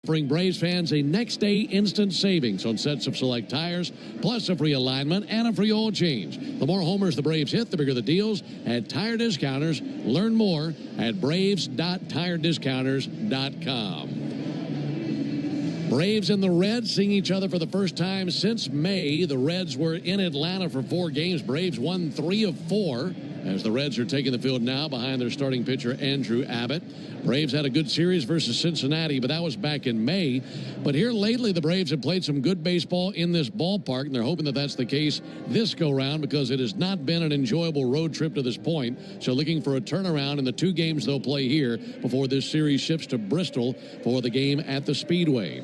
offering Braves fans a next-day instant savings on sets of select tires, plus a free alignment and a free oil change. The more homers the Braves hit, the bigger the deals at Tire Discounters. Learn more at braves.tirediscounters.com. Braves and the Reds seeing each other for the first time since May. The Reds were in Atlanta for 4 games. Braves won 3 of 4 as the Reds are taking the field now behind their starting pitcher, Andrew Abbott. Braves had a good series versus Cincinnati, but that was back in May. But here lately, the Braves have played some good baseball in this ballpark, and they're hoping that that's the case this go-round because it has not been an enjoyable road trip to this point. So looking for a turnaround in the 2 games they'll play here before this series shifts to Bristol for the game at the Speedway.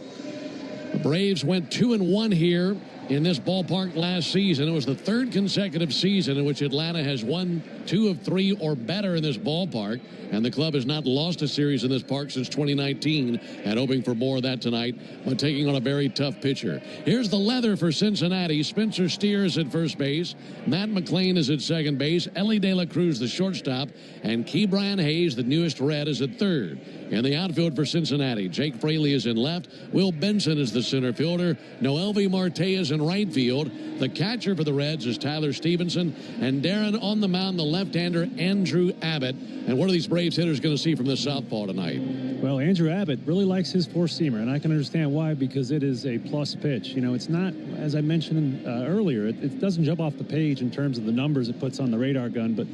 The Braves went 2-1 here in this ballpark last season. It was the 3rd consecutive season in which Atlanta has won 2 of 3 or better in this ballpark, and the club has not lost a series in this park since 2019, and hoping for more of that tonight, but taking on a very tough pitcher. Here's the leather for Cincinnati. Spencer Steer is at first base. Matt McLain is at second base. Ellie De La Cruz, the shortstop, and Ke'Bryan Hayes, the newest Red, is at third. In the outfield for Cincinnati, Jake Fraley is in left. Will Benson is the center fielder. Noelvi Marte is in right field. The catcher for the Reds is Tyler Stevenson. And Darren on the mound, the left-hander Andrew Abbott. And what are these Braves hitters going to see from this southpaw tonight? Well, Andrew Abbott really likes his four-seamer, and I can understand why, because it is a plus pitch. You know, it's not, as I mentioned earlier, it doesn't jump off the page in terms of the numbers it puts on the radar gun, but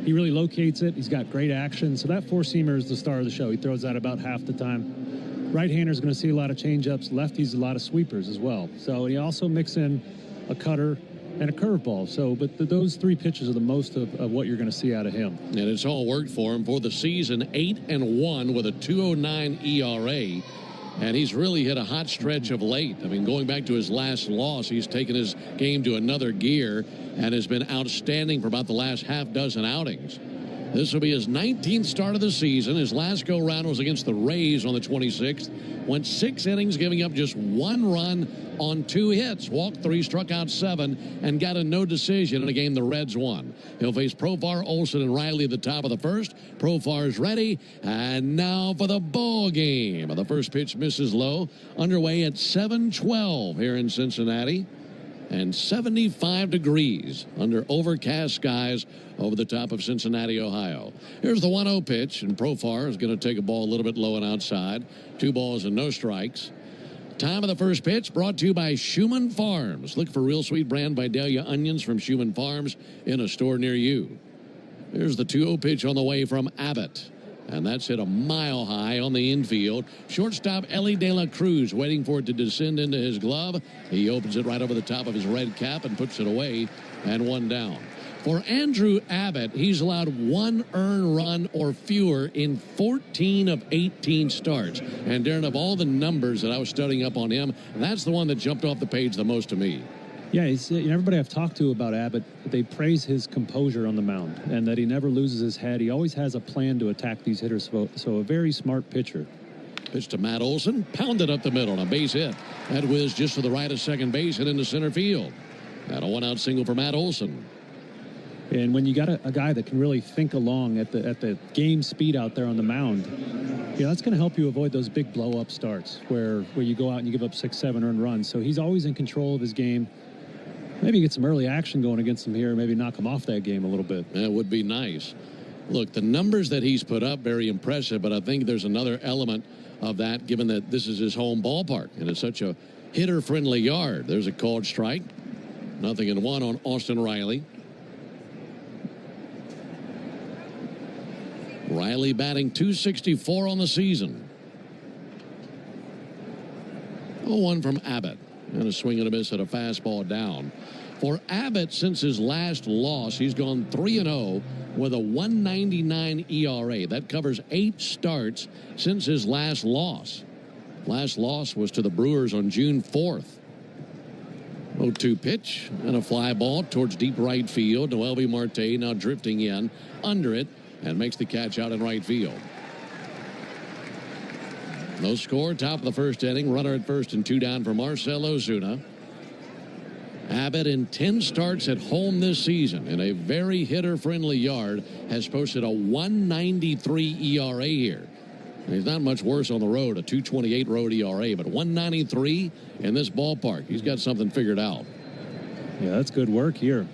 he really locates it. He's got great action. So that four-seamer is the star of the show. He throws that about half the time. Right-hander is going to see a lot of changeups. Lefties, a lot of sweepers as well. So he also mix in a cutter and a curveball. So, but those 3 pitches are the most of what you're going to see out of him. And it's all worked for him for the season. 8-1 with a 2.09 ERA. And he's really hit a hot stretch of late. I mean, going back to his last loss, he's taken his game to another gear and has been outstanding for about the last half dozen outings. This will be his 19th start of the season. His last go-round was against the Rays on the 26th. Went 6 innings, giving up just 1 run on 2 hits. Walked 3, struck out 7, and got a no decision in a game the Reds won. He'll face Profar, Olson, and Riley at the top of the first. Profar's ready, and now for the ball game. The first pitch misses low. Underway at 7:12 here in Cincinnati. And 75 degrees under overcast skies over the top of Cincinnati, Ohio. Here's the 1-0 pitch, and Profar is going to take a ball a little bit low and outside. 2 balls and no strikes. Time of the first pitch brought to you by Schumann Farms. Look for Real Sweet Brand Vidalia onions from Schumann Farms in a store near you. Here's the 2-0 pitch on the way from Abbott. And that's hit a mile high on the infield. Shortstop Ellie De La Cruz waiting for it to descend into his glove. He opens it right over the top of his red cap and puts it away, and 1 down. For Andrew Abbott, he's allowed 1 earned run or fewer in 14 of 18 starts. And Darren, of all the numbers that I was studying up on him, that's the one that jumped off the page the most to me. Yeah, everybody I've talked to about Abbott, they praise his composure on the mound and that he never loses his head. He always has a plan to attack these hitters, so a very smart pitcher. Pitch to Matt Olson, pounded up the middle, and a base hit. That whiz just to the right of second base and into center field. And a 1-out single for Matt Olson. And when you got a guy that can really think along at the game speed out there on the mound, that's going to help you avoid those big blow-up starts where you go out and you give up 6-7 earned runs. So he's always in control of his game. Maybe get some early action going against him here, maybe knock him off that game a little bit. That would be nice. Look, the numbers that he's put up, very impressive, but I think there's another element of that given that this is his home ballpark and it's such a hitter-friendly yard. There's a called strike. 0-1 on Austin Riley. Riley batting .264 on the season. 0-1 from Abbott. And a swing and a miss at a fastball down. For Abbott, since his last loss, he's gone 3-0 with a 1.99 ERA. That covers 8 starts since his last loss. Last loss was to the Brewers on June 4th. 0-2 pitch and a fly ball towards deep right field. Noelvi Marte now drifting in under it and makes the catch out in right field. No score, top of the first inning. Runner at first and 2 down for Marcell Ozuna. Abbott, in 10 starts at home this season in a very hitter-friendly yard, has posted a 1.93 ERA here. He's not much worse on the road, a 2.28 road ERA, but 1.93 in this ballpark. He's got something figured out. Yeah, that's good work here.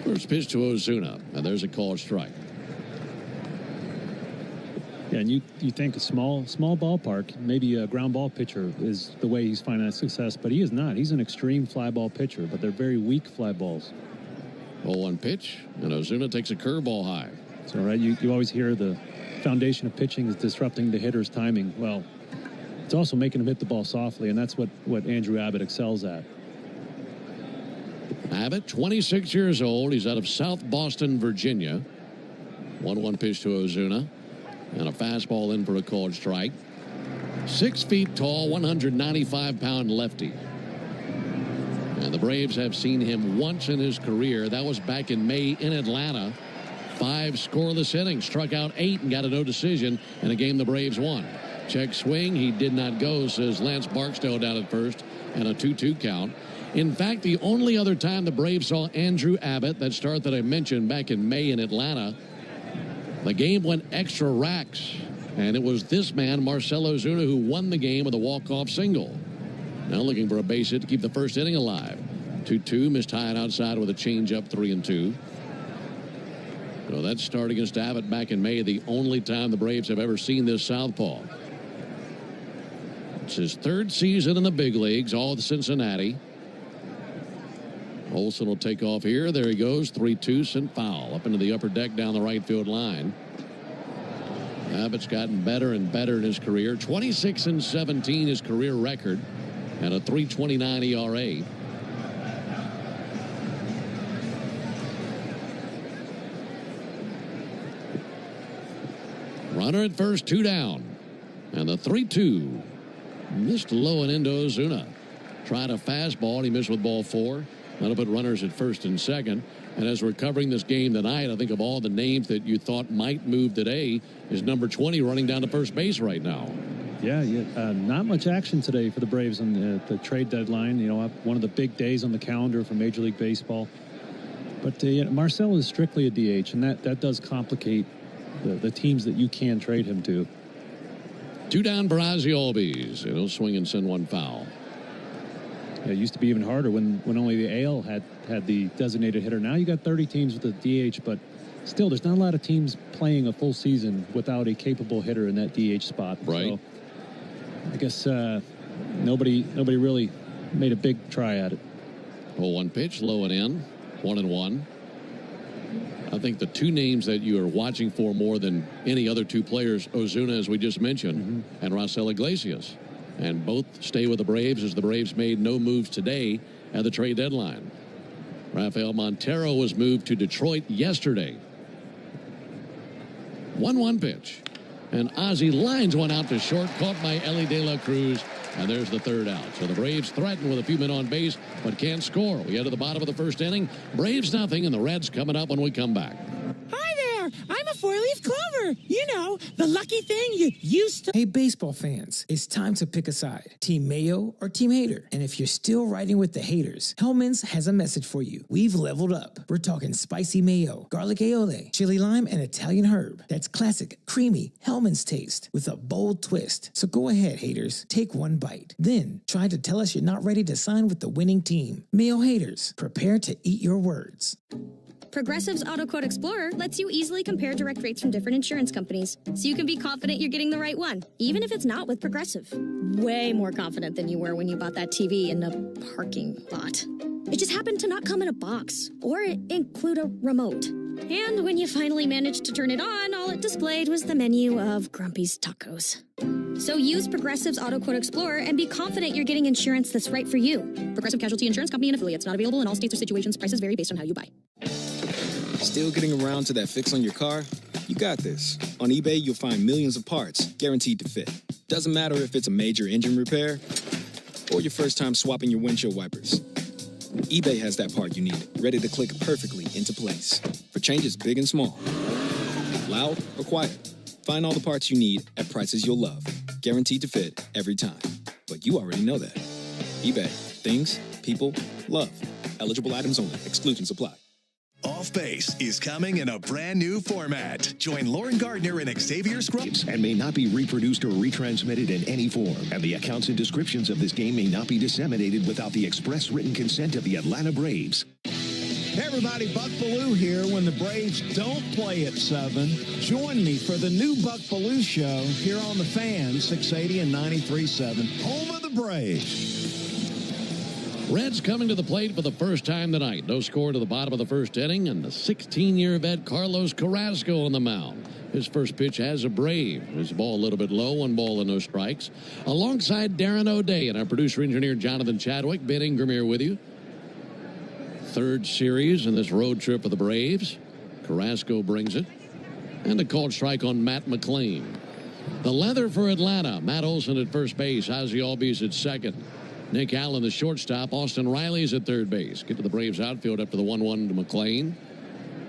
First pitch to Ozuna, and there's a called strike. Yeah, and you think a small ballpark, maybe a ground ball pitcher is the way he's finding that success, but he is not. He's an extreme fly ball pitcher, but they're very weak fly balls. 0-1 pitch, and Ozuna takes a curveball high. So, right, you always hear the foundation of pitching is disrupting the hitter's timing. Well, it's also making him hit the ball softly, and that's what Andrew Abbott excels at. Abbott, 26 years old. He's out of South Boston, Virginia. 1-1 pitch to Ozuna, and a fastball in for a called strike. 6 feet tall, 195-pound lefty. And the Braves have seen him once in his career. That was back in May in Atlanta. 5 scoreless innings, struck out 8 and got a no decision in a game the Braves won. Check swing, he did not go, says Lance Barksdale down at first, and a 2-2 count. In fact, the only other time the Braves saw Andrew Abbott, that start that I mentioned back in May in Atlanta, the game went extra racks, and it was this man, Marcell Ozuna, who won the game with a walk-off single. Now looking for a base hit to keep the first inning alive. 2-2, missed high and outside with a changeup, 3-2. So that start against Abbott back in May, the only time the Braves have ever seen this southpaw. It's his 3rd season in the big leagues, all with Cincinnati. Olson will take off here. There he goes, 3-2, sent foul up into the upper deck down the right field line. Abbott's gotten better and better in his career. 26-17 his career record, and a 3.29 ERA. Runner at first, 2 down. And the 3-2. Missed low and into Ozuna. Tried a fastball, and he missed with ball 4. That'll put runners at first and second. And as we're covering this game tonight, I think of all the names that you thought might move today, is number 20 running down to first base right now. Yeah, not much action today for the Braves on the trade deadline. You know, one of the big days on the calendar for Major League Baseball. But Marcell is strictly a DH, and that does complicate the teams that you can trade him to. 2 down for Ozzie Albies. He'll swing and send 1 foul. Yeah, it used to be even harder when only the AL had the designated hitter. Now you got 30 teams with the DH, but still there's not a lot of teams playing a full season without a capable hitter in that DH spot. Right. So I guess nobody really made a big try at it. 0-1 pitch, low and in, 1-1. I think the 2 names that you are watching for more than any other 2 players, Ozuna, as we just mentioned, and Raisel Iglesias. And both stay with the Braves, as the Braves made no moves today at the trade deadline. Rafael Montero was moved to Detroit yesterday. 1-1 pitch. And Ozzie lines one out to short, caught by Elly De La Cruz, and there's the 3rd out. So the Braves threaten with a few men on base, but can't score. We head to the bottom of the 1st inning. Braves nothing, and the Reds coming up when we come back. Hi there, I'm a 4-leaf clover. You know, the lucky thing you used to. Hey, baseball fans, it's time to pick a side. Team Mayo or Team Hater? And if you're still riding with the haters, Hellman's has a message for you. We've leveled up. We're talking spicy mayo, garlic aioli, chili lime, and Italian herb. That's classic, creamy Hellman's taste with a bold twist. So go ahead, haters, take 1 bite. Then try to tell us you're not ready to sign with the winning team. Mayo haters, prepare to eat your words. Progressive's Auto Quote Explorer lets you easily compare direct rates from different insurance companies, so you can be confident you're getting the right one, even if it's not with Progressive. Way more confident than you were when you bought that TV in a parking lot. It just happened to not come in a box or include a remote. And when you finally managed to turn it on, all it displayed was the menu of Grumpy's Tacos. So use Progressive's Auto Quote Explorer and be confident you're getting insurance that's right for you. Progressive Casualty Insurance Company and affiliates. Not available in all states or situations. Prices vary based on how you buy. Still getting around to that fix on your car? You got this. On eBay, you'll find millions of parts guaranteed to fit. Doesn't matter if it's a major engine repair or your first time swapping your windshield wipers. eBay has that part you need, ready to click perfectly into place for changes big and small. Loud or quiet, find all the parts you need at prices you'll love. Guaranteed to fit every time. But you already know that. eBay. Things, people, love. Eligible items only. Exclusions apply. Off Base is coming in a brand new format. Join Lauren Gardner and Xavier Scruggs. And may not be reproduced or retransmitted in any form. And the accounts and descriptions of this game may not be disseminated without the express written consent of the Atlanta Braves. Hey everybody, Buck Bellew here. When the Braves don't play at 7, join me for the new Buck Bellew Show here on The Fan, 680 and 93.7, home of the Braves. Reds coming to the plate for the first time tonight. No score to the bottom of the first inning, and the 16-year vet Carlos Carrasco on the mound. His first pitch as a Brave. His ball a little bit low, 1 ball and no strikes. Alongside Darren O'Day and our producer-engineer Jonathan Chadwick, Ben Ingram here with you. Third series in this road trip for the Braves. Carrasco brings it. And a called strike on Matt McLain. The leather for Atlanta. Matt Olson at first base. Ozzie Albies at second. Nick Allen, the shortstop. Austin Riley's at third base. Get to the Braves outfield up to the 1-1 to McLain.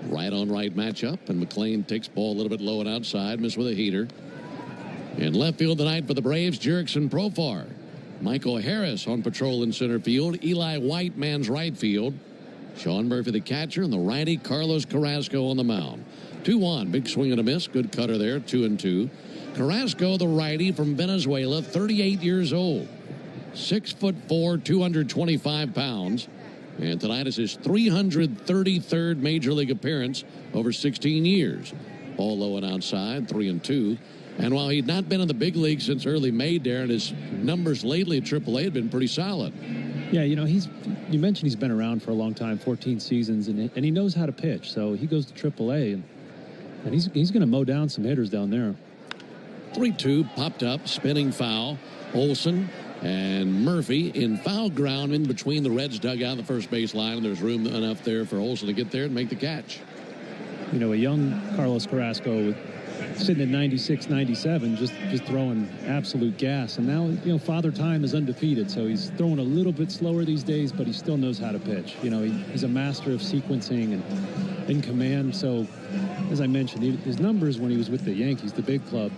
Right on right matchup. And McLain takes ball a little bit low and outside. Missed with a heater. In left field tonight for the Braves, Jerickson Profar. Michael Harris on patrol in center field. Eli White mans right field. Sean Murphy, the catcher, and the righty Carlos Carrasco on the mound. 2-1, big swing and a miss. Good cutter there, 2-2. Carrasco, the righty from Venezuela, 38 years old. 6'4", 225 pounds. And tonight is his 333rd Major League appearance over 16 years. Ball low and outside, 3-2. And while he'd not been in the big league since early May, Darren, his numbers lately at AAA had been pretty solid. Yeah, you know, you mentioned he's been around for a long time, 14 seasons, and he knows how to pitch. So he goes to AAA, and he's going to mow down some hitters down there. 3-2, popped up, spinning foul. Olson and Murphy in foul ground in between the Reds dugout and the first base line. There's room enough there for Olson to get there and make the catch. You know, a young Carlos Carrasco sitting at 96, 97, just throwing absolute gas. And now, you know, Father Time is undefeated, so he's throwing a little bit slower these days, but he still knows how to pitch. You know, he's a master of sequencing and in command. So, as I mentioned, his numbers when he was with the Yankees, the big club,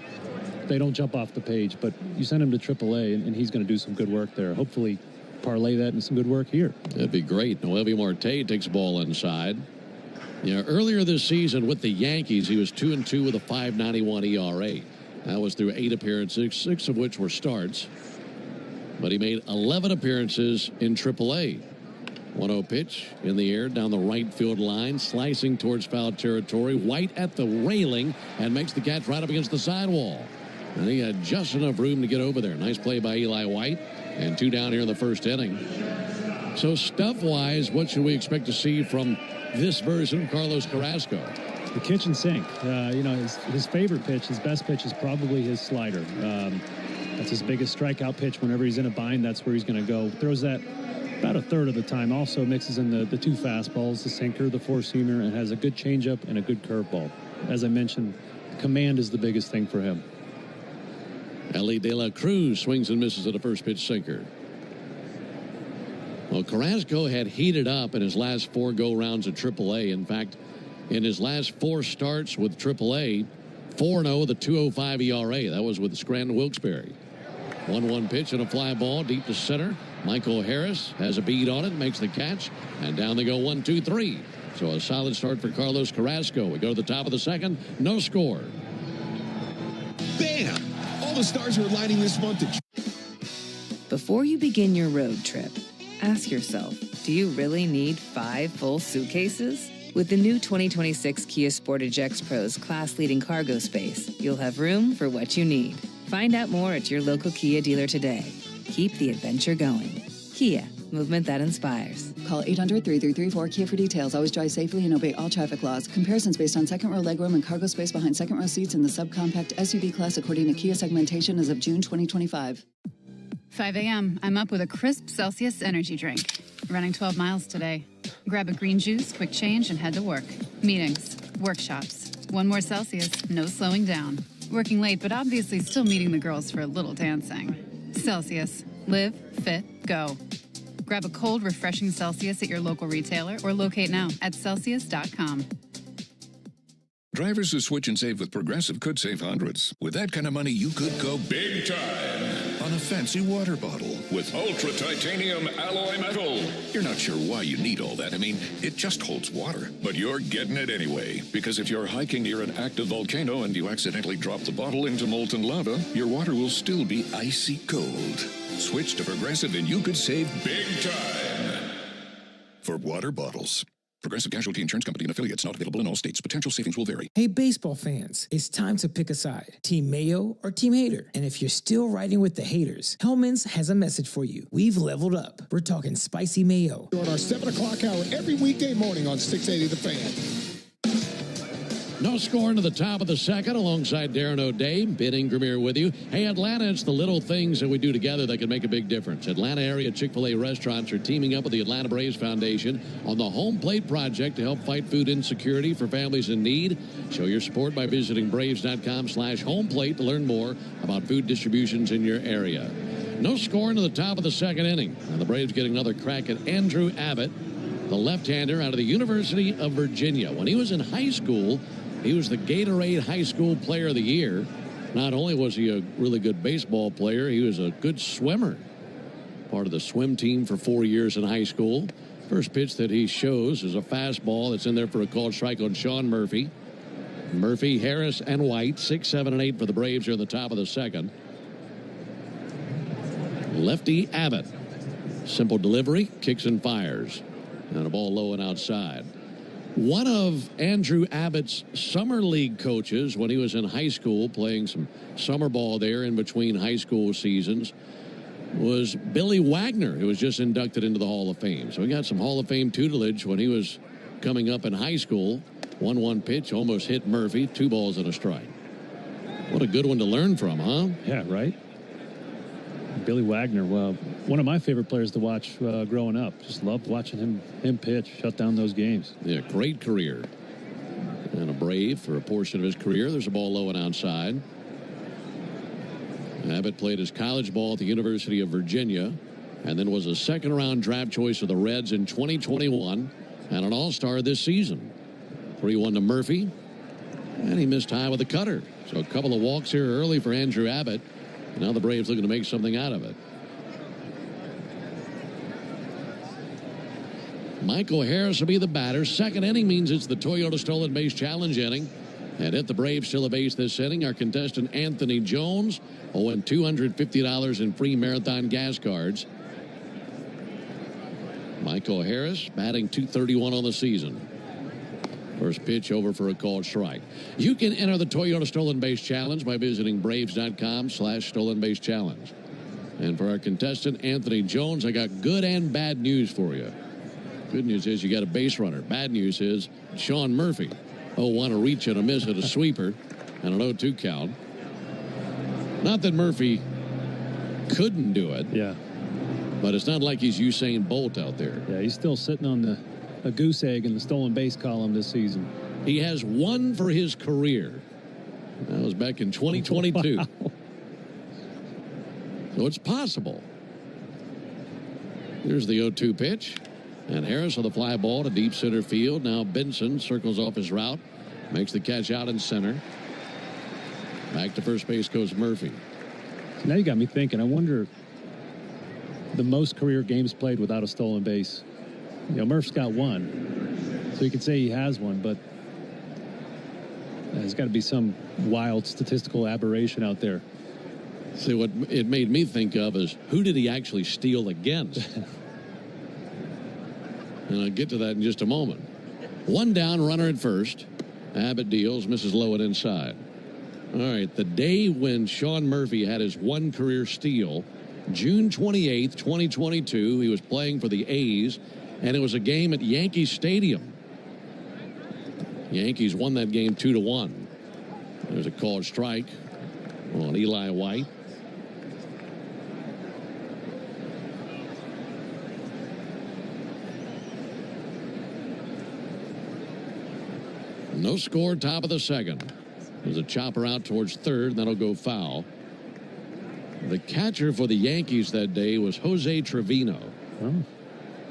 they don't jump off the page. But you send him to AAA, and he's going to do some good work there. Hopefully parlay that into some good work here. That'd be great. Noelvi Marte takes the ball inside. You know, earlier this season with the Yankees, he was 2-2 with a 5.91 ERA. That was through 8 appearances, 6 of which were starts. But he made 11 appearances in AAA. 1-0 pitch in the air down the right field line, slicing towards foul territory. White at the railing and makes the catch right up against the sidewall. And he had just enough room to get over there. Nice play by Eli White, and 2 down here in the first inning. So stuff-wise, what should we expect to see from this version of Carlos Carrasco? The kitchen sink. You know, his favorite pitch, his best pitch is probably his slider. That's his biggest strikeout pitch. Whenever he's in a bind, that's where he's going to go. Throws that about a third of the time. Also mixes in the 2 fastballs, the sinker, the 4-seamer, and has a good changeup and a good curveball. As I mentioned, command is the biggest thing for him. Ellie De La Cruz swings and misses at a first pitch sinker. Well, Carrasco had heated up in his last 4 go-rounds at AAA. In fact, in his last 4 starts with AAA, 4-0 with a 2.05 ERA. That was with Scranton Wilkes-Barre. 1-1 pitch and a fly ball deep to center. Michael Harris has a bead on it, makes the catch, and down they go 1-2-3. So a solid start for Carlos Carrasco. We go to the top of the second, no score. Bam! All the stars are aligning this month. Before you begin your road trip, ask yourself, do you really need 5 full suitcases? With the new 2026 Kia Sportage X-Pro's class-leading cargo space, you'll have room for what you need. Find out more at your local Kia dealer today. Keep the adventure going. Kia, movement that inspires. Call 800-3334-KIA for details. Always drive safely and obey all traffic laws. Comparisons based on second row legroom and cargo space behind second row seats in the subcompact SUV class according to Kia segmentation as of June 2025. 5 a.m. I'm up with a crisp Celsius energy drink. Running 12 miles today. Grab a green juice, quick change, and head to work. Meetings, workshops. 1 more Celsius, no slowing down. Working late, but obviously still meeting the girls for a little dancing. Celsius. Live, fit, go. Grab a cold, refreshing Celsius at your local retailer or locate now at Celsius.com. Drivers who switch and save with Progressive could save hundreds. With that kind of money, you could go big time on a a fancy water bottle with ultra titanium alloy metal. You're not sure why you need all that. I mean, it just holds water. But you're getting it anyway, because if you're hiking near an active volcano and you accidentally drop the bottle into molten lava, your water will still be icy cold. Switch to Progressive and you could save big time. For water bottles. Progressive Casualty Insurance Company and affiliates, not available in all states. Potential savings will vary. Hey, baseball fans, it's time to pick a side. Team Mayo or Team Hater. And if you're still riding with the haters, Hellman's has a message for you. We've leveled up. We're talking spicy mayo. On our 7 o'clock hour every weekday morning on 680 The Fan. No score into the top of the second alongside Darren O'Day. Ben Ingram here with you. Hey, Atlanta, it's the little things that we do together that can make a big difference. Atlanta area Chick-fil-A restaurants are teaming up with the Atlanta Braves Foundation on the Home Plate Project to help fight food insecurity for families in need. Show your support by visiting Braves.com/homeplate to learn more about food distributions in your area. No score into the top of the second inning. And the Braves getting another crack at Andrew Abbott, the left-hander out of the University of Virginia. When he was in high school, he was the Gatorade High School Player of the Year. Not only was he a really good baseball player, he was a good swimmer. Part of the swim team for 4 years in high school. First pitch that he shows is a fastball that's in there for a called strike on Sean Murphy. Murphy, Harris, and White, 6, 7, and 8 for the Braves are in the top of the second. Lefty Abbott. Simple delivery, kicks and fires. And a ball low and outside. One of Andrew Abbott's summer league coaches when he was in high school, playing some summer ball there in between high school seasons, was Billy Wagner, who was just inducted into the Hall of Fame. So he got some Hall of Fame tutelage when he was coming up in high school. 1-1 pitch, almost hit Murphy, 2 balls and a strike. What a good one to learn from, huh? Yeah, right? Billy Wagner, well, one of my favorite players to watch growing up. Just loved watching him pitch, shut down those games. Yeah, great career. And a Brave for a portion of his career. There's a ball low and outside. Abbott played his college ball at the University of Virginia and then was a second-round draft choice of the Reds in 2021 and an all-star this season. 3-1 to Murphy, and he missed high with a cutter. So a couple of walks here early for Andrew Abbott. Now the Braves looking to make something out of it. Michael Harris will be the batter. Second inning means it's the Toyota Stolen Base Challenge inning. And at the Braves still a base this inning, our contestant Anthony Jones will win $250 in free Marathon gas cards. Michael Harris batting .231 on the season. First pitch over for a called strike. You can enter the Toyota Stolen Base Challenge by visiting Braves.com/Stolen Base Challenge. And for our contestant, Anthony Jones, I got good and bad news for you. Good news is you got a base runner. Bad news is Sean Murphy. Want to reach and a miss at a sweeper and an 0-2 count. Not that Murphy couldn't do it. Yeah. But it's not like he's Usain Bolt out there. Yeah, he's still sitting on a goose egg in the stolen base column this season. He has one for his career. That was back in 2022. Wow. So it's possible. Here's the 0-2 pitch. And Harris with a fly ball to deep center field. Now Benson circles off his route. Makes the catch out in center. Back to first base goes Murphy. Now you got me thinking. I wonder the most career games played without a stolen base. You know, Murph's got one, so you could say he has one, but there's got to be some wild statistical aberration out there. See, what it made me think of is, who did he actually steal against? And I'll get to that in just a moment. One down, runner at first. Abbott deals, misses low and inside. All right, the day when Sean Murphy had his one career steal, June 28th, 2022, he was playing for the A's, and it was a game at Yankee Stadium. Yankees won that game 2-1. There's a called strike on Eli White. No score, top of the second. There's a chopper out towards third, and that'll go foul. The catcher for the Yankees that day was Jose Trevino. Oh.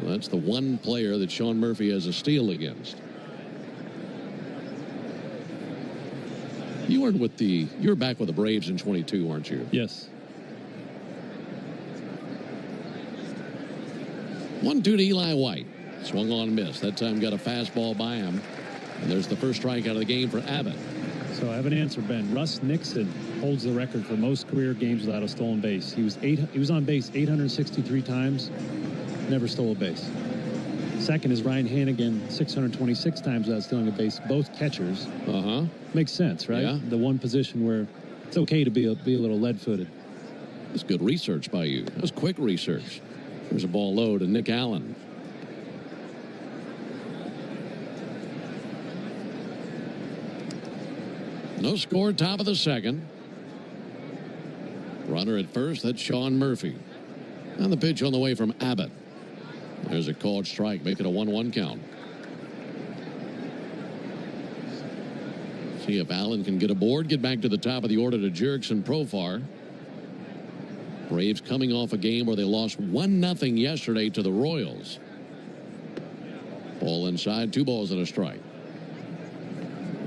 Well, that's the one player that Sean Murphy has a steal against. You were back with the Braves in 22, weren't you? Yes. 1-2 to Eli White. Swung on, miss. That time got a fastball by him. And there's the first strikeout of the game for Abbott. So I have an answer, Ben. Russ Nixon holds the record for most career games without a stolen base. He was on base 863 times, never stole a base. Second is Ryan Hannigan, 626 times without stealing a base, both catchers. Makes sense, right? Yeah. The one position where it's okay to be a little lead-footed. That's good research by you. That was quick research. There's a ball low to Nick Allen. No score, top of the second. Runner at first, that's Sean Murphy. And the pitch on the way from Abbott. There's a called strike, make it a 1-1 count. See if Allen can get aboard, get back to the top of the order to Jurickson Profar. Braves coming off a game where they lost 1-0 yesterday to the Royals. Ball inside, 2 balls and a strike.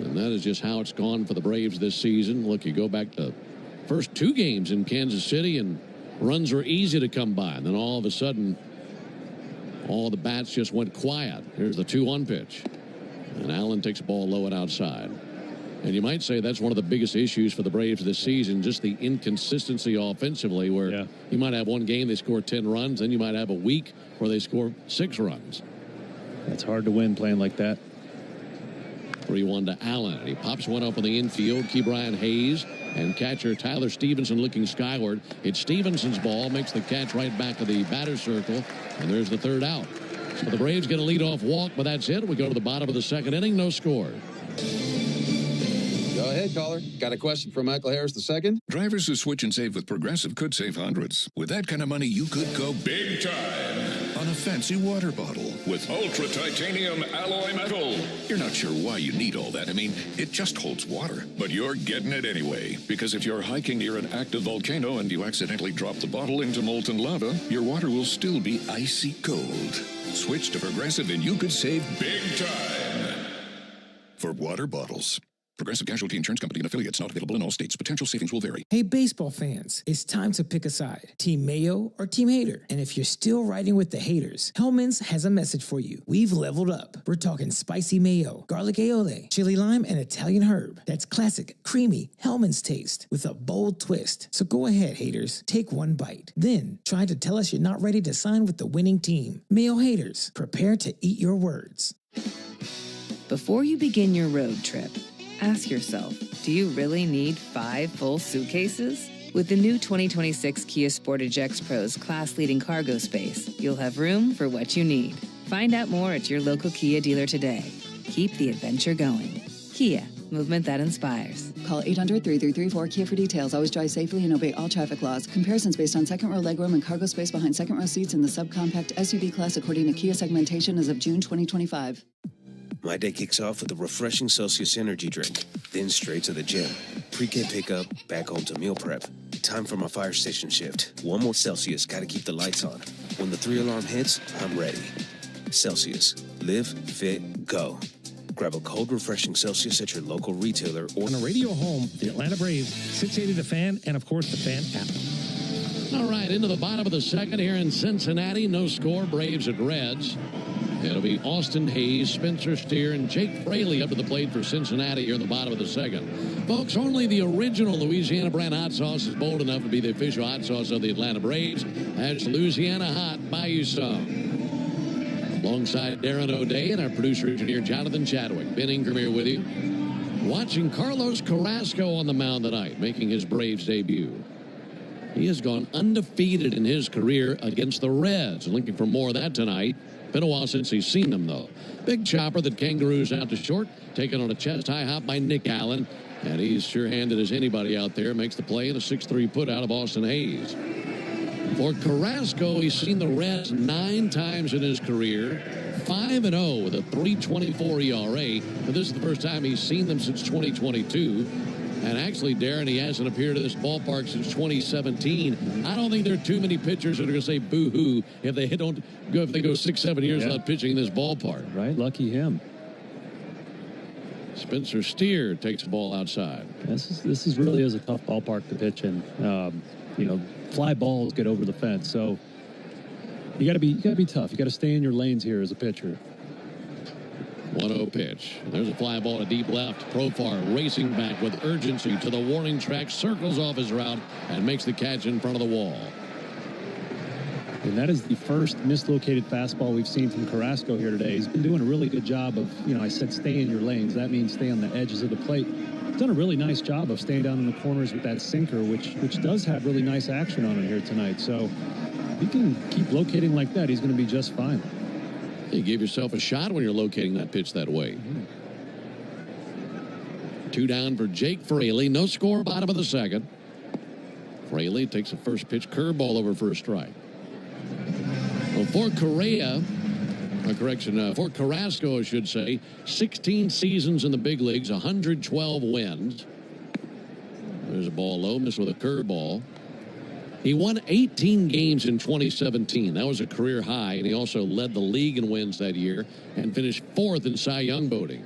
And that is just how it's gone for the Braves this season. Look, you go back to first 2 games in Kansas City and runs were easy to come by. And then all of a sudden, all the bats just went quiet. Here's the 2-1 pitch. And Allen takes a ball low and outside. And you might say that's one of the biggest issues for the Braves this season, just the inconsistency offensively, where you might have one game they score 10 runs, then you might have a week where they score 6 runs. It's hard to win playing like that. 3-1 to Allen. He pops one up in the infield. Ke'Bryan Hayes and catcher Tyler Stevenson looking skyward. It's Stevenson's ball. Makes the catch right back to the batter's circle. And there's the 3rd out. So the Braves get a leadoff walk, but that's it. We go to the bottom of the 2nd inning. No score. Go ahead, caller. Got a question for Michael Harris II? Drivers who switch and save with Progressive could save hundreds. With that kind of money, you could go big time on a fancy water bottle with ultra titanium alloy metal. You're not sure why you need all that. I mean, it just holds water. But you're getting it anyway. Because if you're hiking near an active volcano and you accidentally drop the bottle into molten lava, your water will still be icy cold. Switch to Progressive and you could save big time. For water bottles. Progressive Casualty Insurance Company and affiliates, not available in all states. Potential savings will vary. Hey, baseball fans, it's time to pick a side. Team Mayo or Team Hater. And if you're still riding with the haters, Hellman's has a message for you. We've leveled up. We're talking spicy mayo, garlic aioli, chili lime, and Italian herb. That's classic, creamy Hellman's taste with a bold twist. So go ahead, haters. Take one bite. Then try to tell us you're not ready to sign with the winning team. Mayo haters, prepare to eat your words. Before you begin your road trip, ask yourself, do you really need 5 full suitcases? With the new 2026 Kia Sportage X Pro's class-leading cargo space, you'll have room for what you need. Find out more at your local Kia dealer today. Keep the adventure going. Kia, movement that inspires. Call 800-3334-KIA for details. Always drive safely and obey all traffic laws. Comparisons based on second row legroom and cargo space behind second row seats in the subcompact SUV class according to Kia segmentation as of June 2025. My day kicks off with a refreshing Celsius energy drink, then straight to the gym. Pre-K pickup, back home to meal prep. Time for my fire station shift. One more Celsius, gotta keep the lights on. When the 3-alarm hits, I'm ready. Celsius. Live, fit, go. Grab a cold, refreshing Celsius at your local retailer or on a radio home, the Atlanta Braves, 680 The Fan, and of course the Fan app. All right, into the bottom of the 2nd here in Cincinnati. No score, Braves at Reds. It'll be Austin Hayes, Spencer Steer, and Jake Fraley up to the plate for Cincinnati here in the bottom of the 2nd. Folks, only the original Louisiana brand hot sauce is bold enough to be the official hot sauce of the Atlanta Braves. That's Louisiana Hot. Buy you some. Alongside Darren O'Day and our producer-engineer Jonathan Chadwick. Ben Ingram here with you. Watching Carlos Carrasco on the mound tonight, making his Braves debut. He has gone undefeated in his career against the Reds. Looking for more of that tonight. Been a while since he's seen them, though. Big chopper that kangaroos out to short, taken on a chest-high hop by Nick Allen. And he's sure-handed as anybody out there. Makes the play in a 6-3 put out of Austin Hayes. For Carrasco, he's seen the Reds 9 times in his career. 5-0 with a 3.24 ERA. But this is the first time he's seen them since 2022. And actually, Darren, he hasn't appeared at this ballpark since 2017. I don't think there are too many pitchers that are going to say boo-hoo if they go 6-7 years without pitching in this ballpark. Right, lucky him. Spencer Steer takes the ball outside. This is really is a tough ballpark to pitch in. Fly balls get over the fence. So You got to be tough. You got to stay in your lanes here as a pitcher. 1-0 pitch. There's a fly ball to deep left. Profar racing back with urgency to the warning track, circles off his route, and makes the catch in front of the wall. And that is the first mislocated fastball we've seen from Carrasco here today. He's been doing a really good job of, I said stay in your lanes. That means stay on the edges of the plate. He's done a really nice job of staying down in the corners with that sinker, which does have really nice action on it here tonight. So if he can keep locating like that, he's going to be just fine. You give yourself a shot when you're locating that pitch that way. 2 down for Jake Fraley. No score, bottom of the second. Fraley takes the first pitch, curveball over for a strike. Well, for Carrasco, I should say, 16 seasons in the big leagues, 112 wins. There's a ball low, missed with a curveball. He won 18 games in 2017. That was a career high, and he also led the league in wins that year and finished 4th in Cy Young voting.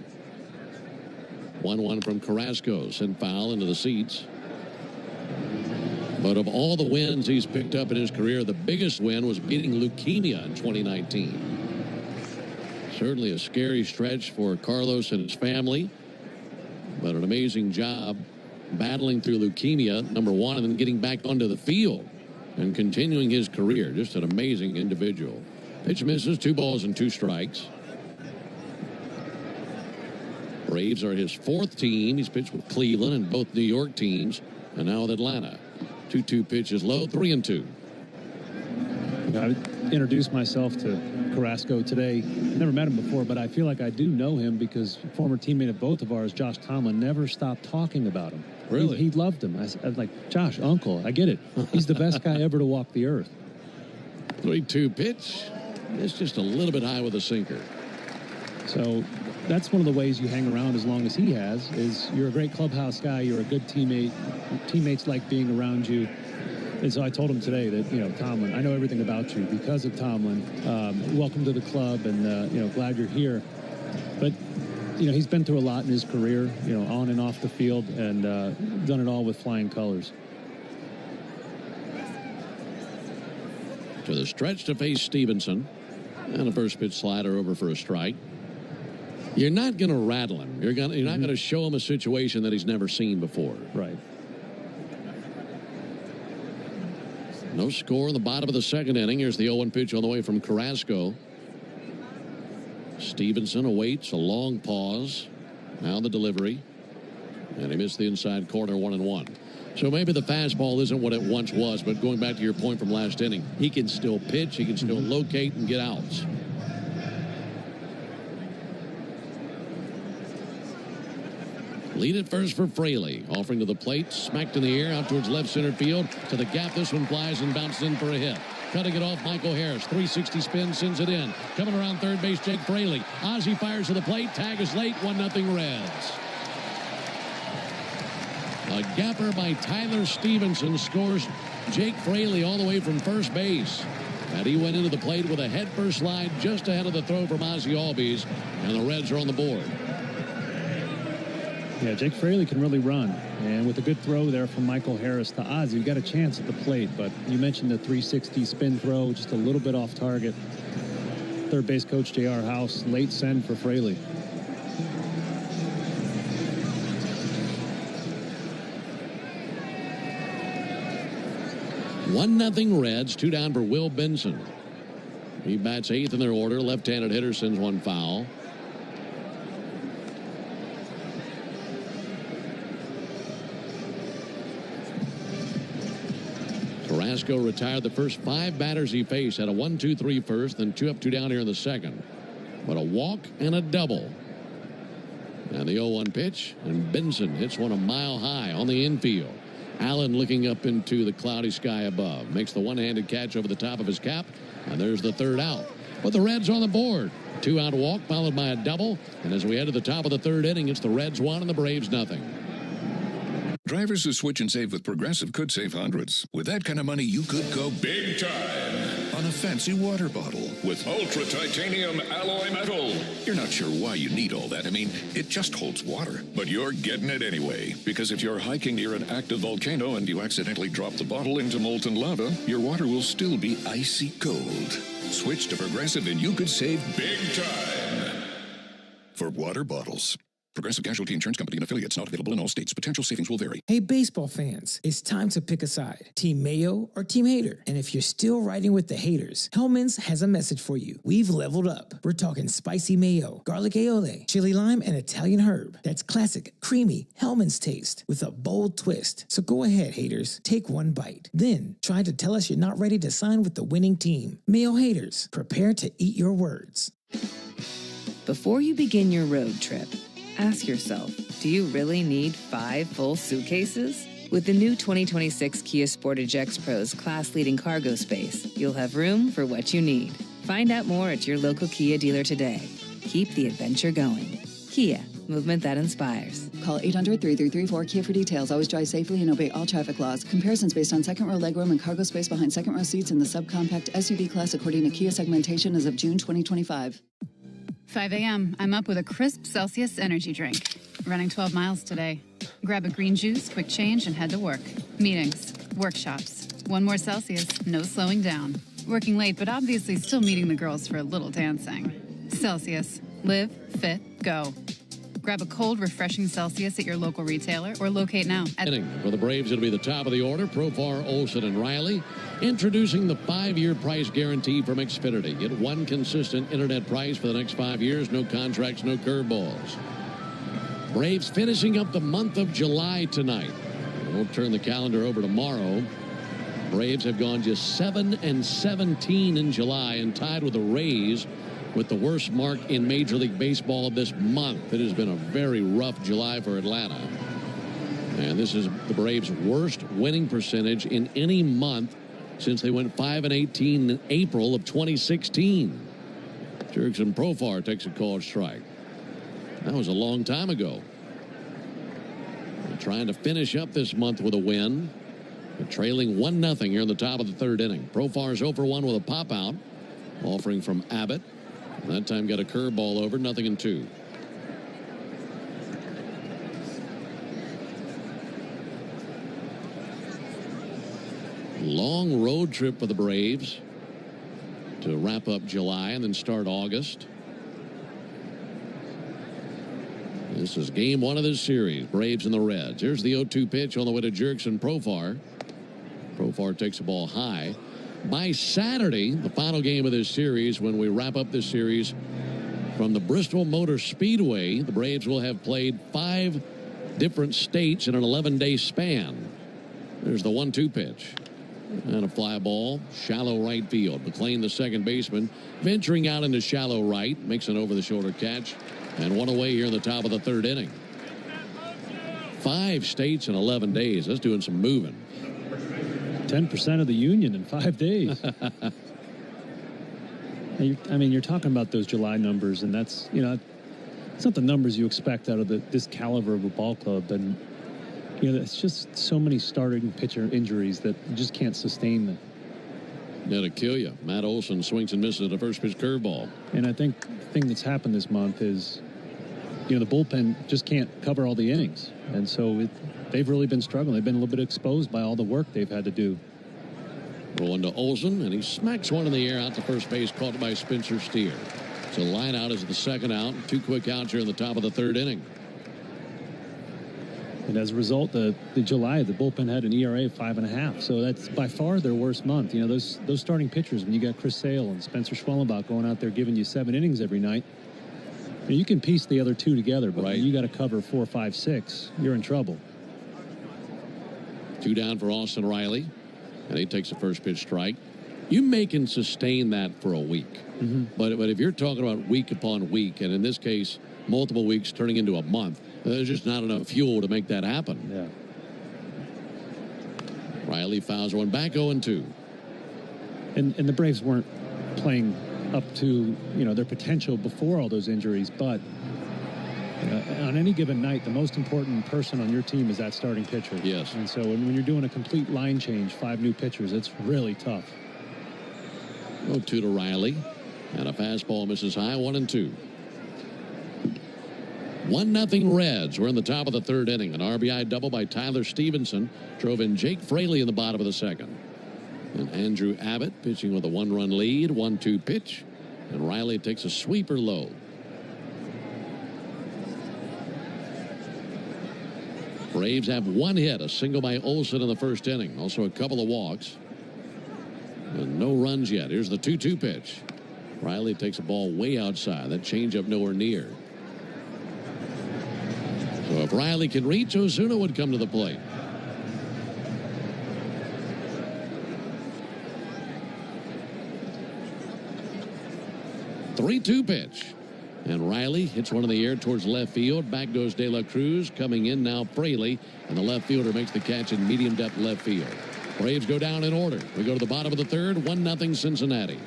1-1 from Carrasco, sent foul into the seats. But of all the wins he's picked up in his career, the biggest win was beating leukemia in 2019. Certainly a scary stretch for Carlos and his family, but an amazing job battling through leukemia, number one, and then getting back onto the field and continuing his career. Just an amazing individual. Pitch misses, 2 balls and 2 strikes. Braves are his 4th team. He's pitched with Cleveland and both New York teams, and now with Atlanta. 2-2 pitch is low, 3-2. I introduced myself to Carrasco today. Never met him before, but I feel like I do know him because former teammate of both of ours, Josh Tomlin, never stopped talking about him. Really? He loved him. I was like, Josh, uncle, I get it. He's the best guy ever to walk the earth. 3-2 pitch. It's just a little bit high with a sinker. So that's one of the ways you hang around as long as he has, is you're a great clubhouse guy. You're a good teammate. Teammates like being around you. And so I told him today that, Tomlin, I know everything about you because of Tomlin. Welcome to the club, and, glad you're here. But, he's been through a lot in his career, on and off the field, and done it all with flying colors. To the stretch to face Stevenson. And a first pitch slider over for a strike. You're not going to rattle him. You're not going to show him a situation that he's never seen before. Right. No score in the bottom of the second inning. Here's the 0-1 pitch on the way from Carrasco. Stevenson awaits a long pause. Now the delivery. And he missed the inside corner, 1-1. So maybe the fastball isn't what it once was, but going back to your point from last inning, he can still pitch, he can still locate and get outs. Lead at first for Fraley. Offering to the plate, smacked in the air, out towards left center field. To the gap, this one flies and bounces in for a hit. Cutting it off, Michael Harris. 360 spin, sends it in. Coming around third base, Jake Fraley. Ozzie fires to the plate. Tag is late, 1-0 Reds. A gapper by Tyler Stevenson scores Jake Fraley all the way from first base. And he went into the plate with a headfirst slide just ahead of the throw from Ozzie Albies. And the Reds are on the board. Yeah, Jake Fraley can really run. And with a good throw there from Michael Harris to Ozzie, we got a chance at the plate. But you mentioned the 360 spin throw, just a little bit off target. Third base coach J.R. House, late send for Fraley. One nothing Reds, 2 down for Will Benson. He bats 8th in their order. Left-handed hitter sends one foul. Carrasco retired the first 5 batters he faced. Had a 1-2-3 first, then 2 up, 2 down here in the second. But a walk and a double. And the 0-1 pitch, and Benson hits one a mile high on the infield. Allen looking up into the cloudy sky above. Makes the one-handed catch over the top of his cap, and there's the 3rd out. But the Reds on the board. 2-out walk followed by a double. And as we head to the top of the 3rd inning, it's the Reds 1 and the Braves nothing. Drivers who switch and save with Progressive could save hundreds. With that kind of money, you could go big time on a fancy water bottle with ultra titanium alloy metal. You're not sure why you need all that. I mean, it just holds water. But you're getting it anyway. Because if you're hiking near an active volcano and you accidentally drop the bottle into molten lava, your water will still be icy cold. Switch to Progressive and you could save big time. For water bottles. Progressive Casualty Insurance Company and affiliates, not available in all states. Potential savings will vary. Hey, baseball fans, it's time to pick a side. Team Mayo or Team Hater. And if you're still riding with the haters, Hellman's has a message for you. We've leveled up. We're talking spicy mayo, garlic aioli, chili lime, and Italian herb. That's classic, creamy Hellman's taste with a bold twist. So go ahead, haters. Take one bite. Then try to tell us you're not ready to sign with the winning team. Mayo haters, prepare to eat your words. Before you begin your road trip, ask yourself, do you really need 5 full suitcases? With the new 2026 Kia Sportage X Pro's class-leading cargo space, you'll have room for what you need. Find out more at your local Kia dealer today. Keep the adventure going. Kia, movement that inspires. Call 800-3334-KIA for details. Always drive safely and obey all traffic laws. Comparisons based on second row legroom and cargo space behind second row seats in the subcompact SUV class according to Kia segmentation as of June 2025. 5 a.m. I'm up with a crisp Celsius energy drink. Running 12 miles today. Grab a green juice, quick change, and head to work. Meetings, workshops. 1 more Celsius, no slowing down. Working late, but obviously still meeting the girls for a little dancing. Celsius. Live, fit, go. Grab a cold, refreshing Celsius at your local retailer or locate now at... For the Braves, it'll be the top of the order. Profar, Olsen, and Riley. Introducing the 5-year price guarantee from Xfinity. Get one consistent internet price for the next 5 years. No contracts, no curveballs. Braves finishing up the month of July tonight. We'll turn the calendar over tomorrow. Braves have gone just 7-17 in July and tied with the Rays with the worst mark in Major League Baseball this month. It has been a very rough July for Atlanta. And this is the Braves' worst winning percentage in any month since they went 5-18 in April of 2016. Jurickson Profar takes a called strike. That was a long time ago. They're trying to finish up this month with a win. They're trailing 1-0 here in the top of the 3rd inning. Profar's 0 for 1 with a pop out. Offering from Abbott. That time got a curveball over, 0-2. Long road trip for the Braves to wrap up July and then start August. This is game 1 of this series. Braves and the Reds. Here's the 0-2 pitch on the way to Jurickson Profar. Profar takes the ball high. By Saturday, the final game of this series, when we wrap up this series from the Bristol Motor Speedway, the Braves will have played 5 different states in an 11-day span. There's the 1-2 pitch. And a fly ball, shallow right field. McLean, the second baseman, venturing out into shallow right, makes an over-the-shoulder catch, and 1 away here in the top of the 3rd inning. 5 states in 11 days. That's doing some moving. 10% of the union in 5 days. I mean, you're talking about those July numbers, and that's, it's not the numbers you expect out of this caliber of a ball club. And, it's just so many starting pitcher injuries that you just can't sustain them. That'll kill you. Matt Olson swings and misses at a first pitch curveball. And I think the thing that's happened this month is, the bullpen just can't cover all the innings. And so they've really been struggling. They've been a little bit exposed by all the work they've had to do. Rolling to Olsen, and he smacks one in the air out to first base, caught by Spencer Steer. So line out is the 2nd out. 2 quick outs here in the top of the 3rd inning. And as a result, the July, the bullpen had an ERA of 5.5. So that's by far their worst month. Those starting pitchers, when you got Chris Sale and Spencer Schwellenbach going out there giving you 7 innings every night, you can piece the other 2 together, but when you got to cover 4, 5, 6, you're in trouble. 2 down for Austin Riley, and he takes a first pitch strike. You may can sustain that for a week, but if you're talking about week upon week, and in this case, multiple weeks turning into a month, there's just not enough fuel to make that happen. Yeah. Riley fouls one back, 0-2. And the Braves weren't playing up to their potential before all those injuries, but on any given night, the most important person on your team is that starting pitcher. Yes. And so when you're doing a complete line change, 5 new pitchers, it's really tough. 0-2 to Riley, and a fastball misses high, 1-2. 1-0 Reds. We're in the top of the 3rd inning. An RBI double by Tyler Stevenson drove in Jake Fraley in the bottom of the 2nd. And Andrew Abbott pitching with a 1-run lead. 1-2 pitch. And Riley takes a sweeper low. Braves have one hit, a single by Olsen in the first inning. Also a couple of walks. And no runs yet. Here's the 2-2 pitch. Riley takes a ball way outside. That changeup nowhere near. So if Riley can reach, Ozuna would come to the plate. Three-2 pitch. And Riley hits one in the air towards left field. Back goes De La Cruz. Coming in now Fraley. And the left fielder makes the catch in medium depth left field. Braves go down in order. We go to the bottom of the third. 1-0 Cincinnati.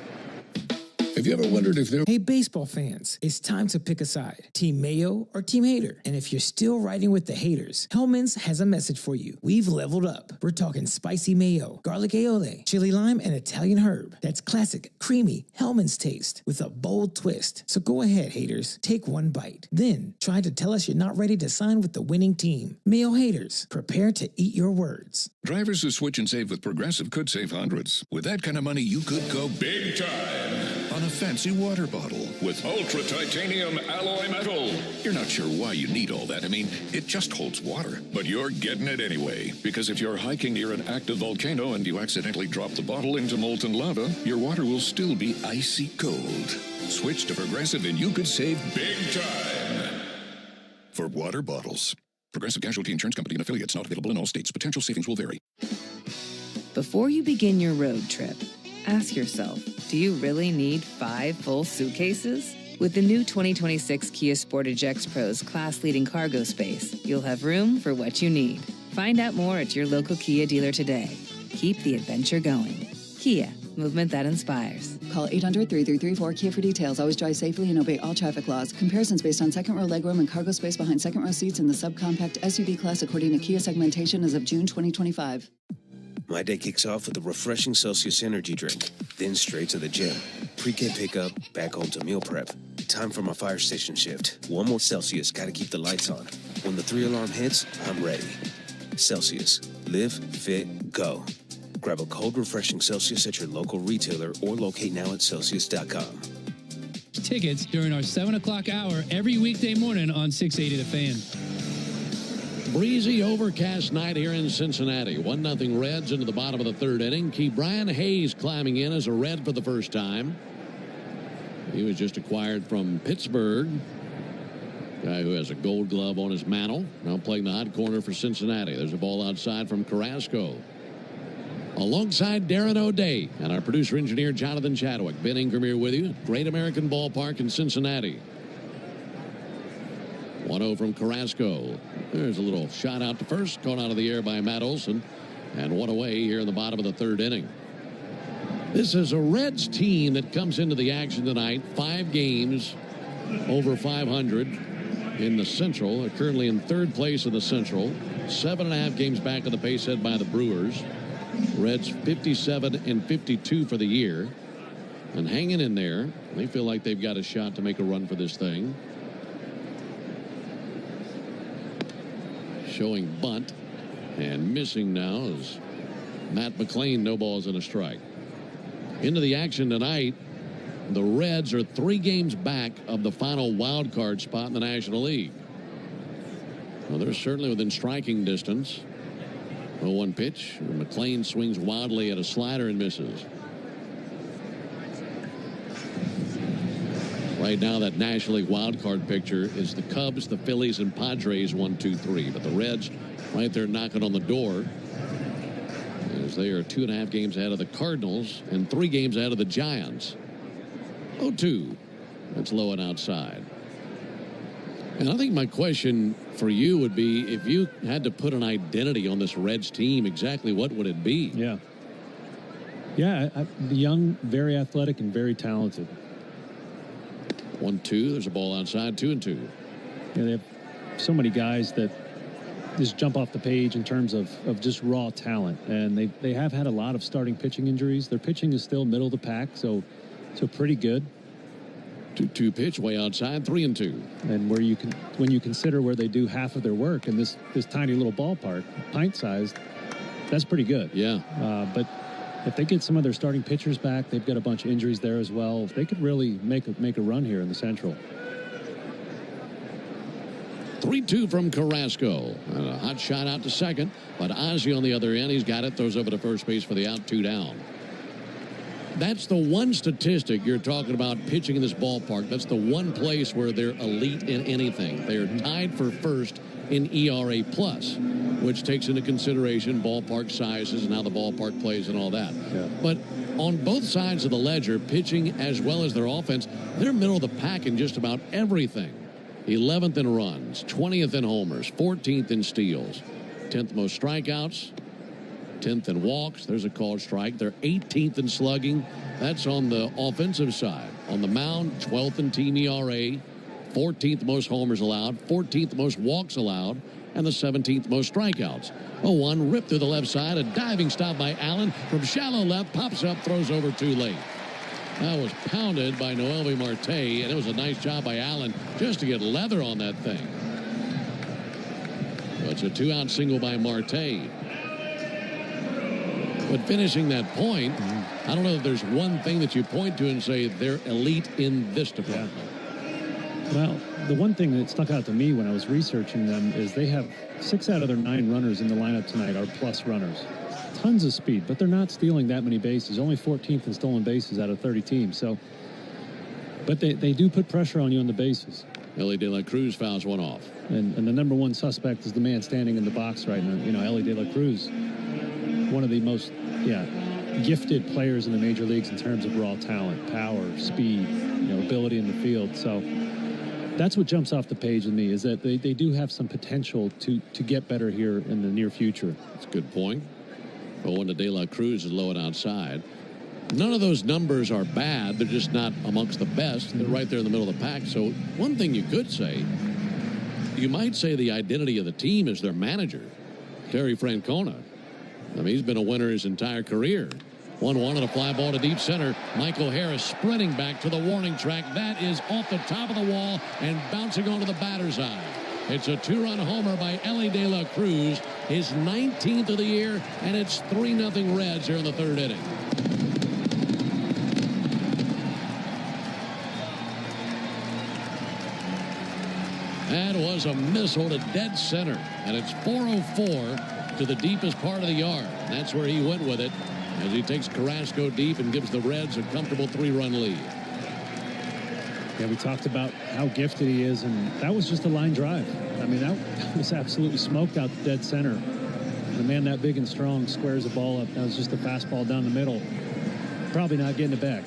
Have you ever wondered if there... Hey, baseball fans, it's time to pick a side. Team Mayo or Team Hater? And if you're still riding with the haters, Hellman's has a message for you. We've leveled up. We're talking spicy mayo, garlic aioli, chili lime, and Italian herb. That's classic, creamy Hellman's taste with a bold twist. So go ahead, haters. Take one bite. Then try to tell us you're not ready to sign with the winning team. Mayo haters, prepare to eat your words. Drivers who switch and save with Progressive could save hundreds. With that kind of money, you could go big time on a fancy water bottle with ultra titanium alloy metal. You're not sure why you need all that. I mean, it just holds water. But you're getting it anyway. Because if you're hiking near an active volcano and you accidentally drop the bottle into molten lava, your water will still be icy cold. Switch to Progressive and you could save big time. For water bottles. Progressive Casualty Insurance Company and affiliates, not available in all states. Potential savings will vary. Before you begin your road trip, ask yourself, do you really need 5 full suitcases? With the new 2026 Kia Sportage X Pro's class-leading cargo space, you'll have room for what you need. Find out more at your local Kia dealer today. Keep the adventure going. Kia, movement that inspires. Call 800-3334-KIA for details. Always drive safely and obey all traffic laws. Comparisons based on second row legroom and cargo space behind second row seats in the subcompact SUV class according to Kia segmentation as of June 2025. My day kicks off with a refreshing Celsius energy drink, then straight to the gym. Pre-K pickup, back home to meal prep. Time for my fire station shift. One more Celsius, gotta keep the lights on. When the 3-alarm hits, I'm ready. Celsius. Live, fit, go. Grab a cold, refreshing Celsius at your local retailer or locate now at Celsius.com. Tickets during our 7 o'clock hour every weekday morning on 680 The Fan. Breezy, overcast night here in Cincinnati. 1-0 Reds into the bottom of the third inning. Brian Hayes climbing in as a Red for the first time. He was just acquired from Pittsburgh. Guy who has a Gold Glove on his mantle. Now playing the hot corner for Cincinnati. There's a ball outside from Carrasco. Alongside Darren O'Day and our producer-engineer Jonathan Chadwick. Ben Ingram here with you. Great American Ballpark in Cincinnati. 1-0 from Carrasco. There's a little shot out to first, caught out of the air by Matt Olson, and one away here in the bottom of the third inning. This is a Reds team that comes into the action tonight. 5 games over 500 in the Central. They're currently in third place in the Central. 7.5 games back of the pace set by the Brewers. Reds 57-52 for the year, and hanging in there. They feel like they've got a shot to make a run for this thing. Showing bunt, and missing now is Matt McLain. No balls and a strike. Into the action tonight, the Reds are 3 games back of the final wild card spot in the National League. Well, they're certainly within striking distance. 0-1 pitch. McLain swings wildly at a slider and misses. Right now, that National League wild card picture is the Cubs, the Phillies, and Padres 1, 2, 3. But the Reds right there knocking on the door, as they are 2.5 games ahead of the Cardinals and 3 games ahead of the Giants. 0-2. That's low and outside. And I think my question for you would be, if you had to put an identity on this Reds team, exactly what would it be? Yeah, young, very athletic, and very talented. 1-2. There's a ball outside. 2-2. Yeah, they have so many guys that just jump off the page in terms of just raw talent, and they have had a lot of starting pitching injuries. Their pitching is still middle of the pack, so pretty good. 2-2 pitch way outside. 3-2. And when you consider where they do half of their work in this tiny little ballpark, pint-sized, that's pretty good. Yeah. But if they get some of their starting pitchers back, they've got a bunch of injuries there as well. They could really make a run here in the Central. 3-2 from Carrasco. And a hot shot out to second, but Ozzie on the other end, he's got it, throws over to first base for the out, 2 down. That's the one statistic you're talking about pitching in this ballpark. That's the one place where they're elite in anything. They're tied for first in ERA plus, which takes into consideration ballpark sizes and how the ballpark plays and all that. Yeah. But on both sides of the ledger, pitching as well as their offense, they're middle of the pack in just about everything. 11th in runs, 20th in homers, 14th in steals, 10th most strikeouts, 10th in walks. There's a called strike. They're 18th in slugging. That's on the offensive side. On the mound, 12th in team ERA, 14th most homers allowed, 14th most walks allowed, and the 17th most strikeouts. 0-1 ripped through the left side. A diving stop by Allen from shallow left. Pops up, throws over too late. That was pounded by Noelvi Marte, and it was a nice job by Allen just to get leather on that thing. So it's a 2-out single by Marte. But finishing that point, I don't know if there's one thing that you point to and say they're elite in this department. Yeah. Well, the one thing that stuck out to me when I was researching them is they have 6 out of their 9 runners in the lineup tonight are plus runners. Tons of speed, but they're not stealing that many bases. Only 14th in stolen bases out of 30 teams. So, but they do put pressure on you on the bases. Ellie De La Cruz fouls one off. And the number one suspect is the man standing in the box right now. You know, Ellie De La Cruz, one of the most gifted players in the major leagues in terms of raw talent, power, speed, ability in the field. So that's what jumps off the page with me, is that they do have some potential to get better here in the near future. That's a good point. But when the De La Cruz is low and outside, none of those numbers are bad. They're just not amongst the best. They're right there in the middle of the pack. So one thing you could say, you might say the identity of the team is their manager, Terry Francona. I mean, he's been a winner his entire career. 1-1 and a fly ball to deep center. Michael Harris sprinting back to the warning track. That is off the top of the wall and bouncing onto the batter's eye. It's a 2-run homer by Ellie De La Cruz, his 19th of the year, and it's 3-0 Reds here in the 3rd inning. That was a missile to dead center, and it's 404 to the deepest part of the yard. And that's where he went with it, as he takes Carrasco deep and gives the Reds a comfortable 3-run lead. Yeah, we talked about how gifted he is, and that was just a line drive. I mean, that was absolutely smoked out to dead center. The man that big and strong squares the ball up. That was just a fastball down the middle. Probably not getting it back.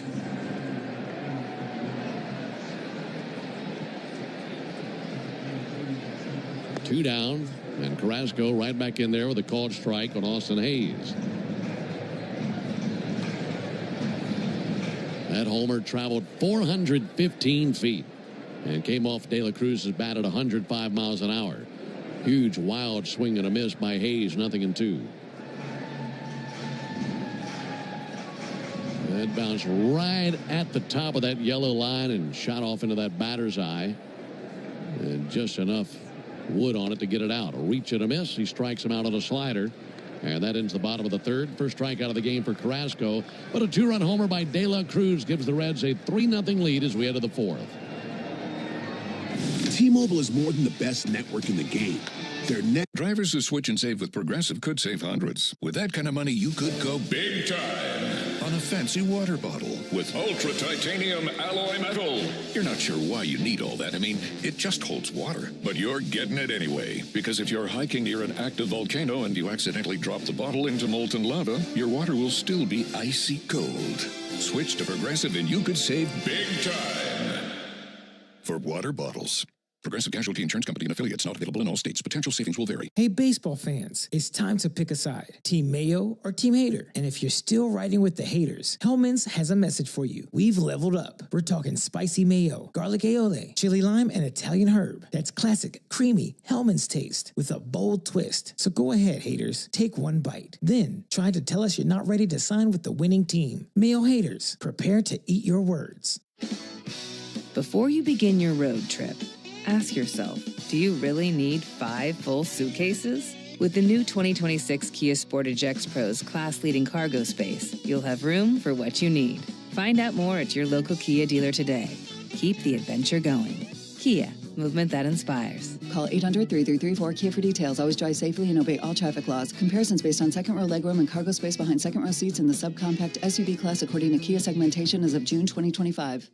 Two down, and Carrasco right back in there with a called strike on Austin Hayes. That homer traveled 415 feet and came off De La Cruz's bat at 105 miles an hour. Huge wild swing and a miss by Hayes, 0-2. That bounced right at the top of that yellow line and shot off into that batter's eye. And just enough wood on it to get it out. A reach and a miss. He strikes him out on a slider. And that ends the bottom of the 3rd. First strikeout of the game for Carrasco. But a 2-run homer by De La Cruz gives the Reds a 3-0 lead as we enter the 4th. T-Mobile is more than the best network in the game. Their Drivers who switch and save with Progressive could save hundreds. With that kind of money, you could go big time on a fancy water bottle with ultra titanium alloy metal. You're not sure why you need all that. I mean, it just holds water. But you're getting it anyway. Because if you're hiking near an active volcano and you accidentally drop the bottle into molten lava, your water will still be icy cold. Switch to Progressive and you could save big time. For water bottles. Progressive Casualty Insurance Company and affiliates, not available in all states. Potential savings will vary. Hey, baseball fans, it's time to pick a side. Team Mayo or Team Hater. And if you're still riding with the haters, Hellman's has a message for you. We've leveled up. We're talking spicy mayo, garlic aioli, chili lime, and Italian herb. That's classic, creamy Hellman's taste with a bold twist. So go ahead, haters. Take one bite. Then try to tell us you're not ready to sign with the winning team. Mayo haters, prepare to eat your words. Before you begin your road trip, ask yourself, do you really need 5 full suitcases? With the new 2026 Kia Sportage X Pro's class-leading cargo space, you'll have room for what you need. Find out more at your local Kia dealer today. Keep the adventure going. Kia, movement that inspires. Call 800-3334-KIA for details. Always drive safely and obey all traffic laws. Comparisons based on second row legroom and cargo space behind second row seats in the subcompact SUV class according to Kia segmentation as of June 2025.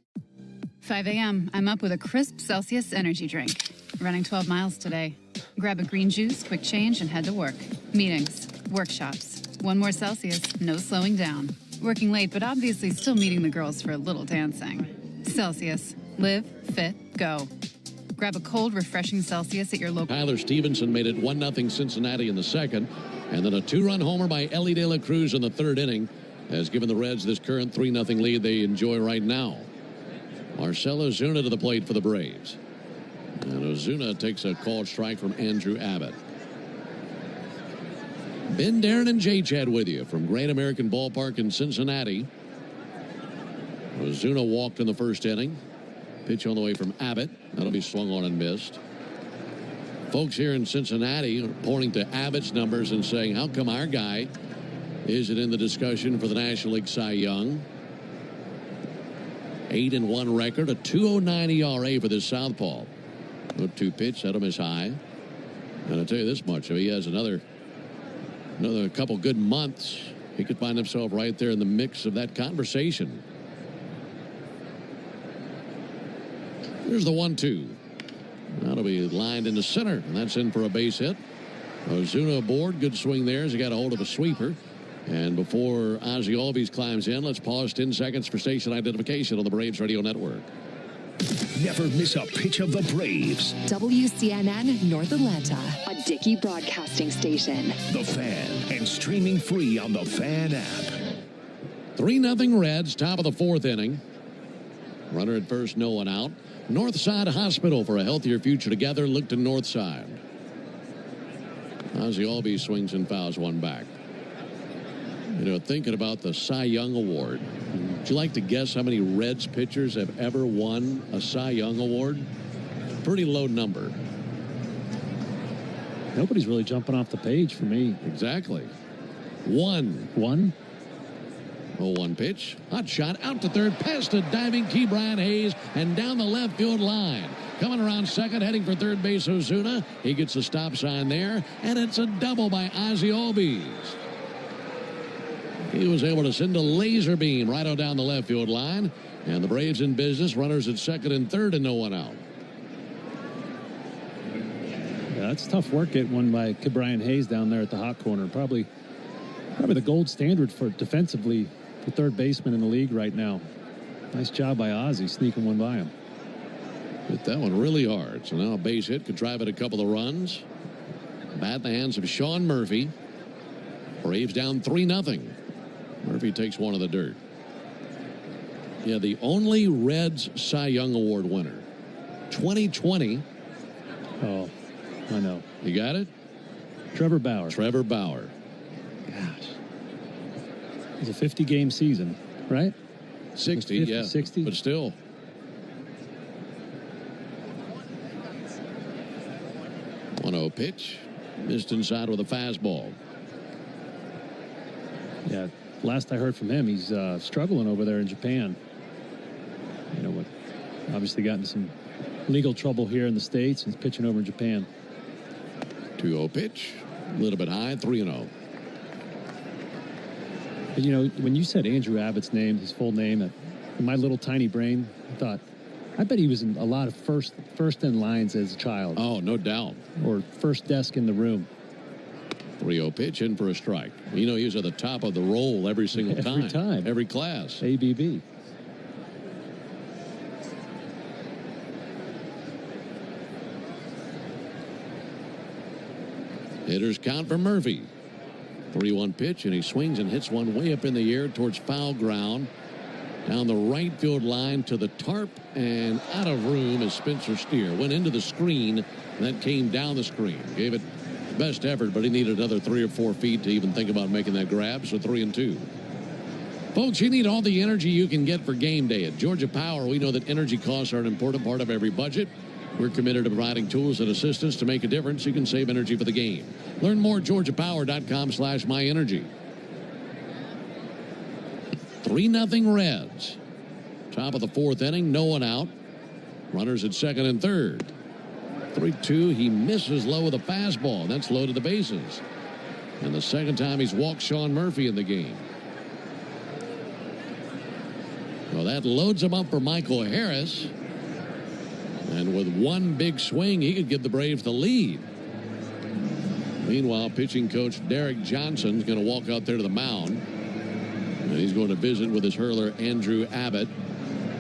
5 a.m. I'm up with a crisp Celsius energy drink. Running 12 miles today. Grab a green juice, quick change, and head to work. Meetings, workshops. One more Celsius, no slowing down. Working late, but obviously still meeting the girls for a little dancing. Celsius. Live, fit, go. Grab a cold, refreshing Celsius at your local... Tyler Stevenson made it 1-0 Cincinnati in the second, and then a 2-run homer by Ellie De La Cruz in the third inning has given the Reds this current 3-0 lead they enjoy right now. Marcell Ozuna to the plate for the Braves. And Ozuna takes a called strike from Andrew Abbott. Ben, Darren, and Jay Chad with you from Great American Ballpark in Cincinnati. Ozuna walked in the first inning. Pitch on the way from Abbott. That'll be swung on and missed. Folks here in Cincinnati are pointing to Abbott's numbers and saying, how come our guy isn't in the discussion for the National League Cy Young? 8-1 record, a 2.09 ERA for this southpaw. 2 pitch, set him as high. And I'll tell you this much, if he has another couple good months, he could find himself right there in the mix of that conversation. Here's the 1-2. That'll be lined into center, and that's in for a base hit. Ozuna aboard, good swing there as he got a hold of a sweeper. And before Ozzie Albies climbs in, let's pause 10 seconds for station identification on the Braves Radio Network. Never miss a pitch of the Braves. WCNN North Atlanta, a Dickey broadcasting station. The Fan, and streaming free on the Fan app. 3-0 Reds, top of the fourth inning. Runner at first, no one out. Northside Hospital for a healthier future together. Look to Northside. Ozzie Albies swings and fouls one back. You know, thinking about the Cy Young Award, would you like to guess how many Reds pitchers have ever won a Cy Young Award? Pretty low number. Nobody's really jumping off the page for me. Exactly. One. 0-1 pitch. Hot shot out to third, past a diving Ke'Bryan Hayes, and down the left field line. Coming around second, heading for third base, Ozuna. He gets the stop sign there, and it's a double by Ozzie Albies. He was able to send a laser beam right on down the left field line, and the Braves in business. Runners at second and third, and no one out. Yeah, that's tough work getting one by Ke'Bryan Hayes down there at the hot corner. Probably the gold standard for defensively for third baseman in the league right now. Nice job by Ozzie sneaking one by him. Hit that one really hard. So now a base hit could drive it a couple of runs. Bat in the hands of Sean Murphy. Braves down 3-0. Murphy takes one of the dirt. Yeah, the only Reds Cy Young Award winner. 2020. Oh, I know. You got it? Trevor Bauer. Trevor Bauer. Gosh. It was a 50-game season, right? 60, 50, yeah. 60. But still. One-0 pitch. Missed inside with a fastball. Yeah, last I heard from him, he's struggling over there in Japan. You know what? Obviously got into some legal trouble here in the States. He's pitching over in Japan. 2-0 pitch. A little bit high, 3-0. You know, when you said Andrew Abbott's name, his full name, in my little tiny brain, I thought, I bet he was in a lot of first in lines as a child. Oh, no doubt. Or first desk in the room. 3-0 pitch, in for a strike. You know, he was at the top of the roll every single time. Every time. Every class. ABB. Hitters count for Murphy. 3-1 pitch, and he swings and hits one way up in the air towards foul ground. Down the right field line to the tarp, and out of room is Spencer Steer. Went into the screen, and then came down the screen. Gave it best effort, but he needed another 3 or 4 feet to even think about making that grab, so 3-2. Folks, you need all the energy you can get for game day. At Georgia Power, we know that energy costs are an important part of every budget. We're committed to providing tools and assistance to make a difference. You can save energy for the game. Learn more at GeorgiaPower.com/myenergy. 3-0 Reds. Top of the fourth inning, no one out. Runners at second and third. 3-2, he misses low with a fastball. That's low to the bases. And the second time he's walked Sean Murphy in the game. Well, that loads him up for Michael Harris. And with one big swing, he could give the Braves the lead. Meanwhile, pitching coach Derek Johnson's going to walk out there to the mound. And he's going to visit with his hurler, Andrew Abbott,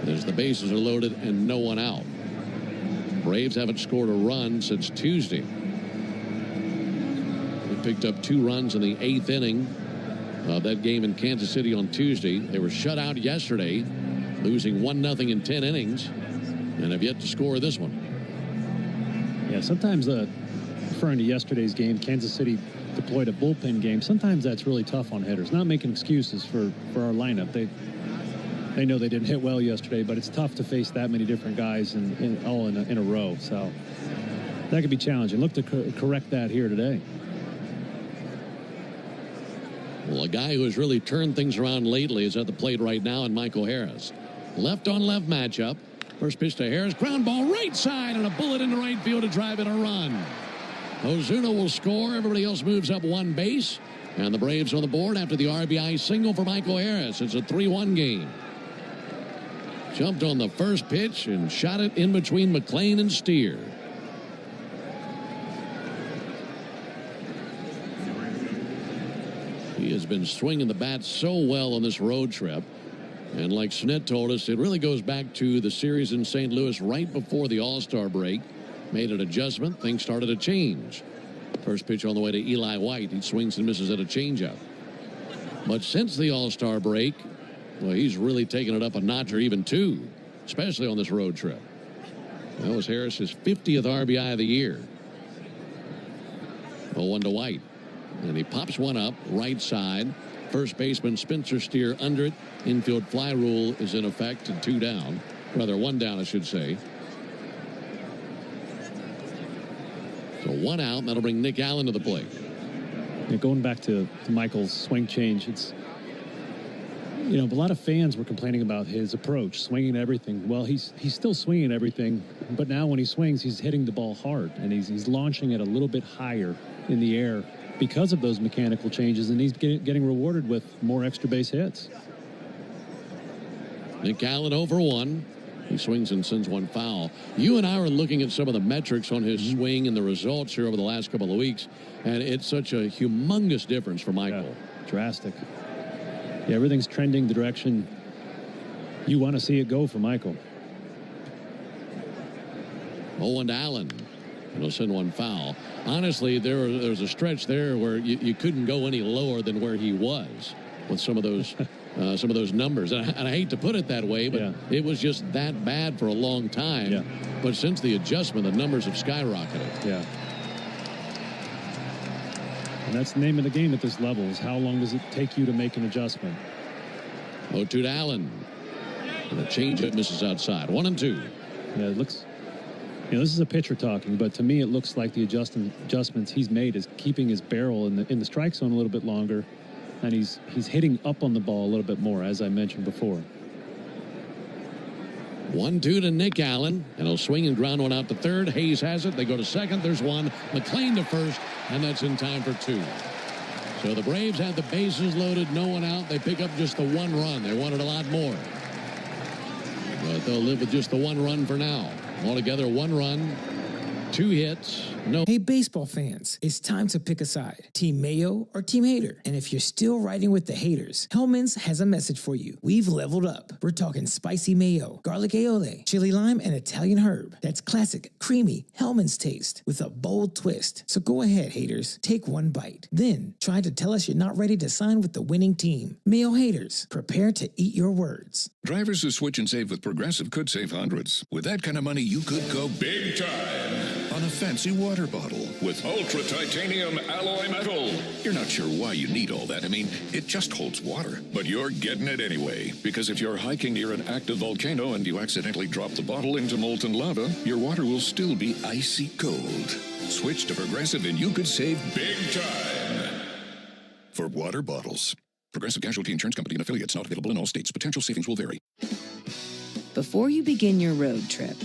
as the bases are loaded and no one out. Braves haven't scored a run since Tuesday. They picked up 2 runs in the 8th inning of that game in Kansas City on Tuesday. They were shut out yesterday, losing 1-0 in 10 innings, and have yet to score this one. Yeah, sometimes referring to yesterday's game, Kansas City deployed a bullpen game. Sometimes that's really tough on hitters. Not making excuses for our lineup. They know they didn't hit well yesterday, but it's tough to face that many different guys all in a row. So that could be challenging. Look to correct that here today. Well, a guy who has really turned things around lately is at the plate right now, and Michael Harris. Left on left matchup. First pitch to Harris. Ground ball right side and a bullet into right field to drive in a run. Ozuna will score. Everybody else moves up one base. And the Braves on the board after the RBI single for Michael Harris. It's a 3-1 game. Jumped on the first pitch and shot it in between McLean and Steer. He has been swinging the bat so well on this road trip. And like Snit told us, it really goes back to the series in St. Louis right before the All-Star break. Made an adjustment. Things started to change. First pitch on the way to Eli White. He swings and misses at a changeup. But since the All-Star break, well, he's really taken it up a notch or even 2, especially on this road trip. That was Harris's 50th RBI of the year. 0-1 to White. And he pops one up right side. First baseman Spencer Steer under it. Infield fly rule is in effect and 2 down. Rather 1 down, I should say. So 1 out, and that'll bring Nick Allen to the plate. Yeah, going back to Michael's swing change, it's, you know, a lot of fans were complaining about his approach, swinging everything. Well, he's still swinging everything, but now when he swings, he's hitting the ball hard, and he's launching it a little bit higher in the air because of those mechanical changes, and he's getting rewarded with more extra base hits. Nick Allen over 1. He swings and sends 1 foul. You and I are looking at some of the metrics on his swing and the results here over the last couple of weeks, and it's such a humongous difference for Michael. Yeah, drastic. Yeah, everything's trending the direction you want to see it go for Michael. 0-1 to Allen. And he'll send 1 foul. Honestly, there was a stretch there where you couldn't go any lower than where he was with some of those numbers. And I hate to put it that way, but it was just that bad for a long time. Yeah. But since the adjustment, the numbers have skyrocketed. Yeah. And that's the name of the game at this level, is how long does it take you to make an adjustment? 0-2 to Allen. And the changeup misses outside. 1-2. Yeah, it looks, you know, this is a pitcher talking, but to me it looks like the adjustments he's made is keeping his barrel in the strike zone a little bit longer, and he's hitting up on the ball a little bit more, as I mentioned before. 1-2 to Nick Allen, and he'll swing and ground 1 out to third. Hayes has it. They go to second. There's 1. McLean to first, and that's in time for 2. So the Braves have the bases loaded, no one out. They pick up just the 1 run. They wanted a lot more, but they'll live with just the 1 run for now. Altogether, 1 run, 2 hits, no. Hey, baseball fans, it's time to pick a side. Team Mayo or Team Hater? And if you're still riding with the haters, Hellman's has a message for you. We've leveled up. We're talking spicy mayo, garlic aioli, chili lime, and Italian herb. That's classic, creamy Hellman's taste with a bold twist. So go ahead, haters. Take 1 bite. Then try to tell us you're not ready to sign with the winning team. Mayo haters, prepare to eat your words. Drivers who switch and save with Progressive could save hundreds. With that kind of money, you could go big time on a fancy water bottle with ultra titanium alloy metal. You're not sure why you need all that. I mean, it just holds water. But you're getting it anyway, because if you're hiking near an active volcano and you accidentally drop the bottle into molten lava, your water will still be icy cold. Switch to Progressive and you could save big time. For water bottles. Progressive Casualty Insurance Company and affiliates, not available in all states. Potential savings will vary. Before you begin your road trip,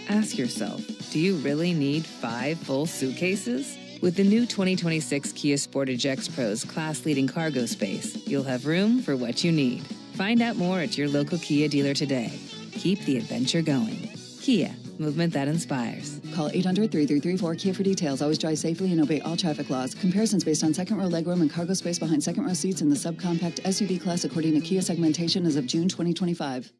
ask yourself, do you really need 5 full suitcases? With the new 2026 Kia Sportage X Pro's class-leading cargo space, you'll have room for what you need. Find out more at your local Kia dealer today. Keep the adventure going. Kia, movement that inspires. Call 800-3334-KIA for details. Always drive safely and obey all traffic laws. Comparisons based on second row legroom and cargo space behind second row seats in the subcompact SUV class according to Kia segmentation as of June 2025.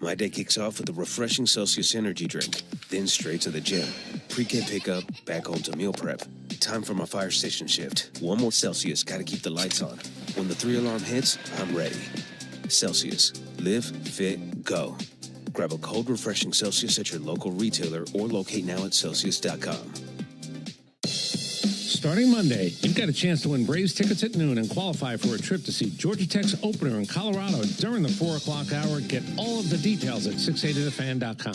My day kicks off with a refreshing Celsius energy drink, then straight to the gym. Pre-K pickup, back home to meal prep. Time for my fire station shift. One more Celsius, gotta keep the lights on. When the 3-alarm hits, I'm ready. Celsius. Live, fit, go. Grab a cold, refreshing Celsius at your local retailer or locate now at Celsius.com. Starting Monday, you've got a chance to win Braves tickets at noon and qualify for a trip to see Georgia Tech's opener in Colorado during the 4 o'clock hour. Get all of the details at 680thefan.com.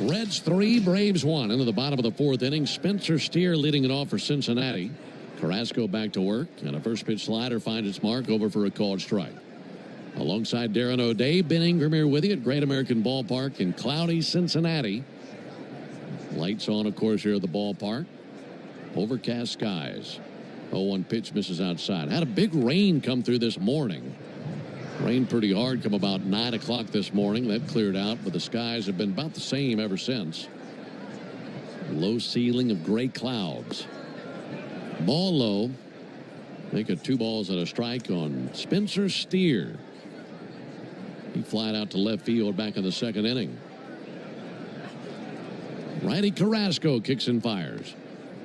Reds 3, Braves 1. Into the bottom of the 4th inning. Spencer Steer leading it off for Cincinnati. Carrasco back to work, and a first pitch slider finds its mark over for a called strike. Alongside Darren O'Day, Ben Ingram here with you at Great American Ballpark in cloudy Cincinnati. Lights on, of course, here at the ballpark. Overcast skies. 0-1 pitch misses outside. Had a big rain come through this morning. Rained pretty hard come about 9 o'clock this morning. That cleared out, but the skies have been about the same ever since. Low ceiling of gray clouds. Ball low. Make it 2 balls and a strike on Spencer Steer. He flied out to left field back in the 2nd inning. Righty Carrasco kicks and fires.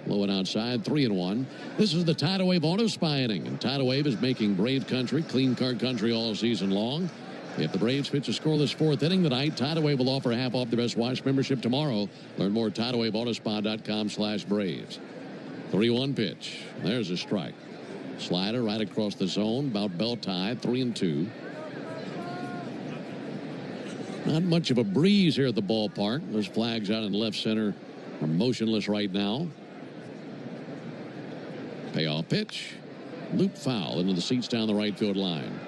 Low and outside, 3-1. This is the Tidal Wave Auto Spy inning, and Tidal Wave is making Brave country, clean car country all season long. If the Braves pitch a scoreless 4th inning tonight, Tidal Wave will offer half off the Best Watch membership tomorrow. Learn more at TidalWaveAutoSpa.com/Braves. 3-1 pitch. There's a strike. Slider right across the zone, about belt high, 3-2. Not much of a breeze here at the ballpark. Those flags out in left center are motionless right now. Payoff pitch. Loop foul into the seats down the right field line.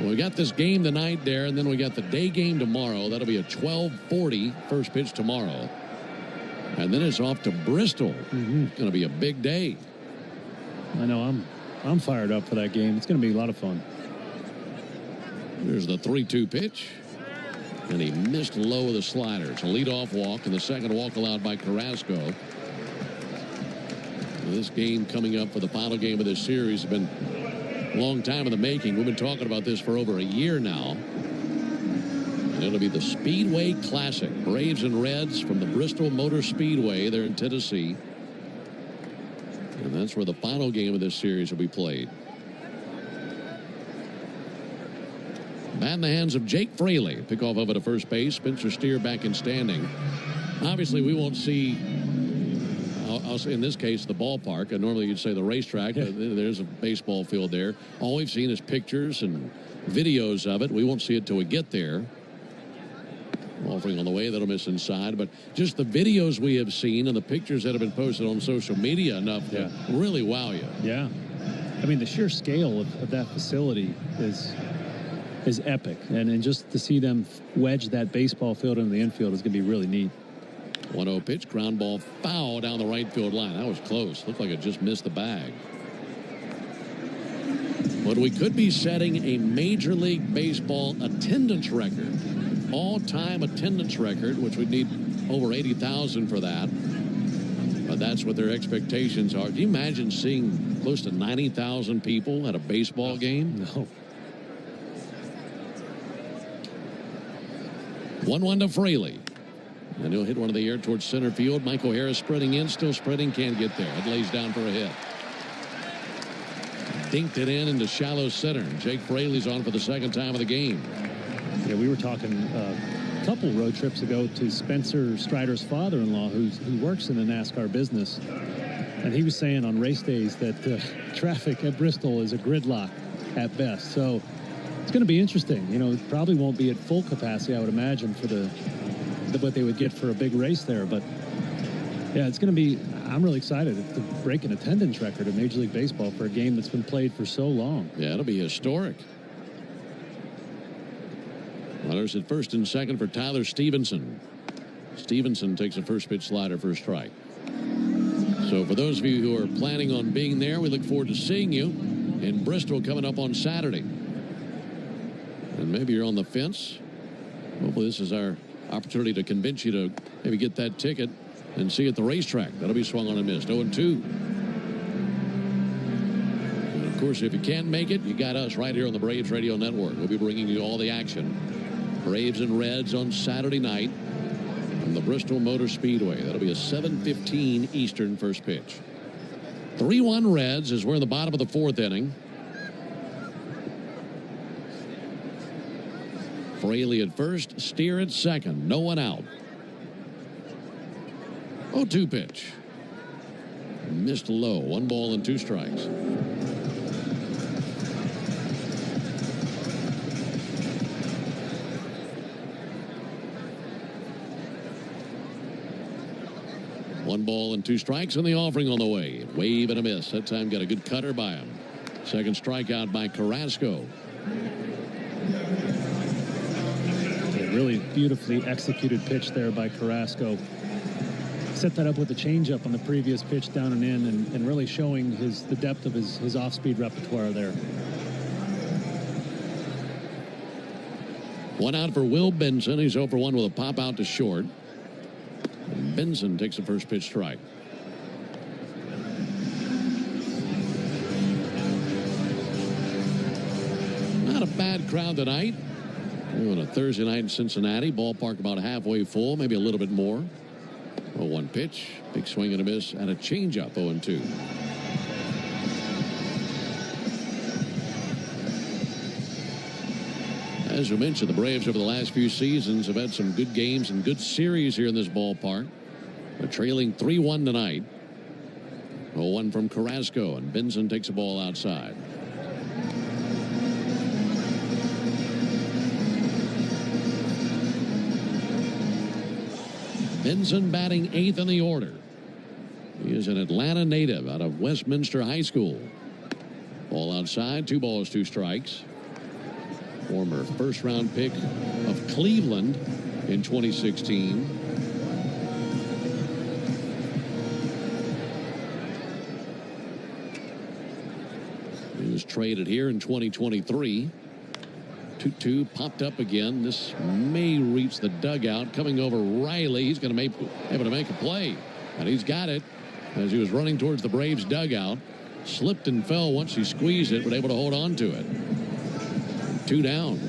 Well, we got this game tonight there, and then we got the day game tomorrow. That'll be a 12:40 first pitch tomorrow. And then it's off to Bristol. It's going to be a big day. I know. I'm fired up for that game. It's going to be a lot of fun. Here's the 3-2 pitch. And he missed low with a slider. It's a leadoff walk, and the second walk allowed by Carrasco. This game coming up for the final game of this series has been a long time in the making. We've been talking about this for over a year now. And it'll be the Speedway Classic. Braves and Reds from the Bristol Motor Speedway there in Tennessee. And that's where the final game of this series will be played. Bat in the hands of Jake Fraley. Pickoff over to first base. Spencer Steer back in standing. Obviously, we won't see, in this case, the ballpark. Normally, you'd say the racetrack. But there's a baseball field there. All we've seen is pictures and videos of it. We won't see it till we get there. Offering on the way, that'll miss inside. But just the videos we have seen and the pictures that have been posted on social media enough to really wow you. Yeah. I mean, the sheer scale of that facility is epic. And just to see them wedge that baseball field into the infield is going to be really neat. 1-0 pitch, ground ball foul down the right field line. That was close. Looked like it just missed the bag. But we could be setting a Major League Baseball attendance record. All-time attendance record, which would need over 80,000 for that. But that's what their expectations are. Do you imagine seeing close to 90,000 people at a baseball game? No. 1-1 to Fraley. And he'll hit one of the air towards center field. Michael Harris sprinting in, still sprinting, can't get there. It lays down for a hit. Dinked it in into shallow center. Jake Fraley's on for the second time of the game. Yeah, we were talking couple road trips ago to Spencer Strider's father-in-law, who works in the NASCAR business. And he was saying on race days that traffic at Bristol is a gridlock at best. So it's going to be interesting. You know, it probably won't be at full capacity, I would imagine, for what they would get for a big race there. But yeah, it's going to be, I'm really excited to break an attendance record in Major League Baseball for a game that's been played for so long. Yeah, it'll be historic. Runners at first and second for Tyler Stevenson. Stevenson takes a first pitch slider for a strike. So for those of you who are planning on being there, we look forward to seeing you in Bristol coming up on Saturday. And maybe you're on the fence. Hopefully this is our opportunity to convince you to maybe get that ticket and see at the racetrack. That'll be swung on and missed. 0-2. And of course, if you can't make it, you got us right here on the Braves Radio Network. We'll be bringing you all the action. Braves and Reds on Saturday night from the Bristol Motor Speedway. That'll be a 7:15 Eastern first pitch. 3-1 Reds as we're in the bottom of the fourth inning. Fraley at first, Steer at second, no one out. 0-2 pitch. Missed low, 1 ball and 2 strikes. One ball and 2 strikes, and the offering on the way. Wave and a miss. That time got a good cutter by him. Second strikeout by Carrasco. A really beautifully executed pitch there by Carrasco. Set that up with a changeup on the previous pitch down and in, and really showing the depth of his off-speed repertoire there. 1 out for Will Benson. He's 0 for 1 with a pop out to short. And Benson takes the first pitch strike. Not a bad crowd tonight. On a Thursday night in Cincinnati. Ballpark about halfway full, maybe a little bit more. 0-1 pitch. Big swing and a miss and a changeup. 0-2. As we mentioned, the Braves over the last few seasons have had some good games and good series here in this ballpark. They're trailing 3-1 tonight. 0-1 from Carrasco, and Benson takes a ball outside. Benson batting 8th in the order. He is an Atlanta native out of Westminster High School. Ball outside, 2 balls, 2 strikes. Former first-round pick of Cleveland in 2016. He was traded here in 2023. 2-2 popped up again. This may reach the dugout. Coming over Riley. He's going to be able to make a play. And he's got it as he was running towards the Braves dugout. Slipped and fell once he squeezed it, but able to hold on to it. 2 down.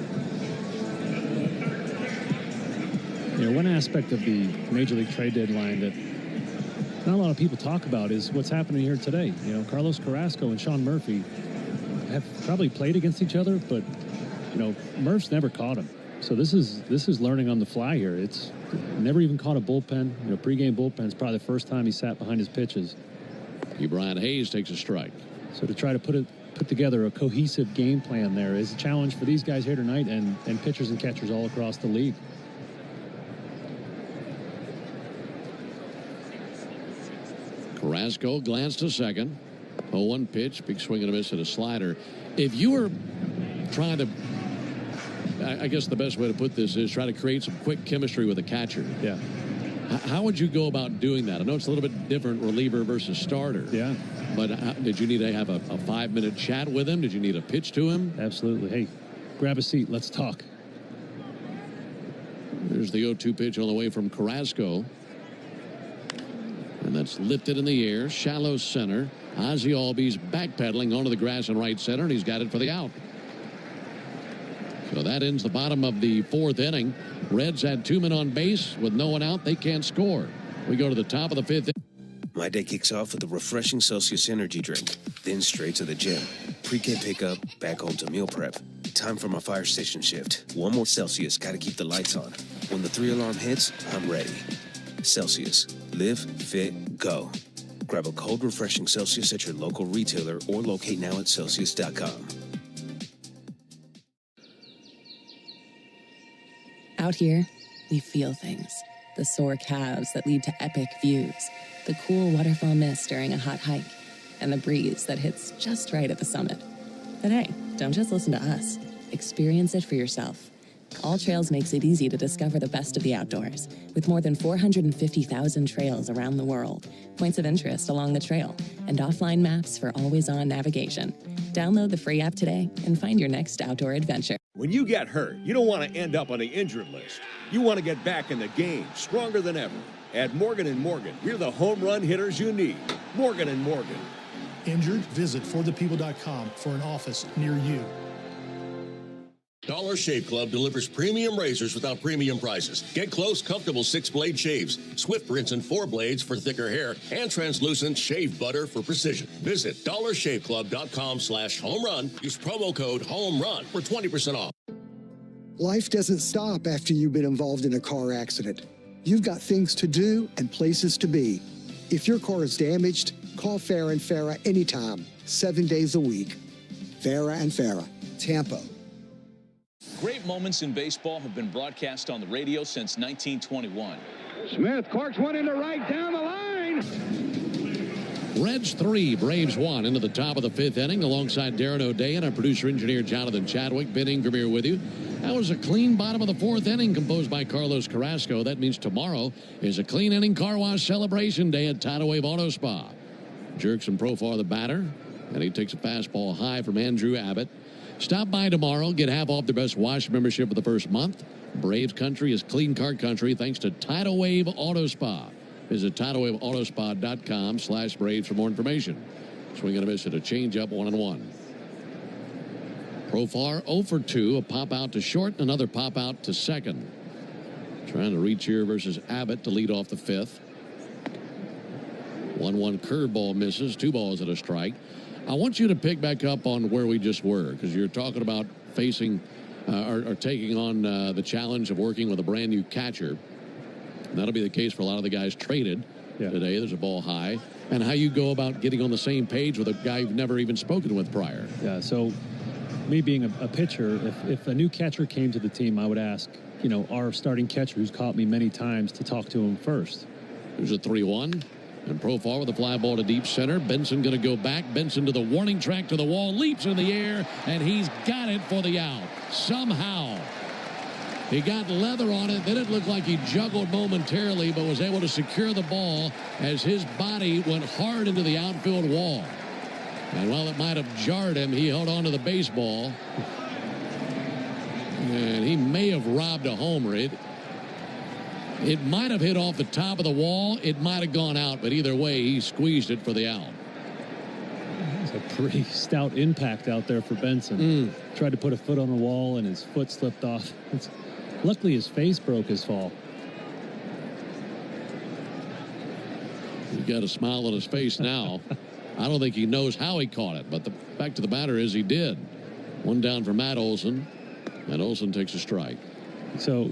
You know, one aspect of the Major League trade deadline that not a lot of people talk about is what's happening here today. You know, Carlos Carrasco and Sean Murphy have probably played against each other, but you know, Murph's never caught him. So this is learning on the fly here. It's never even caught a bullpen. You know, pregame bullpen is probably the first time he sat behind his pitches. Brian Hayes takes a strike. So to try to put together a cohesive game plan there is a challenge for these guys here tonight and pitchers and catchers all across the league. Carrasco glanced to second. 0-1 pitch, big swing and a miss at a slider. If you were trying to, I guess the best way to put this is try to create some quick chemistry with a catcher. Yeah. How would you go about doing that? I know it's a little bit different, reliever versus starter. Yeah. But did you need to have a 5-minute chat with him? Did you need a pitch to him? Absolutely. Hey, grab a seat. Let's talk. There's the 0-2 pitch on the way from Carrasco. And that's lifted in the air. Shallow center. Ozzie Albies backpedaling onto the grass in right center, and he's got it for the out. So that ends the bottom of the 4th inning. Reds had 2 men on base. With no one out, they can't score. We go to the top of the 5th. My day kicks off with a refreshing Celsius energy drink, then straight to the gym. Pre-K pickup, back home to meal prep. Time for my fire station shift. 1 more Celsius, gotta keep the lights on. When the 3-alarm hits, I'm ready. Celsius. Live, fit, go. Grab a cold, refreshing Celsius at your local retailer or locate now at Celsius.com. Out here, we feel things. The sore calves that lead to epic views, the cool waterfall mist during a hot hike, and the breeze that hits just right at the summit. But hey, don't just listen to us. Experience it for yourself. All Trails makes it easy to discover the best of the outdoors, with more than 450,000 trails around the world, points of interest along the trail, and offline maps for always-on navigation. Download the free app today and find your next outdoor adventure. When you get hurt, you don't want to end up on the injured list. You want to get back in the game, stronger than ever. At Morgan & Morgan, we're the home run hitters you need. Morgan & Morgan. Injured? Visit forthepeople.com for an office near you. Dollar Shave Club delivers premium razors without premium prices. Get close, comfortable 6-blade shaves, swift rinse and 4 blades for thicker hair, and translucent shave butter for precision. Visit dollarshaveclub.com/home run. Use promo code HOMERUN for 20% off. Life doesn't stop after you've been involved in a car accident. You've got things to do and places to be. If your car is damaged, call Farah & Farah anytime, 7 days a week. Farah & Farah, Tampa. Great moments in baseball have been broadcast on the radio since 1921. Smith corks one into right down the line. Reds 3, Braves 1 into the top of the 5th inning alongside Darren O'Day and our producer-engineer Jonathan Chadwick. Ben Ingram here with you. That was a clean bottom of the 4th inning composed by Carlos Carrasco. That means tomorrow is a clean inning car wash celebration day at Tidal Wave Auto Spa. Jurickson Profar the batter, and he takes a fastball high from Andrew Abbott. Stop by tomorrow. Get half off the Best Wash membership for the first month. Braves country is clean car country thanks to Tidal Wave Auto Spa. Visit TidalWaveAutoSpa.com/Braves for more information. Swing and a miss at a changeup 1-1. Profar 0 for 2. A pop out to short, another pop out to second. Trying to reach here versus Abbott to lead off the 5th. 1-1 curveball misses. 2 balls at a strike. I want you to pick back up on where we just were, because you're talking about facing or taking on the challenge of working with a brand new catcher. And that'll be the case for a lot of the guys traded today. There's a ball high. And how you go about getting on the same page with a guy you've never even spoken with prior. Yeah, so me being a pitcher, if a new catcher came to the team, I would ask, our starting catcher who's caught me many times to talk to him first. There's a 3-1. And Profar with a fly ball to deep center. Benson going to go back. Benson to the warning track to the wall. Leaps in the air, and he's got it for the out. Somehow. He got leather on it. Then it looked like he juggled momentarily, but was able to secure the ball as his body went hard into the outfield wall. And while it might have jarred him, he held on to the baseball. And he may have robbed a homer. It might have hit off the top of the wall. It might have gone out, but either way, he squeezed it for the out. It's a pretty stout impact out there for Benson. Tried to put a foot on the wall, and his foot slipped off. Luckily, his face broke his fall. He's got a smile on his face now. I don't think he knows how he caught it, but the fact of the matter is he did. 1 down for Matt Olson, and Olson takes a strike. So,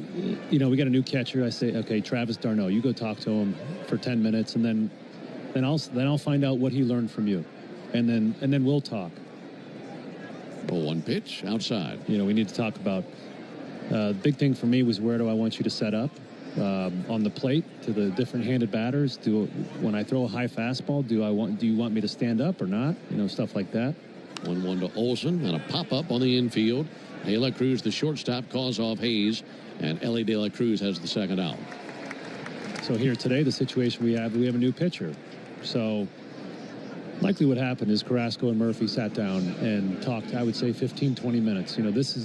we got a new catcher. I say, okay, Travis d'Arnaud, you go talk to him for 10 minutes, and then I'll find out what he learned from you, and then we'll talk. 1 pitch outside. We need to talk about. The big thing for me was, where do I want you to set up on the plate to the different-handed batters? When I throw a high fastball, do you want me to stand up or not? Stuff like that. 1-1 to Olson, and a pop-up on the infield. De La Cruz, the shortstop, calls off Hayes, and Ellie De La Cruz has the second out. So here today, the situation we have a new pitcher. So likely what happened is Carrasco and Murphy sat down and talked, I would say 15, 20 minutes.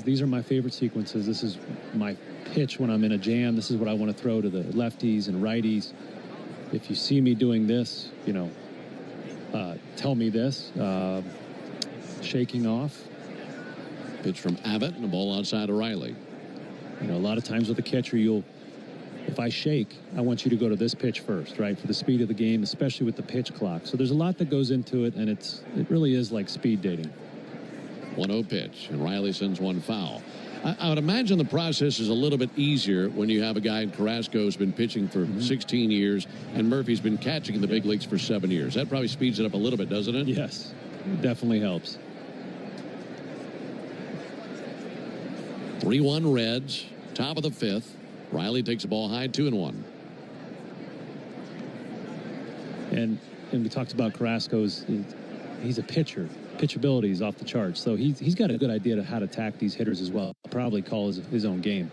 These are my favorite sequences. This is my pitch when I'm in a jam. This is what I want to throw to the lefties and righties. If you see me doing this, tell me this. Shaking off. Pitch from Abbott and a ball outside of Riley. A lot of times with a catcher, if I shake, I want you to go to this pitch first, right? For the speed of the game, especially with the pitch clock. So there's a lot that goes into it, and it really is like speed dating. 1-0 pitch, and Riley sends one foul. I would imagine the process is a little bit easier when you have a guy in Carrasco who's been pitching for 16 years and Murphy's been catching in the big leagues for 7 years. That probably speeds it up a little bit, doesn't it? Yes, it definitely helps. 3-1 Reds, top of the 5th. Riley takes the ball high, 2-1. And we talked about Carrasco's. He's a pitcher. Pitchability is off the charts. So he's got a good idea of how to attack these hitters as well. Probably call his own game.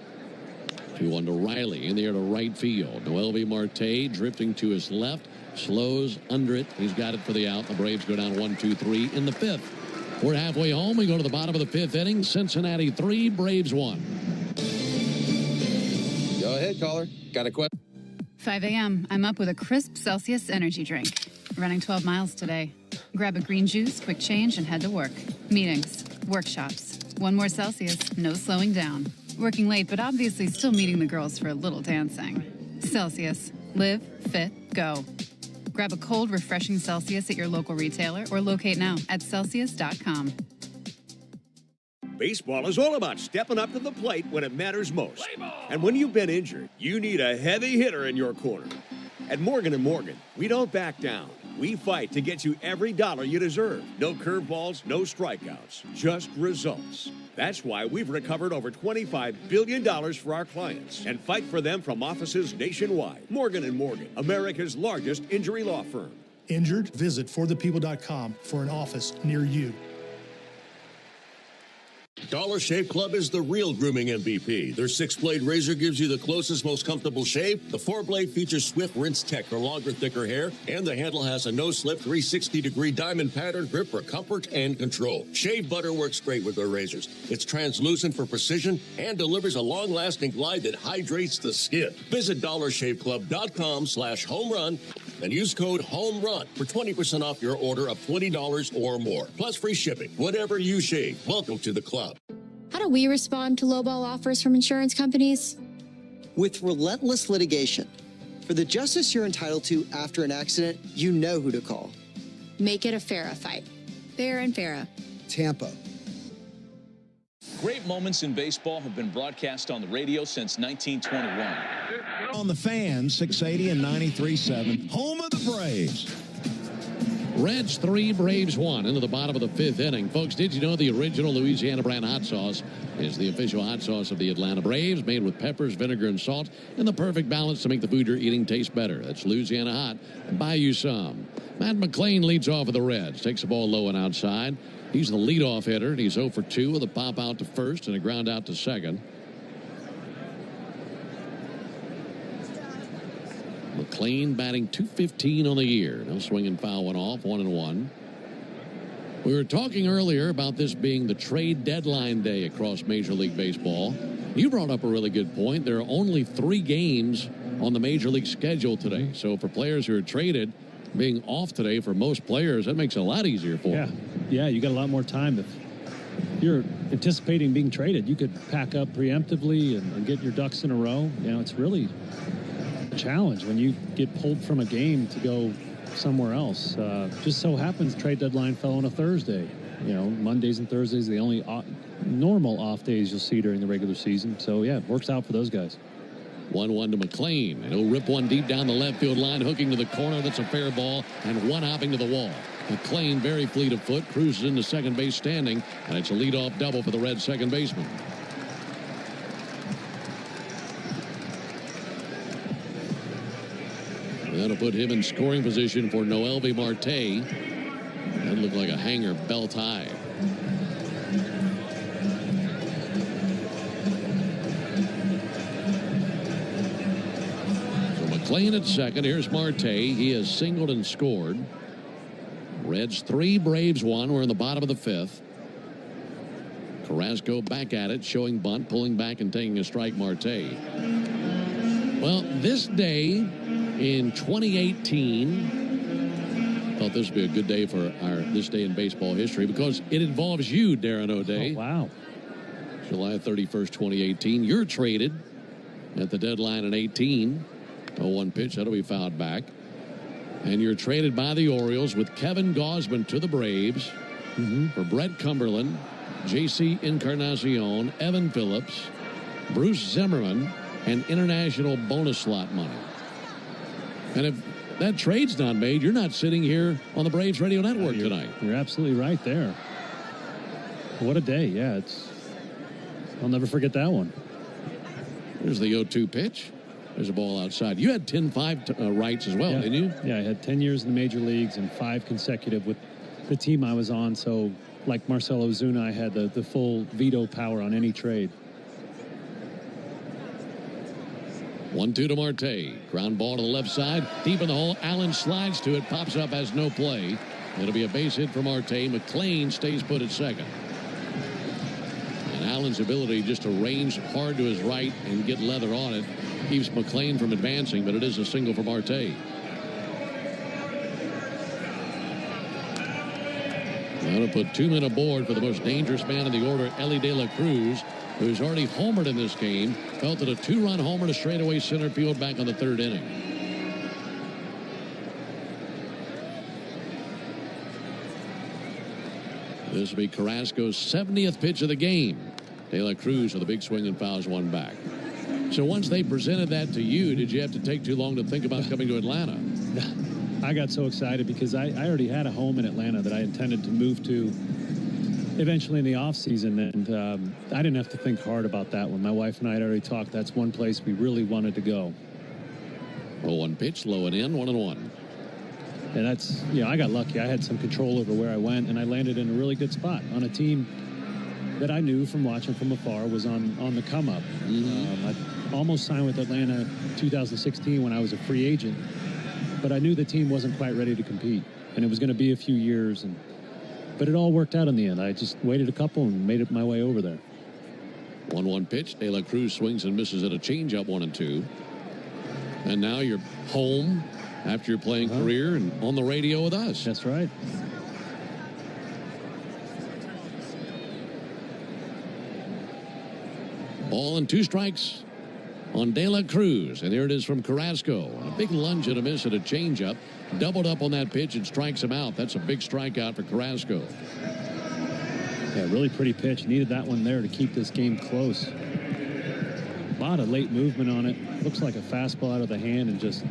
2-1 to Riley in the air to right field. Noelvi Marte drifting to his left. Slows under it. He's got it for the out. The Braves go down 1-2-3 in the 5th. We're halfway home. We go to the bottom of the 5th inning. Cincinnati 3, Braves 1. Go ahead, caller. Got a question? 5 a.m. I'm up with a crisp Celsius energy drink. Running 12 miles today. Grab a green juice, quick change, and head to work. Meetings, workshops. One more Celsius, no slowing down. Working late, but obviously still meeting the girls for a little dancing. Celsius. Live, fit, go. Grab a cold, refreshing Celsius at your local retailer or locate now at Celsius.com. Baseball is all about stepping up to the plate when it matters most. And when you've been injured, you need a heavy hitter in your corner. At Morgan & Morgan, we don't back down. We fight to get you every dollar you deserve. No curveballs, no strikeouts, just results. That's why we've recovered over $25 billion for our clients and fight for them from offices nationwide. Morgan & Morgan, America's largest injury law firm. Injured? Visit forthepeople.com for an office near you. Dollar Shave Club is the real grooming MVP. Their 6-blade razor gives you the closest, most comfortable shave. The 4-blade features Swift Rinse Tech for longer, thicker hair, and the handle has a no-slip 360-degree diamond pattern grip for comfort and control. Shave butter works great with their razors. It's translucent for precision and delivers a long-lasting glide that hydrates the skin. Visit dollarshaveclub.com/homerun and use code HOMERUN for 20% off your order of $20 or more, plus free shipping. Whatever you shave, welcome to the club. How do we respond to lowball offers from insurance companies? With relentless litigation. For the justice you're entitled to after an accident, you know who to call. Make it a FARA fight. Fair and FARA. Tampa. Great moments in baseball have been broadcast on the radio since 1921. On the Fan, 680 and 93.7, home of the Braves. Reds 3, Braves 1 into the bottom of the 5th inning. Folks, did you know the original Louisiana brand hot sauce is the official hot sauce of the Atlanta Braves, made with peppers, vinegar, and salt, and the perfect balance to make the food you're eating taste better. That's Louisiana Hot. Buy you some. Matt McLain leads off for the Reds. Takes the ball low and outside. He's the leadoff hitter, and he's 0 for 2 with a pop out to first and a ground out to second. McLain batting .215 on the year. No swing and foul went off, 1-1. We were talking earlier about this being the trade deadline day across Major League Baseball. You brought up a really good point. There are only 3 games on the Major League schedule today. So for players who are traded, being off today for most players, that makes it a lot easier for them. Yeah, you got a lot more time. If you're anticipating being traded, you could pack up preemptively and get your ducks in a row. You know, it's really challenge when you get pulled from a game to go somewhere else. Just so happens trade deadline fell on a Thursday. You know, Mondays and Thursdays are the only normal off days you'll see during the regular season. So yeah, it works out for those guys. 1-1 to McLain, and he'll rip one deep down the left field line, hooking to the corner. That's a fair ball, and one hopping to the wall. McLain, very fleet of foot, cruises into second base standing, and it's a leadoff double for the Reds second baseman. That'll put him in scoring position for Noelvi Marte. That looked like a hanger belt high. So McLain at second. Here's Marte. He has singled and scored. Reds 3, Braves 1. We're in the bottom of the 5th. Carrasco back at it, showing bunt, pulling back and taking a strike. Marte. Well, this day in 2018, thought this would be a good day for this day in baseball history because it involves you, Darren O'Day. Oh, wow. July 31st, 2018. You're traded at the deadline in 18. 0-1 pitch. That'll be fouled back. And you're traded by the Orioles with Kevin Gausman to the Braves for Brett Cumberland J.C. Encarnacion, Evan Phillips, Bruce Zimmerman, and international bonus slot money. And if that trade's not made, you're not sitting here on the Braves Radio Network tonight. You're absolutely right there. What a day. Yeah, I'll never forget that one. There's the 0-2 pitch. There's a ball outside. You had 10-5 rights as well, didn't you? Yeah, I had 10 years in the major leagues and 5 consecutive with the team I was on. So, like Marcelo Zuna, I had the full veto power on any trade. 1-2 to Marte. Ground ball to the left side. Deep in the hole. Allen slides to it. Pops up, has no play. It'll be a base hit for Marte. McLean stays put at second. And Allen's ability just to range hard to his right and get leather on it keeps McLean from advancing, but it is a single for Marte. Going to put 2 men aboard for the most dangerous man in the order, Elly De La Cruz, who's already homered in this game. Belted a 2-run homer to straightaway center field back on the 3rd inning. This will be Carrasco's 70th pitch of the game. De La Cruz with a big swing and fouls one back. So once they presented that to you, did you have to take too long to think about coming to Atlanta? I got so excited because I already had a home in Atlanta that I intended to move to eventually in the offseason, and I didn't have to think hard about that one. My wife and I had already talked. That's one place we really wanted to go. 0-1 pitch, low and in, 1-1. And that's, I got lucky. I had some control over where I went, and I landed in a really good spot on a team that I knew from watching from afar was on the come up. I almost signed with Atlanta 2016 when I was a free agent, but I knew the team wasn't quite ready to compete, and it was going to be a few years. But it all worked out in the end. I just waited a couple and made it my way over there. 1-1 pitch. De La Cruz swings and misses at a changeup, 1-2. And now you're home after your playing career and on the radio with us. That's right. Ball and 2 strikes on De La Cruz. And here it is from Carrasco. A big lunge and a miss at a changeup. Doubled up on that pitch and strikes him out. That's a big strikeout for Carrasco. Yeah, really pretty pitch. Needed that one there to keep this game close. A lot of late movement on it. Looks like a fastball out of the hand and just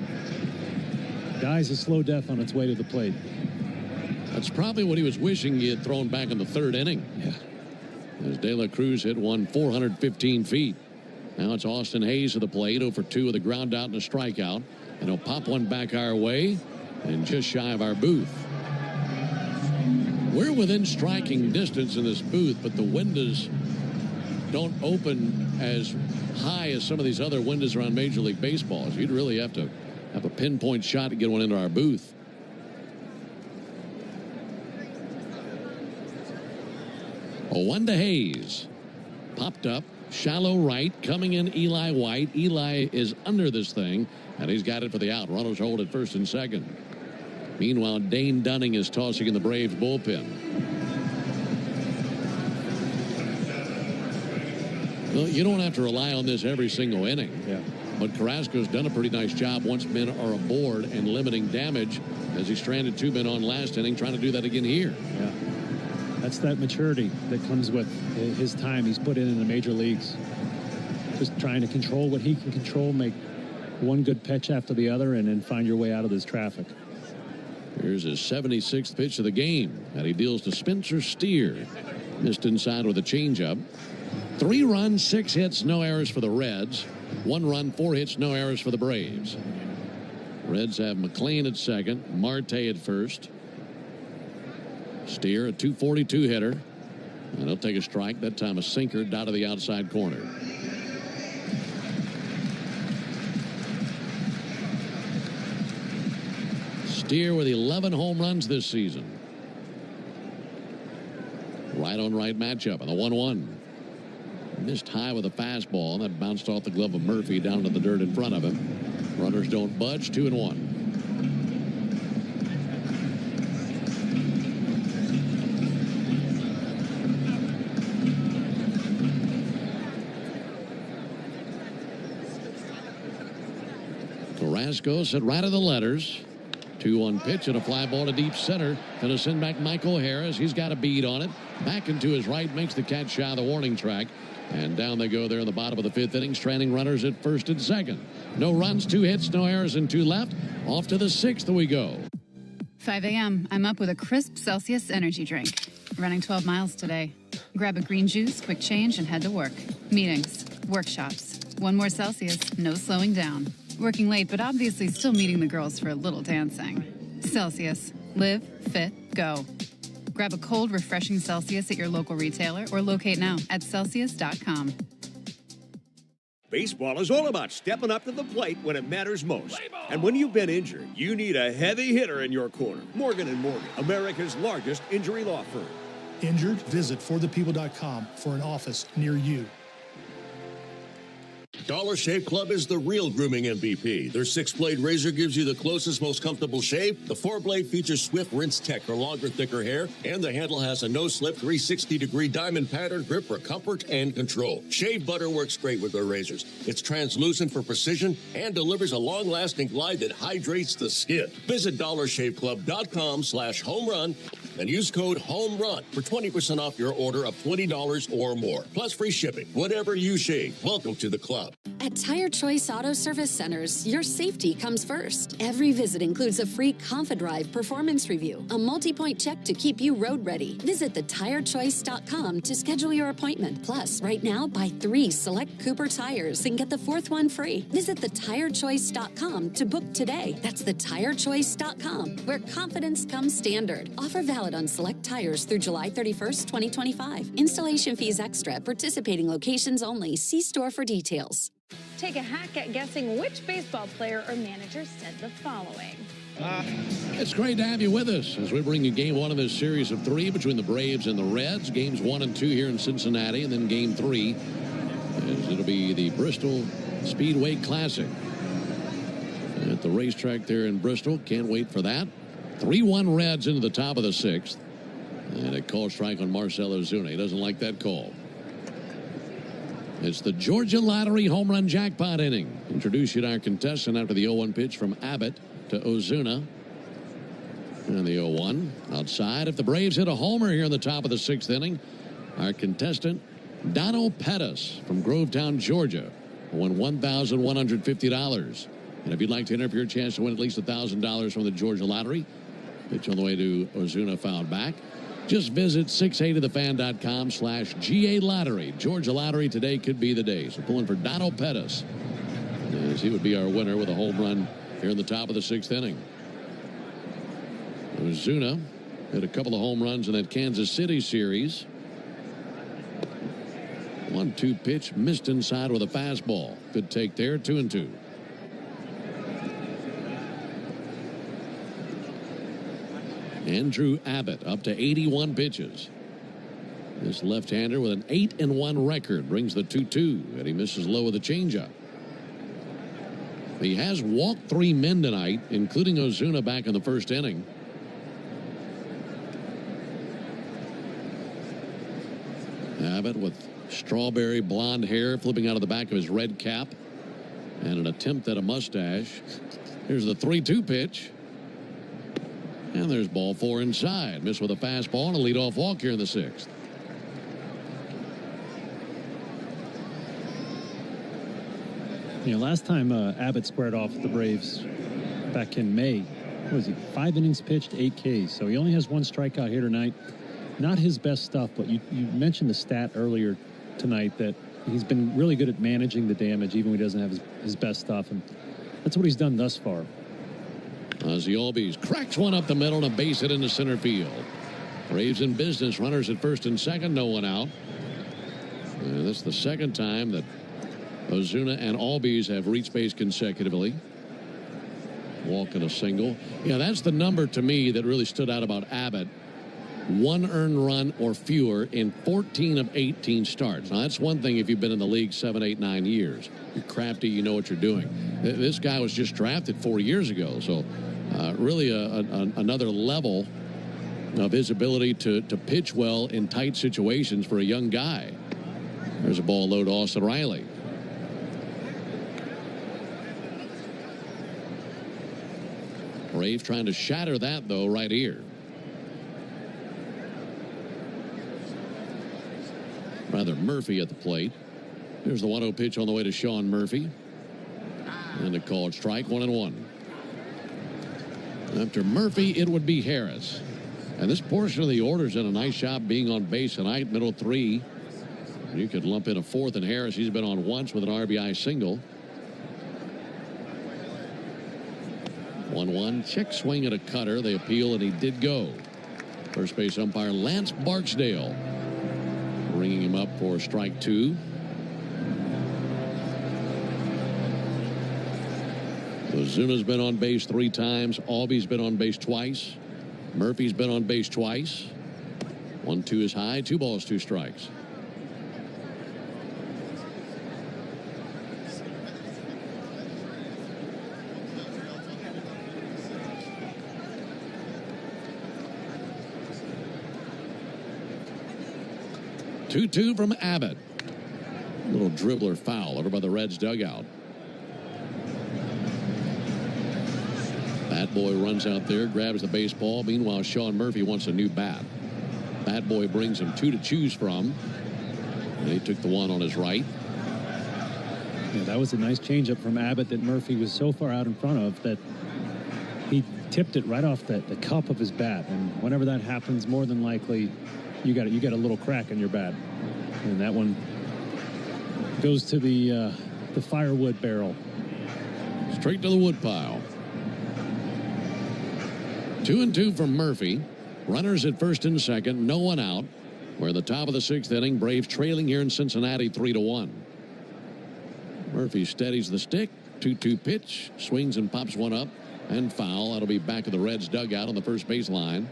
dies a slow death on its way to the plate. That's probably what he was wishing he had thrown back in the 3rd inning. Yeah. As De La Cruz hit one 415 feet. Now it's Austin Hayes to the plate, 0 for 2 with a ground out and a strikeout. And he'll pop one back our way and just shy of our booth. We're within striking distance in this booth, but the windows don't open as high as some of these other windows around Major League Baseball. So you'd really have to have a pinpoint shot to get one into our booth. A 1 to Hayes. Popped up. Shallow right. Coming in Eli White. Eli is under this thing. And he's got it for the out. Runners hold at 1st and 2nd. Meanwhile, Dane Dunning is tossing in the Braves bullpen. Well, you don't have to rely on this every single inning. Yeah. But Carrasco's done a pretty nice job once men are aboard and limiting damage, as he stranded 2 men on last inning, trying to do that again here. Yeah. That's that maturity that comes with his time he's put in the major leagues. Just trying to control what he can control, make one good pitch after the other, and then find your way out of this traffic. Here's his 76th pitch of the game, and he deals to Spencer Steer. Missed inside with a changeup. 3 runs, 6 hits, no errors for the Reds. 1 run, 4 hits, no errors for the Braves. Reds have McLean at second, Marte at first. Steer, a 242 hitter. And he'll take a strike, that time a sinker, down to the outside corner. Steer with 11 home runs this season. Right on right matchup and the 1-1. Missed high with a fastball, and that bounced off the glove of Murphy down to the dirt in front of him. Runners don't budge, 2-1. Carrasco set right of the letters. 2-1 pitch and a fly ball to deep center. Going to send back Michael Harris. He's got a bead on it. Back into his right, makes the catch shy of the warning track. And down they go there in the bottom of the 5th inning. Stranding runners at first and second. No runs, 2 hits, no errors, and 2 left. Off to the 6th we go. 5 a.m. I'm up with a crisp Celsius energy drink. Running 12 miles today. Grab a green juice, quick change, and head to work. Meetings, workshops. 1 more Celsius, no slowing down. Working late, but obviously still meeting the girls for a little dancing. Celsius. Live, fit, go. Grab a cold, refreshing Celsius at your local retailer or locate now at Celsius.com. Baseball is all about stepping up to the plate when it matters most. And when you've been injured, you need a heavy hitter in your corner. Morgan & Morgan, America's largest injury law firm. Injured? Visit forthepeople.com for an office near you. Dollar Shave Club is the real grooming MVP. Their 6-blade razor gives you the closest, most comfortable shave. The 4-blade features swift rinse tech for longer, thicker hair, and the handle has a no-slip 360-degree diamond pattern grip for comfort and control. Shave butter works great with their razors. It's translucent for precision and delivers a long-lasting glide that hydrates the skin. Visit dollarshaveclub.com/homerun and use code HOMERUN for 20% off your order of $20 or more. Plus free shipping. Whatever you shave, welcome to the club. At Tire Choice Auto Service Centers, your safety comes first. Every visit includes a free ConfiDrive performance review, a multi-point check to keep you road ready. Visit thetirechoice.com to schedule your appointment. Plus, right now, buy 3 select Cooper tires and get the 4th one free. Visit thetirechoice.com to book today. That's thetirechoice.com, where confidence comes standard. Offer valid on select tires through July 31st, 2025. Installation fees extra at participating locations only. See store for details. Take a hack at guessing which baseball player or manager said the following. It's great to have you with us as we bring you game 1 of this series of 3 between the Braves and the Reds. Games 1 and 2 here in Cincinnati, and then game 3 as it'll be the Bristol Speedway Classic at the racetrack there in Bristol. Can't wait for that. 3-1 Reds into the top of the 6th, and a call strike on Marcell Ozuna. He doesn't like that call. It's the Georgia Lottery home run jackpot inning. Introduce you to our contestant after the 0-1 pitch from Abbott to Ozuna. And the 0-1 outside. If the Braves hit a homer here in the top of the 6th inning, our contestant, Dono Pettis from Grovetown, Georgia, will win $1,150. And if you'd like to enter for your chance to win at least $1,000 from the Georgia Lottery, pitch on the way to Ozuna, fouled back. Just visit 680thefan.com/GA Lottery. Georgia Lottery, today could be the day. So pulling for Dono Pettis, as he would be our winner with a home run here in the top of the 6th inning. Ozuna hit a couple of home runs in that Kansas City series. 1-2 pitch, missed inside with a fastball. Good take there, 2-2. Andrew Abbott up to 81 pitches. This left-hander with an 8-1 record brings the 2-2, and he misses low with a changeup. He has walked 3 men tonight, including Ozuna back in the 1st inning. Abbott with strawberry blonde hair flipping out of the back of his red cap and an attempt at a mustache. Here's the 3-2 pitch. And there's ball 4 inside. Missed with a fastball and a leadoff walk here in the 6th. You know, last time Abbott squared off with the Braves back in May, what was he, 5 innings pitched, 8 Ks. So he only has 1 strikeout here tonight. Not his best stuff, but you mentioned the stat earlier tonight that he's been really good at managing the damage even when he doesn't have his best stuff. And that's what he's done thus far. Ozzie Albies cracks one up the middle and a base hit into center field. Braves in business, runners at 1st and 2nd, no one out. This is the 2nd time that Ozuna and Albies have reached base consecutively. Walk and a single. Yeah, that's the number to me that really stood out about Abbott. 1 earned run or fewer in 14 of 18 starts. Now, that's one thing if you've been in the league 7, 8, 9 years. You're crafty, you know what you're doing. This guy was just drafted 4 years ago, so really another level of his ability to pitch well in tight situations for a young guy. There's a ball low to Austin Riley. Braves trying to shatter that, though, right here. Rather Murphy at the plate. Here's the 1-0 pitch on the way to Sean Murphy. And a called strike, 1-1. After Murphy, it would be Harris. And this portion of the order's done a nice job being on base tonight, middle 3. You could lump in a 4th, and Harris, he's been on once with an RBI single. 1-1, check swing at a cutter. They appeal, and he did go. First base umpire Lance Barksdale bringing him up for strike 2. Ozuna's been on base 3 times. Albies been on base twice. Murphy's been on base twice. 1-2 is high. 2 balls, 2 strikes. Two from Abbott. Little dribbler foul over by the Reds dugout. Bat Boy runs out there, grabs the baseball. Meanwhile, Sean Murphy wants a new bat. Bat Boy brings him 2 to choose from. And he took the one on his right. Yeah, that was a nice changeup from Abbott that Murphy was so far out in front of that he tipped it right off the cup of his bat. And whenever that happens, more than likely, you got a little crack in your bat. And that one goes to the firewood barrel. Straight to the wood pile. 2-2 from Murphy. Runners at first and second, no one out. We're at the top of the 6th inning. Braves trailing here in Cincinnati 3-1. Murphy steadies the stick. 2-2 pitch. Swings and pops one up. And foul. That'll be back of the Reds dugout on the first baseline.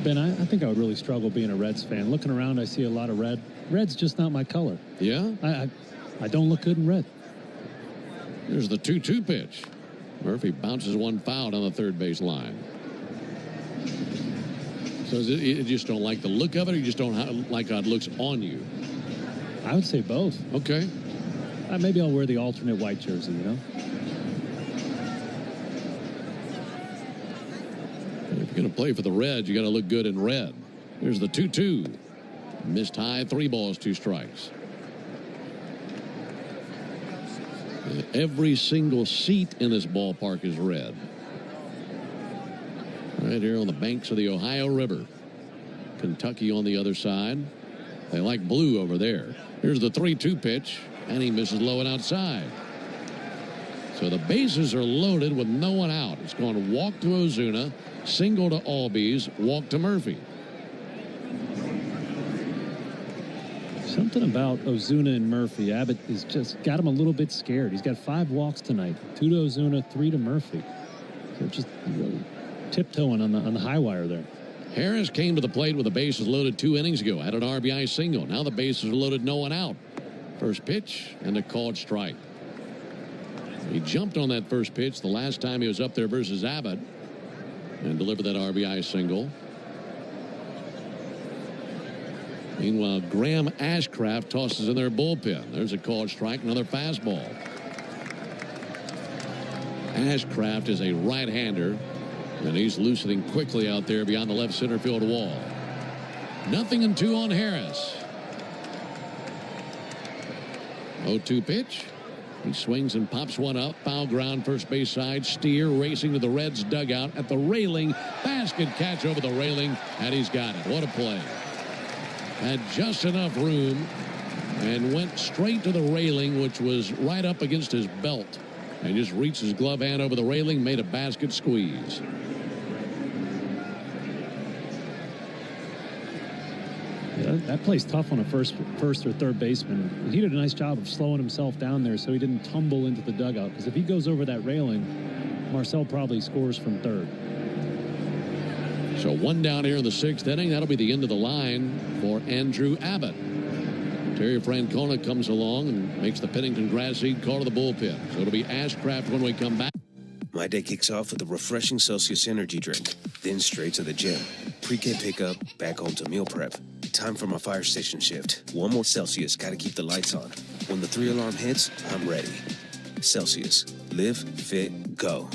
Ben, I think I would really struggle being a Reds fan. Looking around, I see a lot of red. Red's just not my color. Yeah? I don't look good in red. Here's the 2-2 pitch. Murphy bounces one foul on the third base line. So you just don't like the look of it, or you just don't like how it looks on you? I would say both. Okay. Maybe I'll wear the alternate white jersey, you know? If you're going to play for the Reds, you got to look good in red. Here's the 2-2. Missed high, 3 balls, 2 strikes. Every single seat in this ballpark is red. Right here on the banks of the Ohio River. Kentucky on the other side. They like blue over there. Here's the 3-2 pitch, and he misses low and outside. So the bases are loaded with no one out. It's going to walk to Ozuna, single to Albies, walk to Murphy. Something about Ozuna and Murphy. Abbott has just got him a little bit scared. He's got 5 walks tonight. 2 to Ozuna, 3 to Murphy. So just really tiptoeing on the high wire there. Harris came to the plate with the bases loaded 2 innings ago. Had an RBI single. Now the bases are loaded, no one out. First pitch and a called strike. He jumped on that first pitch the last time he was up there versus Abbott and delivered that RBI single. Meanwhile, Graham Ashcraft tosses in their bullpen. There's a called strike, another fastball. Ashcraft is a right-hander, and he's loosening quickly out there beyond the left center field wall. 0-2 on Harris. 0-2 pitch. He swings and pops one up. Foul ground, first base side. Steer racing to the Reds dugout at the railing. Basket catch over the railing, and he's got it. What a play. Had just enough room and went straight to the railing, which was right up against his belt. And just reached his glove hand over the railing, made a basket squeeze. Yeah, that play's tough on a first or third baseman. He did a nice job of slowing himself down there so he didn't tumble into the dugout. Because if he goes over that railing, Marcel probably scores from third. So 1 down here in the 6th inning. That'll be the end of the line for Andrew Abbott. Terry Francona comes along and makes the Pennington grass seed call to the bullpen. So it'll be Ashcraft when we come back. My day kicks off with a refreshing Celsius energy drink, then straight to the gym. Pre-K pickup, back home to meal prep. Time for my fire station shift. 1 more Celsius, gotta keep the lights on. When the 3-alarm hits, I'm ready. Celsius. Live, fit, go.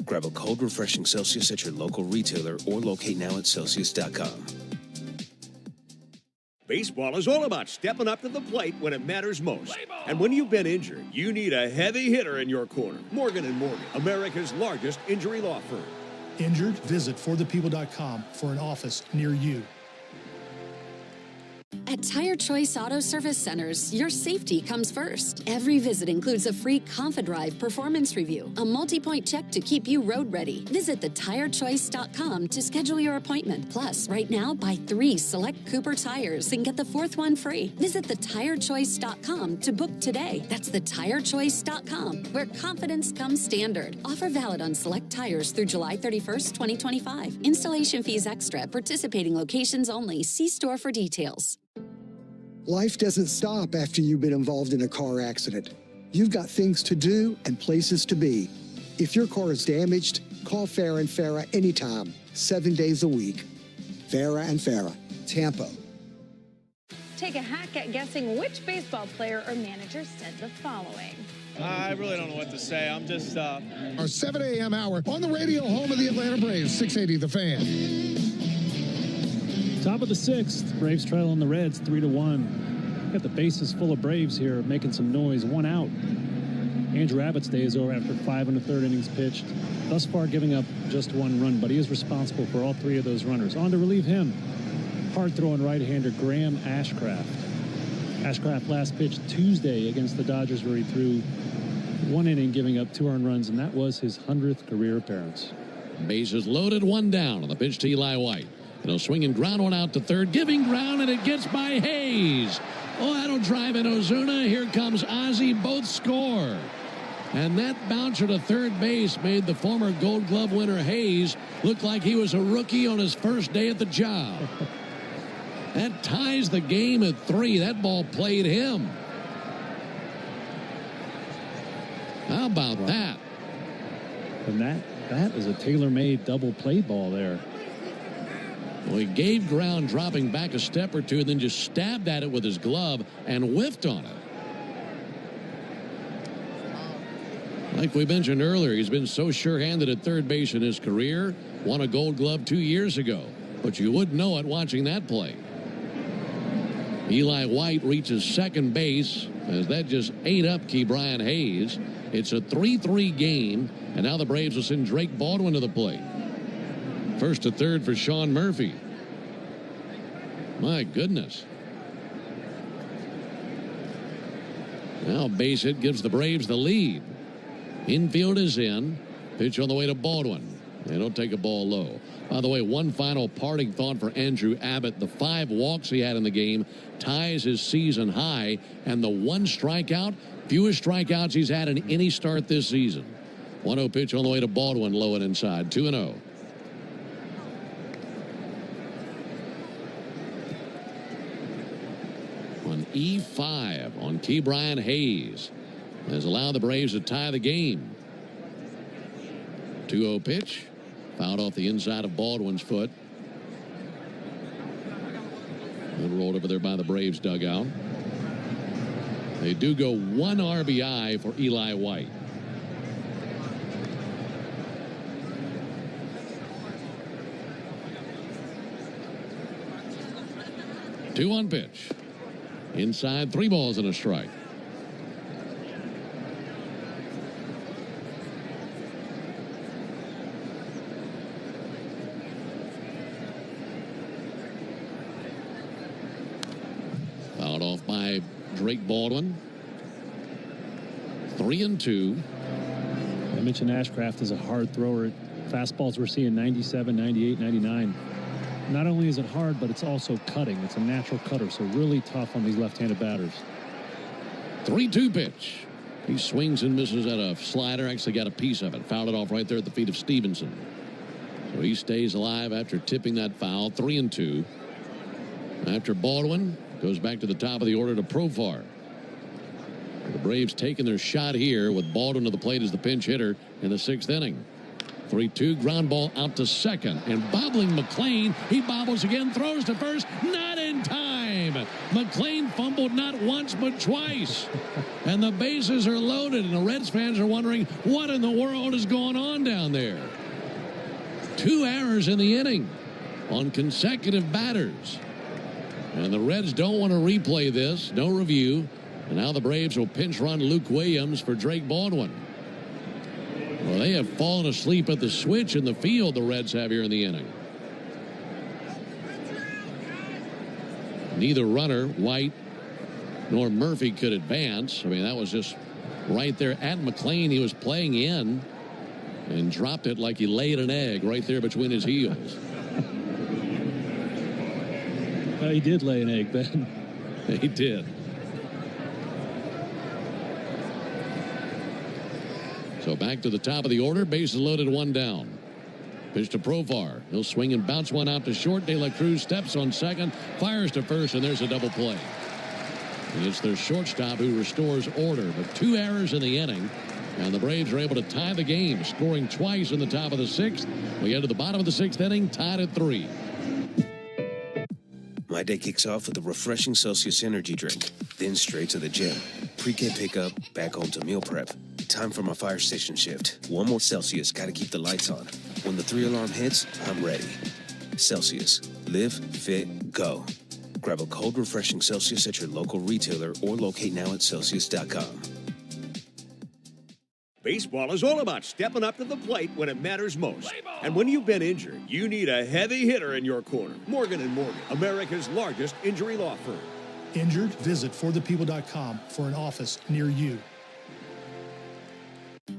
Grab a cold, refreshing Celsius at your local retailer or locate now at Celsius.com. Baseball is all about stepping up to the plate when it matters most. And when you've been injured, you need a heavy hitter in your corner. Morgan & Morgan, America's largest injury law firm. Injured? Visit forthepeople.com for an office near you. At Tire Choice Auto Service Centers, your safety comes first. Every visit includes a free ConfiDrive performance review, a multi-point check to keep you road ready. Visit thetirechoice.com to schedule your appointment. Plus, right now, buy 3 select Cooper tires and get the 4th one free. Visit thetirechoice.com to book today. That's thetirechoice.com, where confidence comes standard. Offer valid on select tires through July 31st, 2025. Installation fees extra at participating locations only. See store for details. Life doesn't stop after you've been involved in a car accident. You've got things to do and places to be. If your car is damaged, call Farah & Farah anytime, 7 days a week. Farah & Farah, Tampa. Take a hack at guessing which baseball player or manager said the following. I really don't know what to say. I'm just... Our 7 a.m. hour on the radio, home of the Atlanta Braves, 680 The Fan. Top of the 6th, Braves trailing the Reds 3-1. Got the bases full of Braves here, making some noise. 1 out. Andrew Abbott's day is over after 5 1/3 innings pitched. Thus far, giving up just 1 run, but he is responsible for all 3 of those runners. On to relieve him, hard-throwing right-hander Graham Ashcraft. Ashcraft last pitched Tuesday against the Dodgers, where he threw 1 inning, giving up 2 earned runs, and that was his 100th career appearance. Bases loaded, 1 down on the pitch to Eli White. And he'll swing and ground one out to third, giving ground, and it gets by Hayes. Oh, that'll drive in Ozuna. Here comes Ozzie. Both score. And that bouncer to third base made the former Gold Glove winner Hayes look like he was a rookie on his first day at the job. That ties the game at 3. That ball played him. How about that? And that is a tailor-made double play ball there. Well, he gave ground, dropping back a step or 2, and then just stabbed at it with his glove and whiffed on it. Like we mentioned earlier, he's been so sure-handed at third base in his career. Won a Gold Glove 2 years ago, but you wouldn't know it watching that play. Eli White reaches second base as that just ate up Ke'Bryan Hayes. It's a 3-3 game, and now the Braves will send Drake Baldwin to the plate. First to third for Sean Murphy. My goodness. Now base hit gives the Braves the lead. Infield is in. Pitch on the way to Baldwin. They don't take a ball low. By the way, one final parting thought for Andrew Abbott. The 5 walks he had in the game ties his season high, and the 1 strikeout, fewest strikeouts he's had in any start this season. 1-0 pitch on the way to Baldwin, low and inside. 2-0. On E5 on Ke'Bryan Hayes has allowed the Braves to tie the game. 2-0 pitch. Fouled off the inside of Baldwin's foot. And rolled over there by the Braves dugout. They do go 1 RBI for Eli White. Two on pitch. Inside, 3 balls and a strike. Fouled off by Drake Baldwin. 3-2. I mentioned Ashcraft is a hard thrower. Fastballs we're seeing 97, 98, 99. Not only is it hard, but it's also cutting. It's a natural cutter, so really tough on these left-handed batters. 3-2 pitch. He swings and misses at a slider. Actually got a piece of it. Fouled it off right there at the feet of Stevenson. So he stays alive after tipping that foul. 3-2. After Baldwin goes back to the top of the order to Profar. The Braves taking their shot here with Baldwin to the plate as the pinch hitter in the 6th inning. 3-2, ground ball out to second, and bobbling McLean, he bobbles again, throws to first, not in time. time. McLean fumbled not once but twice. And the bases are loaded, and the Reds fans are wondering what in the world is going on down there. 2 errors in the inning on consecutive batters. And the Reds don't want to replay this. No review. And now the Braves will pinch run Luke Williams for Drake Baldwin. Well, they have fallen asleep at the switch in the field, the Reds have here in the inning. Neither runner, White, nor Murphy could advance. I mean, that was just right there at McLean. He was playing in and dropped it like he laid an egg right there between his heels. He did lay an egg, Ben. He did. So back to the top of the order. Bases loaded, 1 down. Pitch to Profar. He'll swing and bounce one out to short. De La Cruz steps on second, fires to first, and there's a double play. And it's their shortstop who restores order. But 2 errors in the inning. And the Braves are able to tie the game, scoring twice in the top of the 6th. We get to the bottom of the 6th inning, tied at 3. My day kicks off with a refreshing Celsius energy drink, then straight to the gym. Pre-K pickup, back home to meal prep. Time for my fire station shift. 1 more Celsius, gotta keep the lights on. When the 3-alarm hits, I'm ready. Celsius. Live, fit, go. Grab a cold, refreshing Celsius at your local retailer or locate now at Celsius.com. Baseball is all about stepping up to the plate when it matters most. And when you've been injured, you need a heavy hitter in your corner. Morgan & Morgan, America's largest injury law firm. Injured? Visit forthepeople.com for an office near you.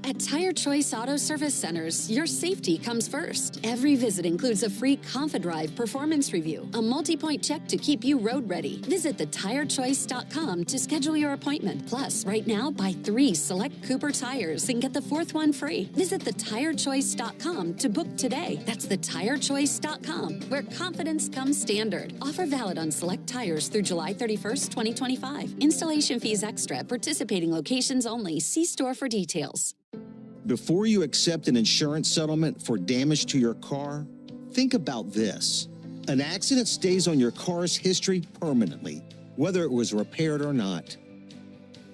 At Tire Choice Auto Service Centers, your safety comes first. Every visit includes a free ConfiDrive performance review, a multi-point check to keep you road ready. Visit thetirechoice.com to schedule your appointment. Plus, right now, buy 3 select Cooper tires and get the 4th one free. Visit thetirechoice.com to book today. That's thetirechoice.com, where confidence comes standard. Offer valid on select tires through July 31st, 2025. Installation fees extra. Participating locations only. See store for details. Before you accept an insurance settlement for damage to your car, think about this. An accident stays on your car's history permanently, whether it was repaired or not.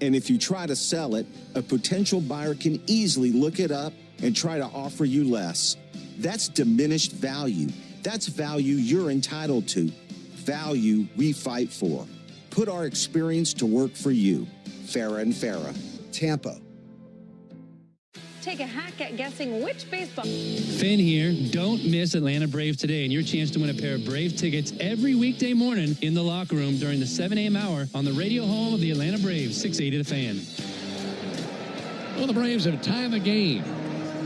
And if you try to sell it, a potential buyer can easily look it up and try to offer you less. That's diminished value. That's value you're entitled to. Value we fight for. Put our experience to work for you. Farah and Farah, Tampa. Take a hack at guessing which baseball. Finn here. Don't miss Atlanta Braves today and your chance to win a pair of Brave tickets every weekday morning in the locker room during the 7 a.m. hour on the radio home of the Atlanta Braves, 680 The Fan. Well, the Braves have tied the game.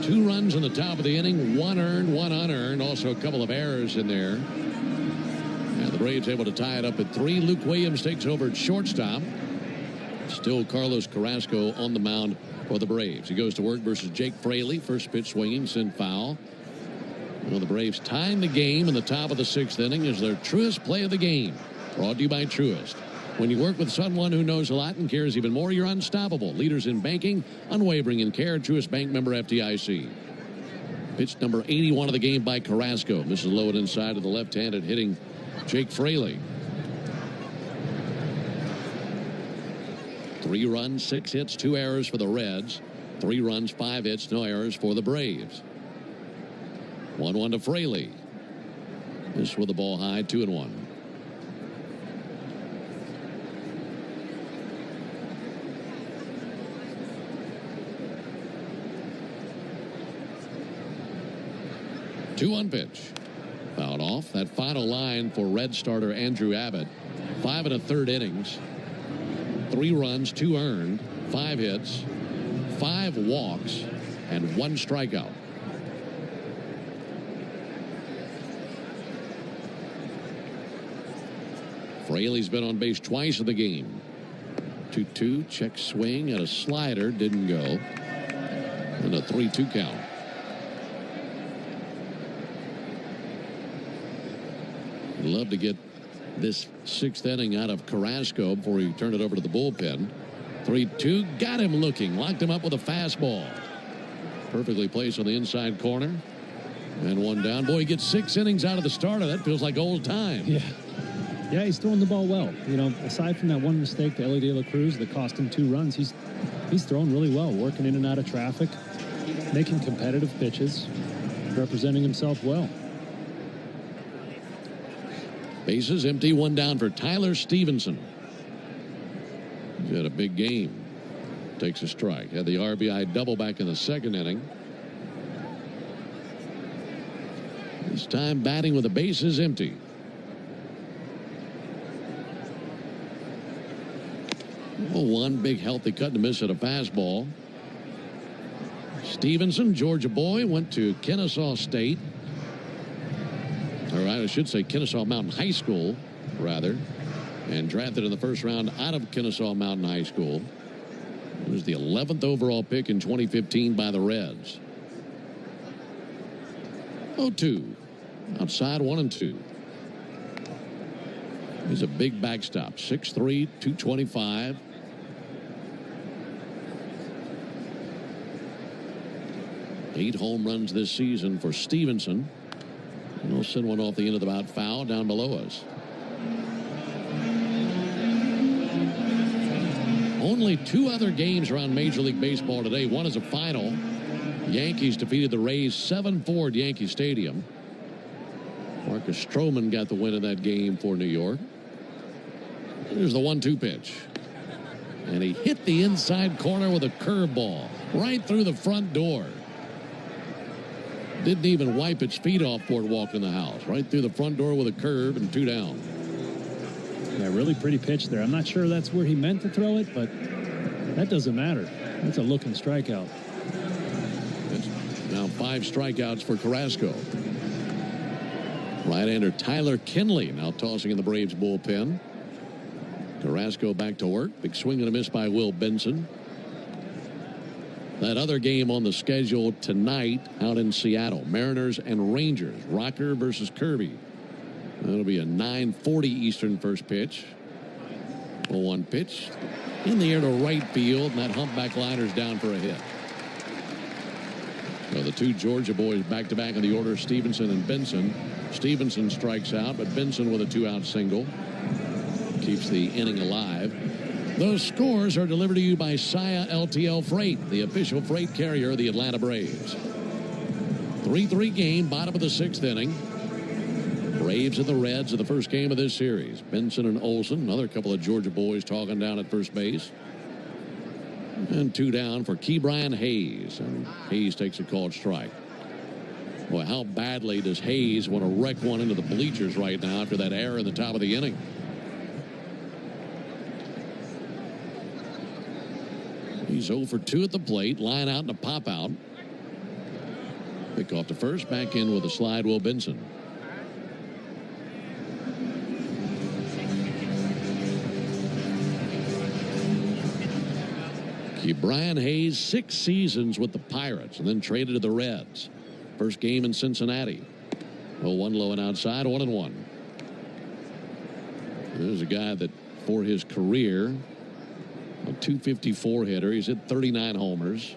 2 runs in the top of the inning, 1 earned, 1 unearned. Also a couple of errors in there. And the Braves able to tie it up at 3. Luke Williams takes over at shortstop. Still Carlos Carrasco on the mound for the Braves. He goes to work versus Jake Fraley. First pitch swinging, sent foul. Well, the Braves tying the game in the top of the 6th inning is their Truist play of the game. Brought to you by Truist. When you work with someone who knows a lot and cares even more, you're unstoppable. Leaders in banking, unwavering in care. Truist Bank member FDIC. Pitch number 81 of the game by Carrasco. Misses low and inside to the left-handed hitting Jake Fraley. 3 runs, 6 hits, 2 errors for the Reds. 3 runs, 5 hits, no errors for the Braves. 1-1 to Fraley. This with the ball high, 2-1. Two on pitch. Fouled off. That final line for Red starter Andrew Abbott. 5 1/3 innings. 3 runs, 2 earned, 5 hits, 5 walks, and 1 strikeout. Fraley's been on base twice in the game. 2-2, check swing and a slider, didn't go. And a 3-2 count. I'd love to get this 6th inning out of Carrasco before he turned it over to the bullpen. 3-2, got him looking, locked him up with a fastball. Perfectly placed on the inside corner. And 1 down. Boy, he gets 6 innings out of the starter. That feels like old time. Yeah. Yeah, he's throwing the ball well. You know, aside from that one mistake to Ellie De La Cruz that cost him 2 runs, he's thrown really well, working in and out of traffic, making competitive pitches, representing himself well. Bases empty, 1 down for Tyler Stevenson. He's had a big game. Takes a strike. Had the RBI double back in the 2nd inning. This time batting with the bases empty. Oh, 1 big healthy cut and miss at a fastball. Stevenson, Georgia boy, went to Kennesaw State. Or I should say Kennesaw Mountain High School, rather. And drafted in the 1st round out of Kennesaw Mountain High School. He was the 11th overall pick in 2015 by the Reds. 0-2. Outside 1-2. He's a big backstop. 6'3", 225. Eight home runs this season for Stevenson. And he'll send one off the end of the bat foul down below us. Only 2 other games around Major League Baseball today. One is a final. Yankees defeated the Rays 7-4 at Yankee Stadium. Marcus Stroman got the win in that game for New York. Here's the 1-2 pitch. And he hit the inside corner with a curveball right through the front door. Didn't even wipe its feet off before it walked in the house. Right through the front door with a curve and 2 down. Yeah, really pretty pitch there. I'm not sure that's where he meant to throw it, but that doesn't matter. That's a looking strikeout. It's now 5 strikeouts for Carrasco. Right-hander Tyler Kinley now tossing in the Braves bullpen. Carrasco back to work. Big swing and a miss by Will Benson. That other game on the schedule tonight out in Seattle. Mariners and Rangers. Rocker versus Kirby. That'll be a 9:40 Eastern first pitch. 0-1 pitch. In the air to right field, and that humpback liner's down for a hit. So the 2 Georgia boys back-to-back in the order, Stevenson and Benson. Stevenson strikes out, but Benson with a 2-out single. Keeps the inning alive. Those scores are delivered to you by Saia LTL Freight, the official freight carrier of the Atlanta Braves. 3-3 game, bottom of the 6th inning. Braves and the Reds in the first game of this series. Benson and Olson, another couple of Georgia boys talking down at first base. And 2 down for Ke'Bryan Hayes. And Hayes takes a called strike. Boy, how badly does Hayes want to wreck one into the bleachers right now after that error in the top of the inning? He's 0 for 2 at the plate. Line out and a pop out. Pick off to first. Back in with a slide, Will Benson. Ke'Bryan Hayes, 6 seasons with the Pirates and then traded to the Reds. First game in Cincinnati. 0-1 low and outside, 1-1. There's a guy that for his career, a .254 hitter. He's hit 39 homers.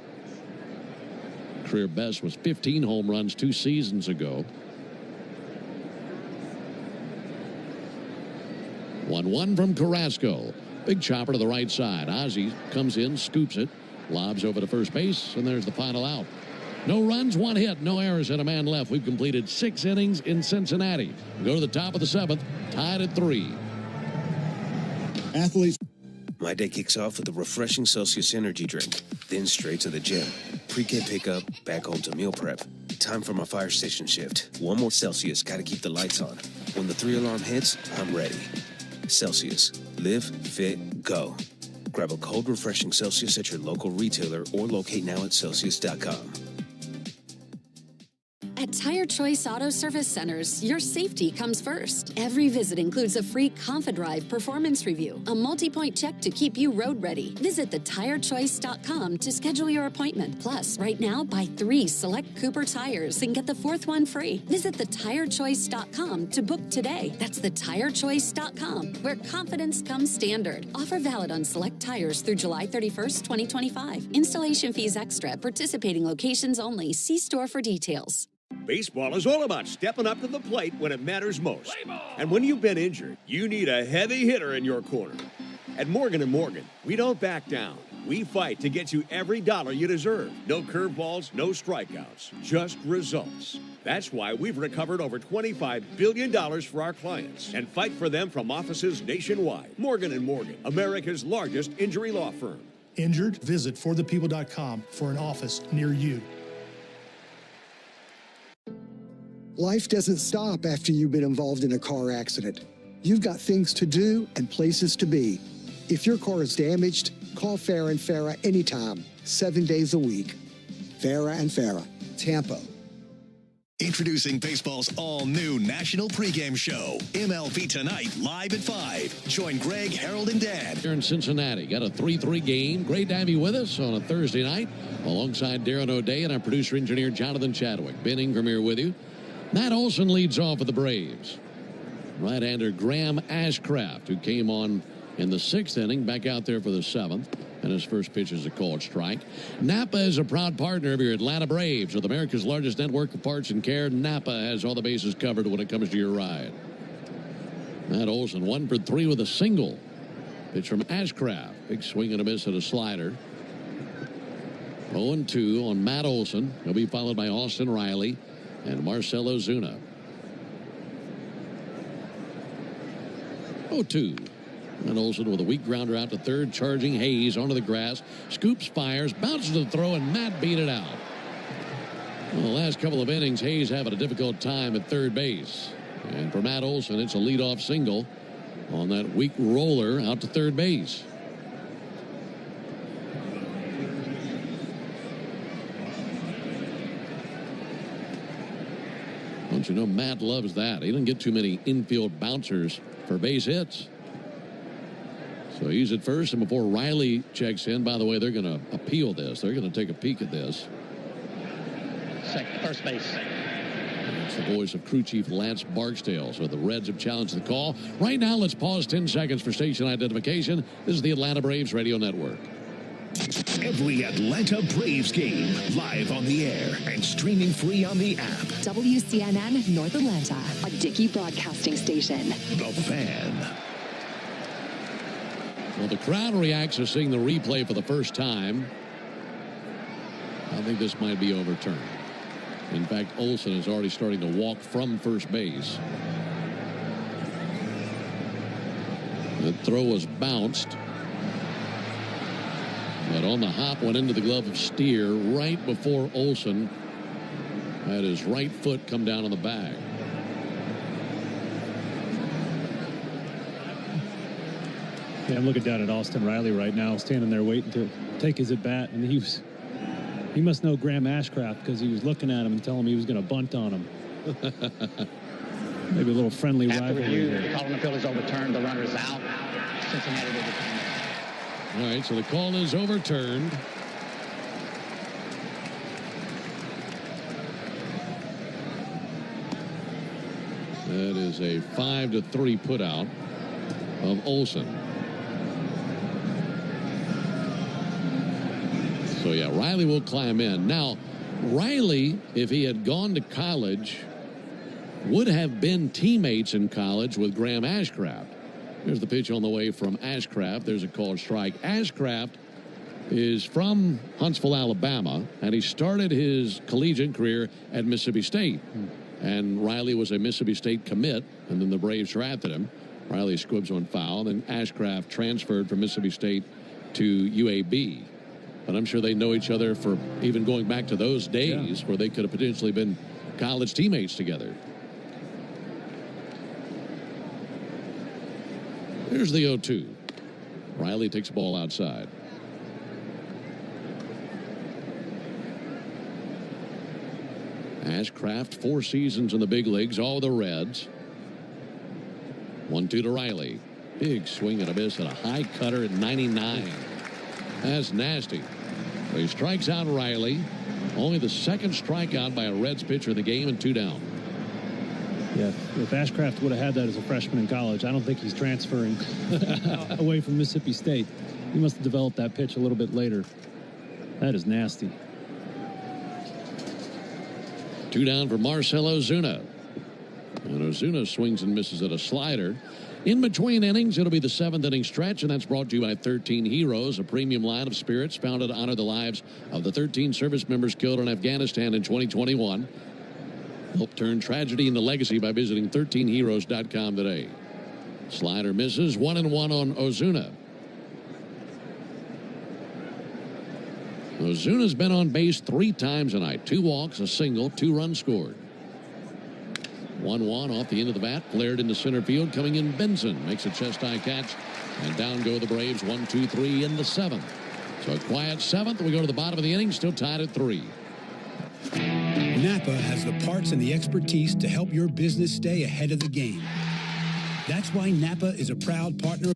Career best was 15 home runs 2 seasons ago. 1-1 from Carrasco. Big chopper to the right side. Ozzie comes in, scoops it, lobs over to first base, and there's the final out. No runs, 1 hit, no errors, and a man left. We've completed 6 innings in Cincinnati. Go to the top of the 7th, tied at 3. Athletes. My day kicks off with a refreshing Celsius energy drink, then straight to the gym. Pre-K pickup, back home to meal prep. Time for my fire station shift. 1 more Celsius, gotta keep the lights on. When the 3 alarm hits, I'm ready. Celsius. Live, fit, go. Grab a cold, refreshing Celsius at your local retailer or locate now at Celsius.com. At Tire Choice Auto Service Centers, your safety comes first. Every visit includes a free ConfiDrive performance review, a multi-point check to keep you road ready. Visit thetirechoice.com to schedule your appointment. Plus, right now, buy 3 select Cooper tires and get the 4th one free. Visit thetirechoice.com to book today. That's thetirechoice.com, where confidence comes standard. Offer valid on select tires through July 31st, 2025. Installation fees extra. Participating locations only. See store for details. Baseball is all about stepping up to the plate when it matters most. And when you've been injured, you need a heavy hitter in your corner. At Morgan & Morgan, we don't back down. We fight to get you every dollar you deserve. No curveballs, no strikeouts, just results. That's why we've recovered over $25 billion for our clients and fight for them from offices nationwide. Morgan & Morgan, America's largest injury law firm. Injured? Visit forthepeople.com for an office near you. Life doesn't stop after you've been involved in a car accident. You've got things to do and places to be. If your car is damaged, call Farah and Farah anytime, 7 days a week. Farah and Farah, Tampa. Introducing baseball's all-new national pregame show, MLB Tonight, live at 5. Join Greg, Harold, and Dan. Here in Cincinnati, got a 3-3 game. Great to have you with us on a Thursday night, alongside Darren O'Day and our producer-engineer, Jonathan Chadwick. Ben Ingram here with you. Matt Olson leads off with the Braves. Right-hander Graham Ashcraft, who came on in the 6th inning, back out there for the 7th. And his first pitch is a called strike. Napa is a proud partner of your Atlanta Braves. With America's largest network of parts and care, Napa has all the bases covered when it comes to your ride. Matt Olson, 1 for 3 with a single. Pitch from Ashcraft. Big swing and a miss at a slider. 0-2 on Matt Olson. He'll be followed by Austin Riley and Marcell Ozuna. 0-2. And Olson with a weak grounder out to third, charging Hayes onto the grass. Scoops, fires, bounces to the throw, and Matt beat it out. Well, the last couple of innings, Hayes having a difficult time at third base. And for Matt Olson, it's a leadoff single on that weak roller out to third base. Don't you know Matt loves that? He didn't get too many infield bouncers for base hits. So he's at first, and before Riley checks in, by the way, they're going to appeal this. They're going to take a peek at this. First base. It's the voice of crew chief Lance Barksdale. So the Reds have challenged the call. Right now, let's pause 10 seconds for station identification. This is the Atlanta Braves Radio Network. Every Atlanta Braves game, live on the air and streaming free on the app. WCNN North Atlanta, a Dickey broadcasting station. The Fan. Well, the crowd reacts to seeing the replay for the first time. I think this might be overturned. In fact, Olson is already starting to walk from first base. The throw was bounced. But on the hop, went into the glove of Steer right before Olson had his right foot come down on the bag. Yeah, I'm looking down at Austin Riley right now, standing there waiting to take his at bat, and he must know Graham Ashcraft because he was looking at him and telling him he was going to bunt on him. Maybe a little friendly rivalry. The call on the field is overturned. The runner is out. Cincinnati will return. All right, so the call is overturned. That is a 5-3 putout of Olson. So, yeah, Riley will climb in. Now, Riley, if he had gone to college, would have been teammates in college with Graham Ashcraft. There's the pitch on the way from Ashcraft. There's a called strike. Ashcraft is from Huntsville, Alabama, and he started his collegiate career at Mississippi State. And Riley was a Mississippi State commit, and then the Braves drafted him. Riley squibs on foul. Then Ashcraft transferred from Mississippi State to UAB. But I'm sure they know each other for even going back to those days where they could have potentially been college teammates together. Here's the 0-2. Riley takes the ball outside. Ashcraft, 4 seasons in the big leagues, all the Reds. 1-2 to Riley. Big swing and a miss and a high cutter at 99. That's nasty. So he strikes out Riley. Only the second strikeout by a Reds pitcher in the game, and 2 down. Yeah, if Ashcraft would have had that as a freshman in college, I don't think he's transferring away from Mississippi State. He must have developed that pitch a little bit later. That is nasty. 2 down for Marcell Ozuna. And Ozuna swings and misses at a slider. In between innings, it'll be the 7th inning stretch, and that's brought to you by 13 Heroes, a premium line of spirits founded to honor the lives of the 13 service members killed in Afghanistan in 2021. Help turn tragedy into legacy by visiting 13heroes.com today. Slider misses, 1-1 on Ozuna. Ozuna's been on base 3 times tonight. 2 walks, a single, 2 runs scored. 1-1 off the end of the bat, flared into center field. Coming in, Benson makes a chest-high catch, and down go the Braves. 1-2-3 in the 7th. So a quiet 7th. We go to the bottom of the inning, still tied at 3. Napa has the parts and the expertise to help your business stay ahead of the game. That's why Napa is a proud partner.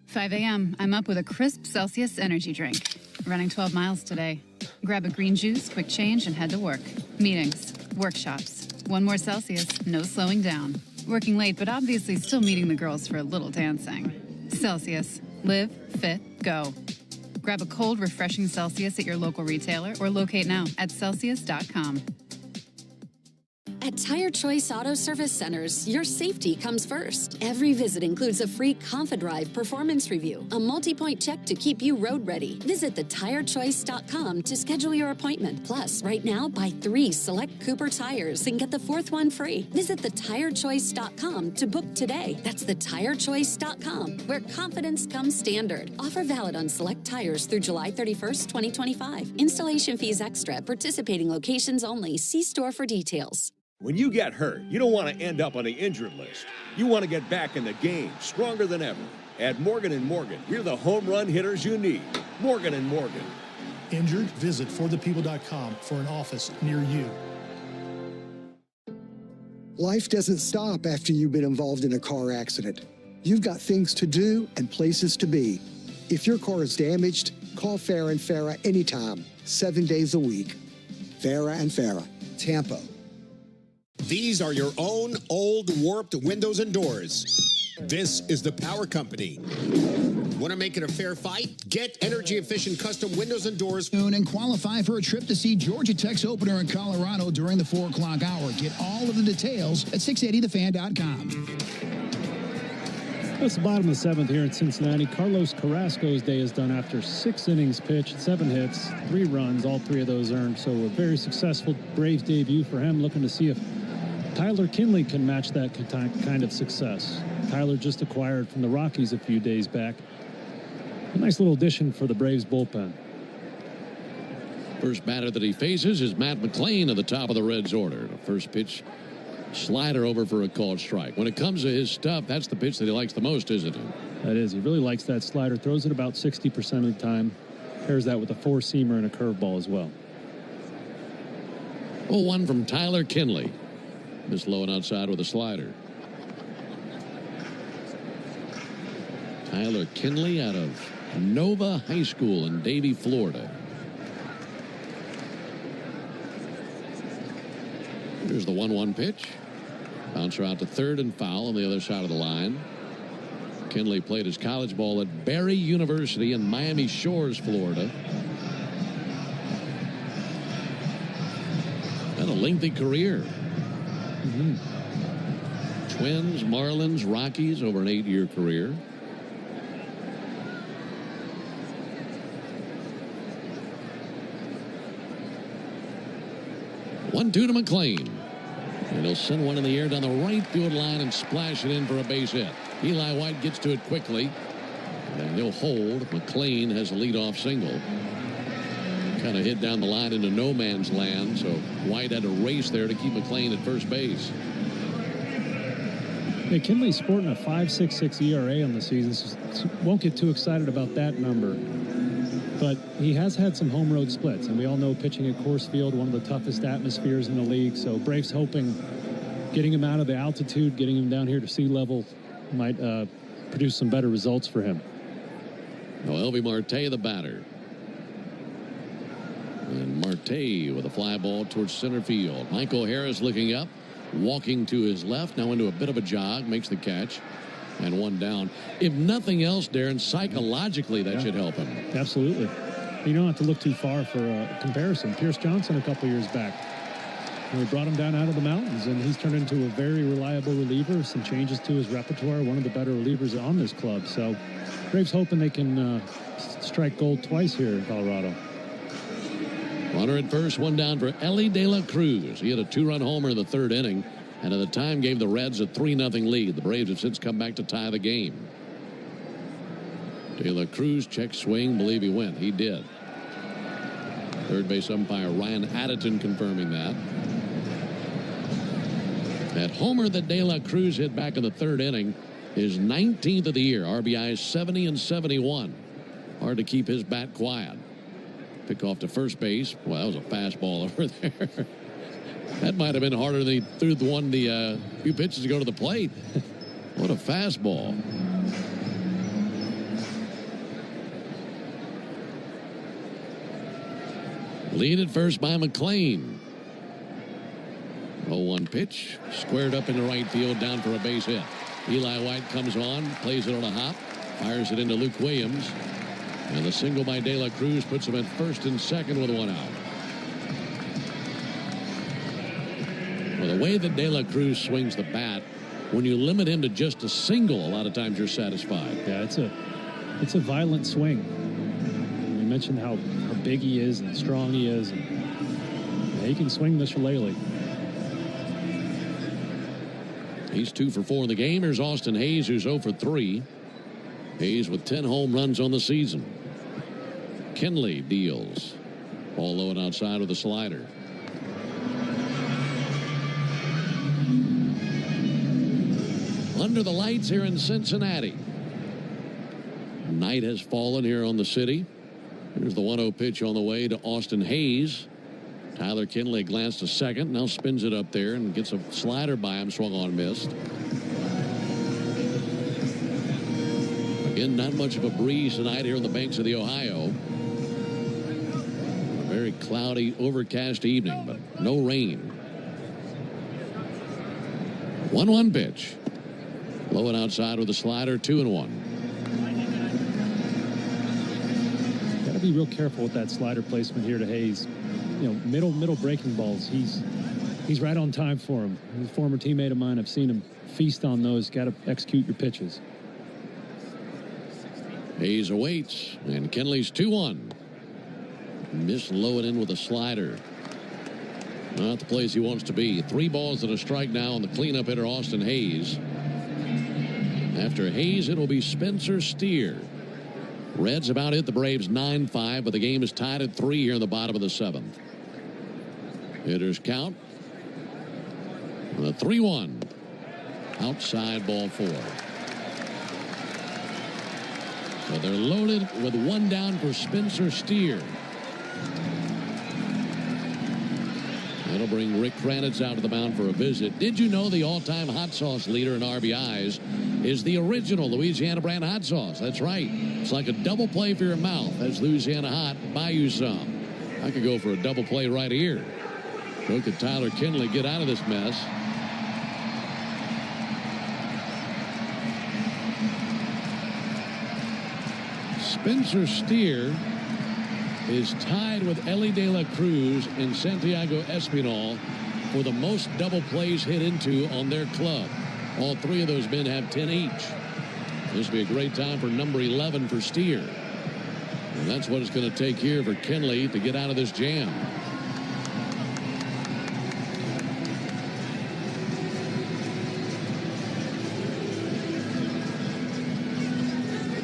5 a.m. I'm up with a crisp Celsius energy drink. Running 12 miles today. Grab a green juice, quick change, and head to work. Meetings, workshops. 1 more Celsius, no slowing down. Working late, but obviously still meeting the girls for a little dancing. Celsius. Live, fit, go. Grab a cold, refreshing Celsius at your local retailer or locate now at Celsius.com. At Tire Choice Auto Service Centers, your safety comes first. Every visit includes a free ConfiDrive performance review, a multi-point check to keep you road ready. Visit thetirechoice.com to schedule your appointment. Plus, right now, buy 3 select Cooper tires and get the 4th one free. Visit thetirechoice.com to book today. That's thetirechoice.com, where confidence comes standard. Offer valid on select tires through July 31st, 2025. Installation fees extra. Participating locations only. See store for details. When you get hurt, you don't want to end up on the injured list. You want to get back in the game, stronger than ever. At Morgan & Morgan, we're the home run hitters you need. Morgan & Morgan. Injured? Visit forthepeople.com for an office near you. Life doesn't stop after you've been involved in a car accident. You've got things to do and places to be. If your car is damaged, call Farah & Farah anytime, 7 days a week. Farah & Farah, Tampa. These are your own old warped windows and doors. This is the Power Company. Want to make it a fair fight? Get energy-efficient custom windows and doors. And qualify for a trip to see Georgia Tech's opener in Colorado during the 4 o'clock hour. Get all of the details at 680thefan.com. That's the bottom of the 7th here in Cincinnati. Carlos Carrasco's day is done after 6 innings pitched, 7 hits, 3 runs, all 3 of those earned. So a very successful Braves debut for him, looking to see if Tyler Kinley can match that kind of success. Tyler just acquired from the Rockies a few days back. A nice little addition for the Braves bullpen. First batter that he faces is Matt McLain at the top of the Reds order. The first pitch, slider over for a called strike. When it comes to his stuff, that's the pitch that he likes the most, isn't it? That is. He really likes that slider. Throws it about 60% of the time. Pairs that with a 4-seamer and a curveball as well. 0-1 from Tyler Kinley. This low and outside with a slider. Tyler Kinley out of Nova High School in Davie, Florida. Here's the 1-1 pitch. Bouncer out to third and foul on the other side of the line. Kinley played his college ball at Barry University in Miami Shores, Florida. Had a lengthy career. Twins, Marlins, Rockies over an 8-year career. One, 2 to McLain. And he'll send one in the air down the right field line and splash it in for a base hit. Eli White gets to it quickly. And he'll hold. McLain has a leadoff single. Kind of hit down the line into no man's land, so White had to race there to keep McLain at first base. Hey, Kinley's sporting a 5.66 ERA on the season, so won't get too excited about that number. But he has had some home road splits, and we all know pitching at Coors Field, one of the toughest atmospheres in the league. So Braves hoping getting him out of the altitude, getting him down here to sea level might produce some better results for him. Elvi Marte, the batter. And Marte with a fly ball towards center field. Michael Harris looking up, walking to his left, now into a bit of a jog, makes the catch, and 1 down. If nothing else, Darren, psychologically that should help him. Absolutely. You don't have to look too far for a comparison. Pierce Johnson a couple years back We brought him down out of the mountains, and he's turned into a very reliable reliever. Some changes to his repertoire, one of the better relievers on this club. So Braves hoping they can strike gold twice here in Colorado. Runner at first, one down for Elly De La Cruz. He had a 2-run homer in the 3rd inning, and at the time gave the Reds a 3-0 lead. The Braves have since come back to tie the game. De La Cruz check swing, believe he went. He did. Third base umpire Ryan Additon confirming that. That homer that De La Cruz hit back in the 3rd inning is 19th of the year. RBIs 70 and 71. Hard to keep his bat quiet. Pick off to first base. Well, that was a fastball over there. That might have been harder than he threw the few pitches to go to the plate. What a fastball. Lead at first by McLean. 0-1 pitch. Squared up into right field, down for a base hit. Eli White comes on, plays it on a hop, fires it into Luke Williams. And the single by De La Cruz puts him at first and second with 1 out. Well, the way that De La Cruz swings the bat, when you limit him to just a single, a lot of times you're satisfied. Yeah, it's a violent swing. You mentioned how big he is and strong he is. And he can swing the shillelagh. He's 2 for 4 in the game. Here's Austin Hayes, who's 0 for 3. Hayes with 10 home runs on the season. Kenley deals. Ball low and outside with a slider. Under the lights here in Cincinnati. Night has fallen here on the city. Here's the 1-0 pitch on the way to Austin Hayes. Tyler Kenley glanced to second, now spins it up there and gets a slider by him, swung on, missed. Again, not much of a breeze tonight here on the banks of the Ohio. A very cloudy, overcast evening, but no rain. 1-1 pitch. Low and outside with a slider, 2-1. Got to be real careful with that slider placement here to Hayes. You know, middle breaking balls. He's right on time for him. He's a former teammate of mine. I've seen him feast on those. Got to execute your pitches. Hayes awaits, and Kenley's 2-1. Missed low and in with a slider. Not the place he wants to be. 3 balls and a strike now on the cleanup hitter Austin Hayes. After Hayes, it'll be Spencer Steer. Reds about hit the Braves 9-5, but the game is tied at 3 here in the bottom of the 7th. Hitters count. The 3-1. Outside ball 4. So they're loaded with 1 down for Spencer Steer. That'll bring Rick Kranitz out to the mound for a visit. Did you know the all-time hot sauce leader in RBIs is the original Louisiana brand hot sauce? That's right. It's like a double play for your mouth. That's Louisiana Hot. Buy you some. I could go for a double play right here. So could Tyler Kenley get out of this mess. Spencer Steer is tied with Elly De La Cruz and Santiago Espinal for the most double plays hit into on their club. All 3 of those men have 10 each. This will be a great time for number 11 for Steer. And that's what it's going to take here for Kenley to get out of this jam.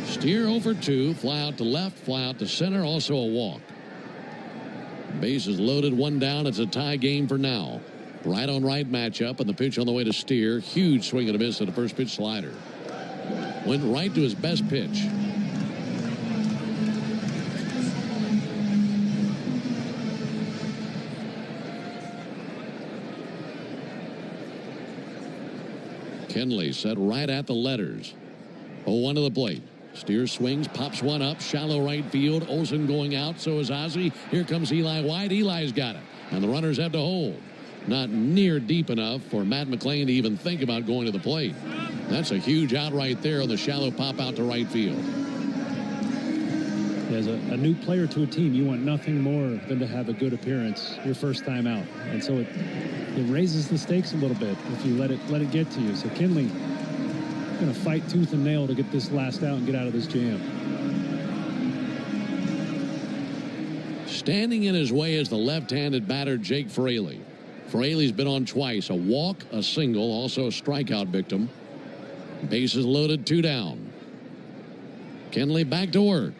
Steer 0 for 2, fly out to left, fly out to center, also a walk. Bases loaded, 1 down. It's a tie game for now. Right on right matchup, and the pitch on the way to Steer. Huge swing and a miss at the first pitch slider. Went right to his best pitch. Kenley set right at the letters. 0-1 to the plate. Steer swings, pops one up, shallow right field. Olsen going out, so is Ozzie. Here comes Eli White. Eli's got it, and the runners have to hold. Not near deep enough for Matt McLain to even think about going to the plate. That's a huge out right there on the shallow pop out to right field. Yeah, As a new player to a team, you want nothing more than to have a good appearance your first time out. And so it raises the stakes a little bit if you let it get to you. So Kinley going to fight tooth and nail to get this last out and get out of this jam. Standing in his way is the left-handed batter, Jake Fraley. Fraley's been on twice, a walk, a single, also a strikeout victim. Bases loaded, 2 down. Kinley back to work.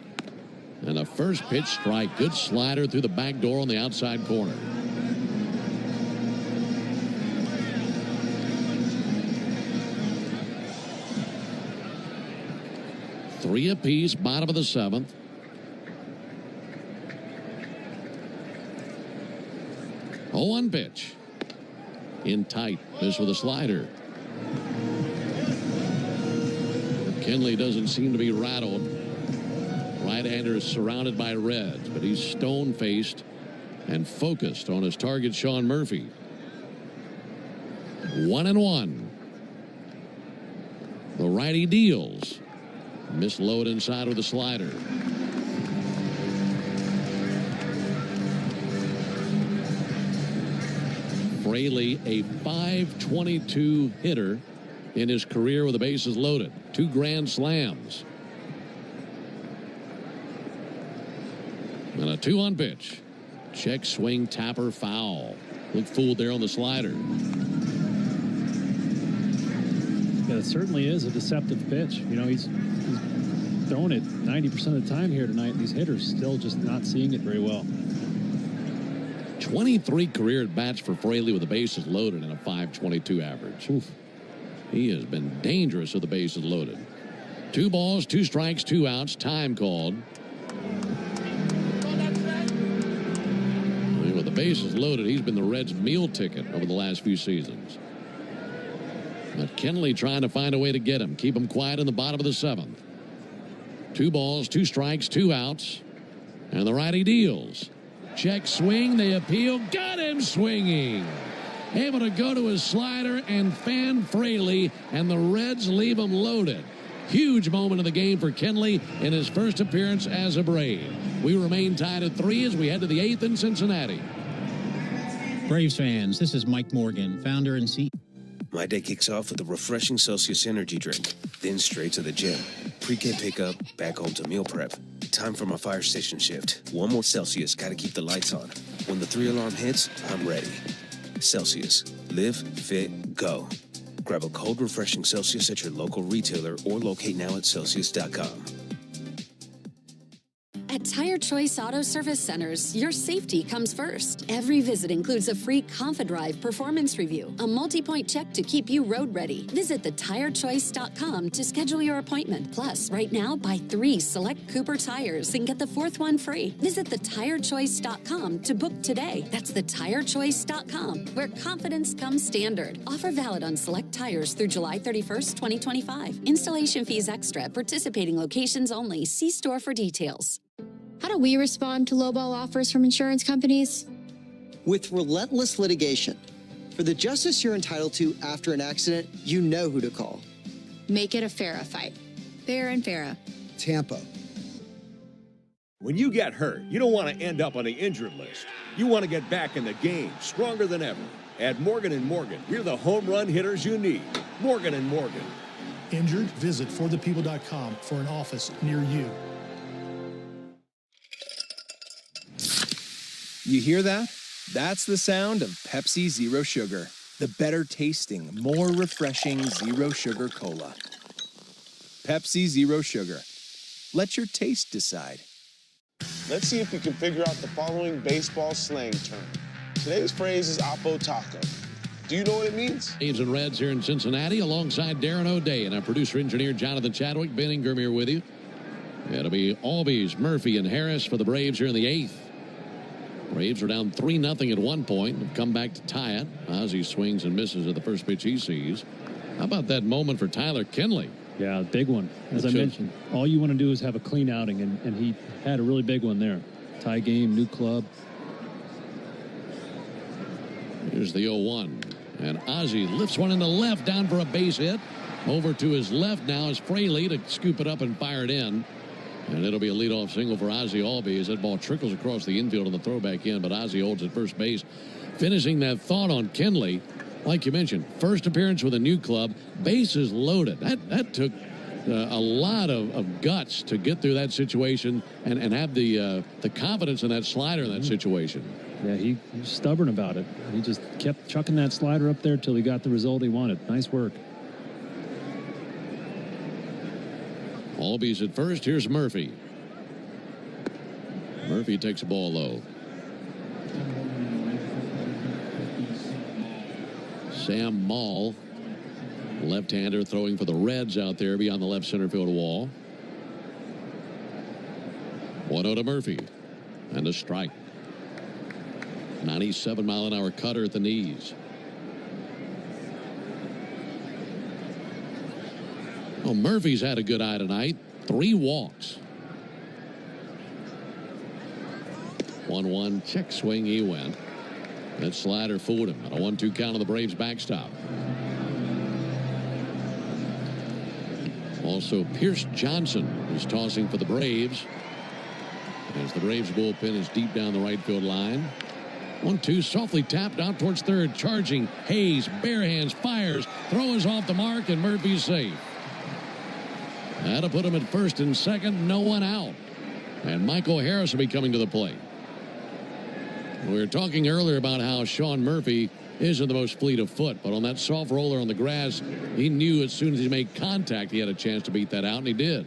And a first pitch strike. Good slider through the back door on the outside corner. Three apiece, bottom of the 7th. Oh, 1 pitch. In tight. This with a slider. Kinley doesn't seem to be rattled. Right-hander is surrounded by Reds, but he's stone-faced and focused on his target, Sean Murphy. 1-1. The righty deals. Misload inside with a slider. Fraley, a .522 hitter in his career with the bases loaded. 2 grand slams. And a 2-1 pitch. Check swing, tapper, foul. Looked fooled there on the slider. Yeah, it certainly is a deceptive pitch. You know, he's thrown it 90% of the time here tonight, and these hitters still just not seeing it very well. 23 career at-bats for Fraley with the bases loaded and a .522 average. Oof. He has been dangerous with the bases loaded. 2 balls, 2 strikes, 2 outs. Time called. With the bases loaded, he's been the Reds' meal ticket over the last few seasons. But Kinley trying to find a way to get him. Keep him quiet in the bottom of the 7th. 2 balls, 2 strikes, 2 outs. And the righty deals. Check swing, they appeal. Got him swinging. Able to go to his slider and fan Fraley, and the Reds leave him loaded. Huge moment of the game for Kinley in his first appearance as a Brave. We remain tied at 3 as we head to the 8th in Cincinnati. Braves fans, this is Mike Morgan, founder and CEO. My day kicks off with a refreshing Celsius energy drink, then straight to the gym. Pre-K pickup, back home to meal prep. Time for my fire station shift. 1 more Celsius, gotta keep the lights on. When the 3-alarm hits, I'm ready. Celsius. Live, fit, go. Grab a cold, refreshing Celsius at your local retailer or locate now at Celsius.com. At Tire Choice Auto Service Centers, your safety comes first. Every visit includes a free ConfiDrive performance review, a multi-point check to keep you road ready. Visit thetirechoice.com to schedule your appointment. Plus, right now, buy 3 select Cooper tires and get the 4th one free. Visit thetirechoice.com to book today. That's thetirechoice.com, where confidence comes standard. Offer valid on select tires through July 31st, 2025. Installation fees extra at participating locations only. See store for details. How do we respond to lowball offers from insurance companies? With relentless litigation. For the justice you're entitled to after an accident, you know who to call. Make it a FARA fight. Fair and FARA. Tampa. When you get hurt, you don't want to end up on the injured list. You want to get back in the game, stronger than ever. At Morgan & Morgan, we're the home run hitters you need. Morgan & Morgan. Injured? Visit forthepeople.com for an office near you. You hear that? That's the sound of Pepsi Zero Sugar. The better tasting, more refreshing Zero Sugar Cola. Pepsi Zero Sugar. Let your taste decide. Let's see if we can figure out the following baseball slang term. Today's phrase is Oppo Taco. Do you know what it means? Braves and Reds here in Cincinnati alongside Darren O'Day and our producer-engineer Jonathan Chadwick. Ben Ingram here with you. It'll be Albies, Murphy, and Harris for the Braves here in the 8th. Braves are down 3-0 at one point. Have come back to tie it. Ozzie swings and misses at the first pitch he sees. How about that moment for Tyler Kinley? Yeah, big one. As I mentioned, all you want to do is have a clean outing, and he had a really big one there. Tie game, new club. Here's the 0-1. And Ozzie lifts one in the left down for a base hit. Over to his left now is Fraley to scoop it up and fire it in. And it'll be a leadoff single for Ozzie Albies as that ball trickles across the infield on the throwback in, but Ozzie holds at first base. Finishing that thought on Kenley, like you mentioned, first appearance with a new club, bases loaded. That took a lot of guts to get through that situation and have the confidence in that slider in that situation. Yeah, he was stubborn about it. He just kept chucking that slider up there till he got the result he wanted. Nice work. Albies at first. Here's Murphy. Murphy takes a ball low. Sam Maul, left-hander, throwing for the Reds out there beyond the left center field wall. 1-0 to Murphy. And a strike. 97-mile-an-hour cutter at the knees. Well, Murphy's had a good eye tonight. 3 walks. 1-1 check swing. He went. That slider fooled him. And a 1-2 count on the Braves backstop. Also, Pierce Johnson is tossing for the Braves as the Braves bullpen is deep down the right field line. 1-2 softly tapped out towards third. Charging Hayes, bare hands, fires. Throw is off the mark, and Murphy's safe. That'll put him at first and second. No one out. And Michael Harris will be coming to the plate. We were talking earlier about how Sean Murphy isn't the most fleet of foot, but on that soft roller on the grass, he knew as soon as he made contact he had a chance to beat that out, and he did.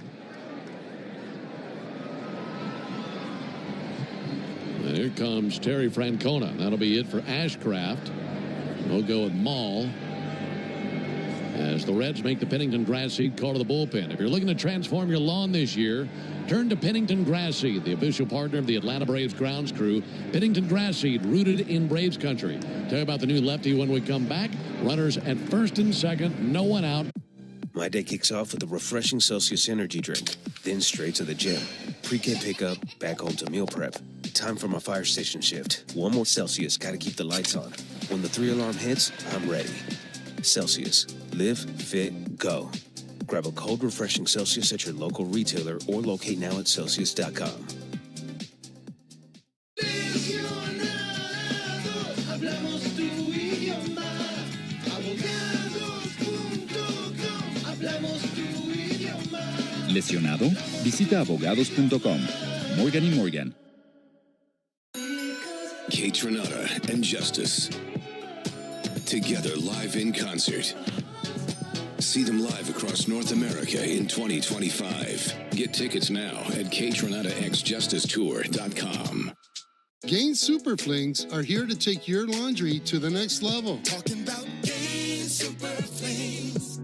And here comes Terry Francona. That'll be it for Ashcraft. We'll go with Maul as the Reds make the Pennington Grass Seed call to the bullpen. If you're looking to transform your lawn this year, turn to Pennington Grass Seed, the official partner of the Atlanta Braves grounds crew. Pennington Grass Seed, rooted in Braves country. Tell you about the new lefty when we come back. Runners at first and second, no one out. My day kicks off with a refreshing Celsius energy drink, then straight to the gym. Pre-K pickup, back home to meal prep. Time for my fire station shift. One more Celsius, gotta keep the lights on. When the 3-alarm hits, I'm ready. Celsius. Live, fit, go. Grab a cold, refreshing Celsius at your local retailer or locate now at Celsius.com. ¿Lesionado? Visita abogados.com. Morgan & Morgan. Kate Renata and Justice. Together live in concert. See them live across North America in 2025. Get tickets now at KateRenataXJusticeTour.com. Gain Super Flings are here to take your laundry to the next level. Talking about Gain Super Flings.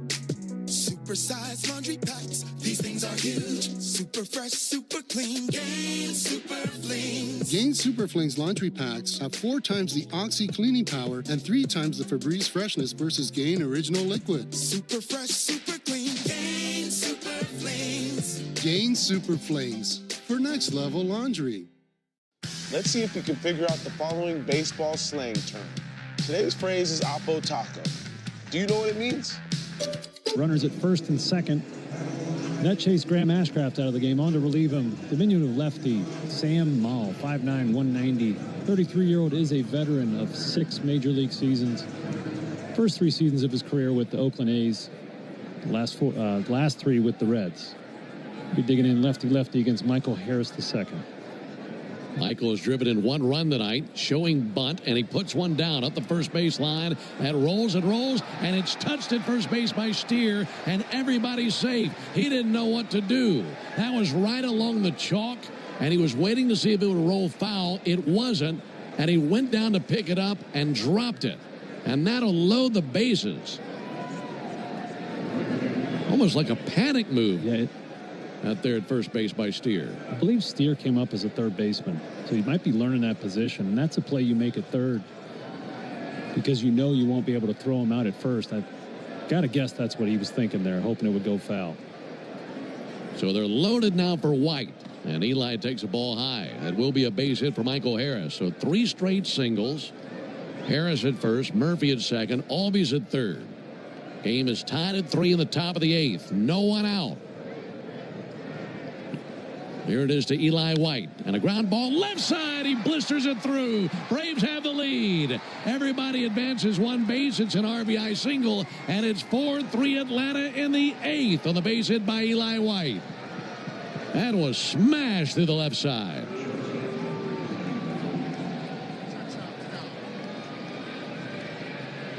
Super-sized laundry packs. These things are huge. Super fresh, super clean. Gain Super Flings. Gain Super Flings laundry packs have 4 times the Oxy cleaning power and 3 times the Febreze freshness versus Gain Original Liquid. Super fresh, super clean. Gain Super Flings. Gain Super Flings for next level laundry. Let's see if you can figure out the following baseball slang term. Today's phrase is Oppo Taco. Do you know what it means? Runners at first and second. That chased Graham Ashcraft out of the game. On to relieve him, diminutive lefty Sam Maul, 5'9", 190. 33-year-old is a veteran of 6 major league seasons. First 3 seasons of his career with the Oakland A's. Last 3 with the Reds. Be digging in lefty-lefty against Michael Harris II. Michael has driven in 1 run tonight, showing bunt, and he puts one down up the first base line. It rolls, and it's touched at first base by Steer, and everybody's safe. He didn't know what to do. That was right along the chalk, and he was waiting to see if it would roll foul. It wasn't, and he went down to pick it up and dropped it. And that'll load the bases. Almost like a panic move. Yeah, out there at first base by Steer. I believe Steer came up as a third baseman, so he might be learning that position, and that's a play you make at third because you know you won't be able to throw him out at first. I got to guess that's what he was thinking there, hoping it would go foul. So they're loaded now for White, and Eli takes a ball high. That will be a base hit for Michael Harris. So 3 straight singles. Harris at first, Murphy at second, Albies at third. Game is tied at 3 in the top of the 8th. No one out. Here it is to Eli White. And a ground ball left side. He blisters it through. Braves have the lead. Everybody advances one base. It's an RBI single. And it's 4-3 Atlanta in the 8th on the base hit by Eli White. That was smashed through the left side.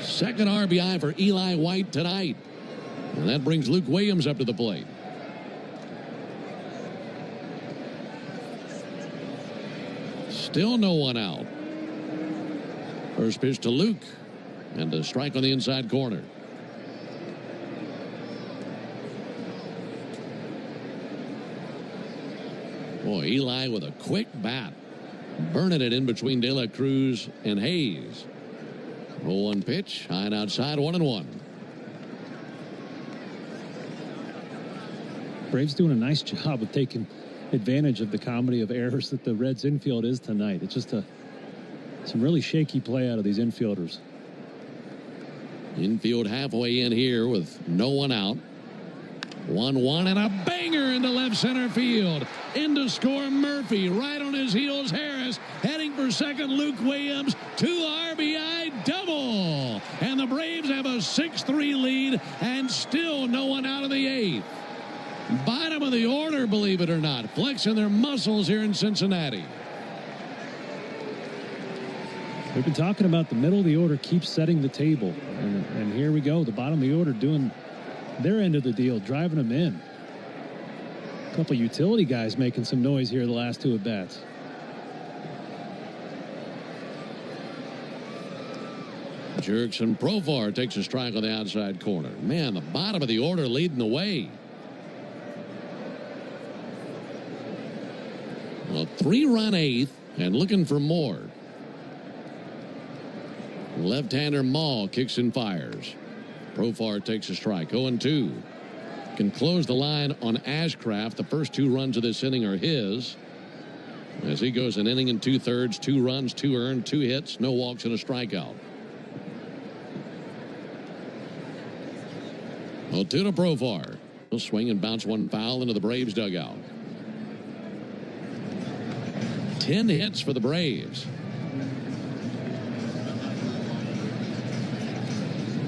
Second RBI for Eli White tonight. And that brings Luke Williams up to the plate. Still no one out. First pitch to Luke. And a strike on the inside corner. Boy, Eli with a quick bat. Burning it in between De La Cruz and Hayes. 0-1 pitch. High and outside, 1-1. Braves doing a nice job of taking advantage of the comedy of errors that the Reds infield is tonight. It's just some really shaky play out of these infielders. Infield halfway in here with no one out. 1-1 and a banger into left center field. In to score Murphy. Right on his heels Harris. Heading for second Luke Williams. 2 RBI double. And the Braves have a 6-3 lead and still no one out of the 8th. Bottom of the order, believe it or not. Flexing their muscles here in Cincinnati. We've been talking about the middle of the order keeps setting the table. And here we go. The bottom of the order doing their end of the deal, driving them in. A couple utility guys making some noise here the last 2 at-bats. Jurickson Profar takes a strike on the outside corner. Man, the bottom of the order leading the way. A 3-run 8th and looking for more. Left-hander Maul kicks and fires. Profar takes a strike. 0-2. Can close the line on Ashcraft. The first 2 runs of this inning are his. As he goes an inning and 2/3, 2 runs, 2 earned, 2 hits, no walks, and a strikeout. 0-2 to Profar. He'll swing and bounce one foul into the Braves dugout. 10 hits for the Braves.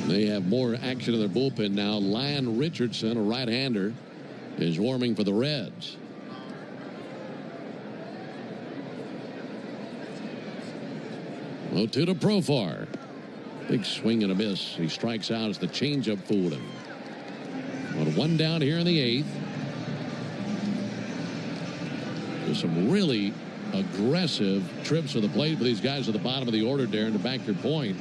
They have more action in their bullpen now. Lyon Richardson, a right-hander, is warming for the Reds. Oh, 2 to Profar. Big swing and a miss. He strikes out as the changeup fooled him. But 1 down here in the 8th. There's some really aggressive trips to the plate for these guys at the bottom of the order, Darren, to back your point.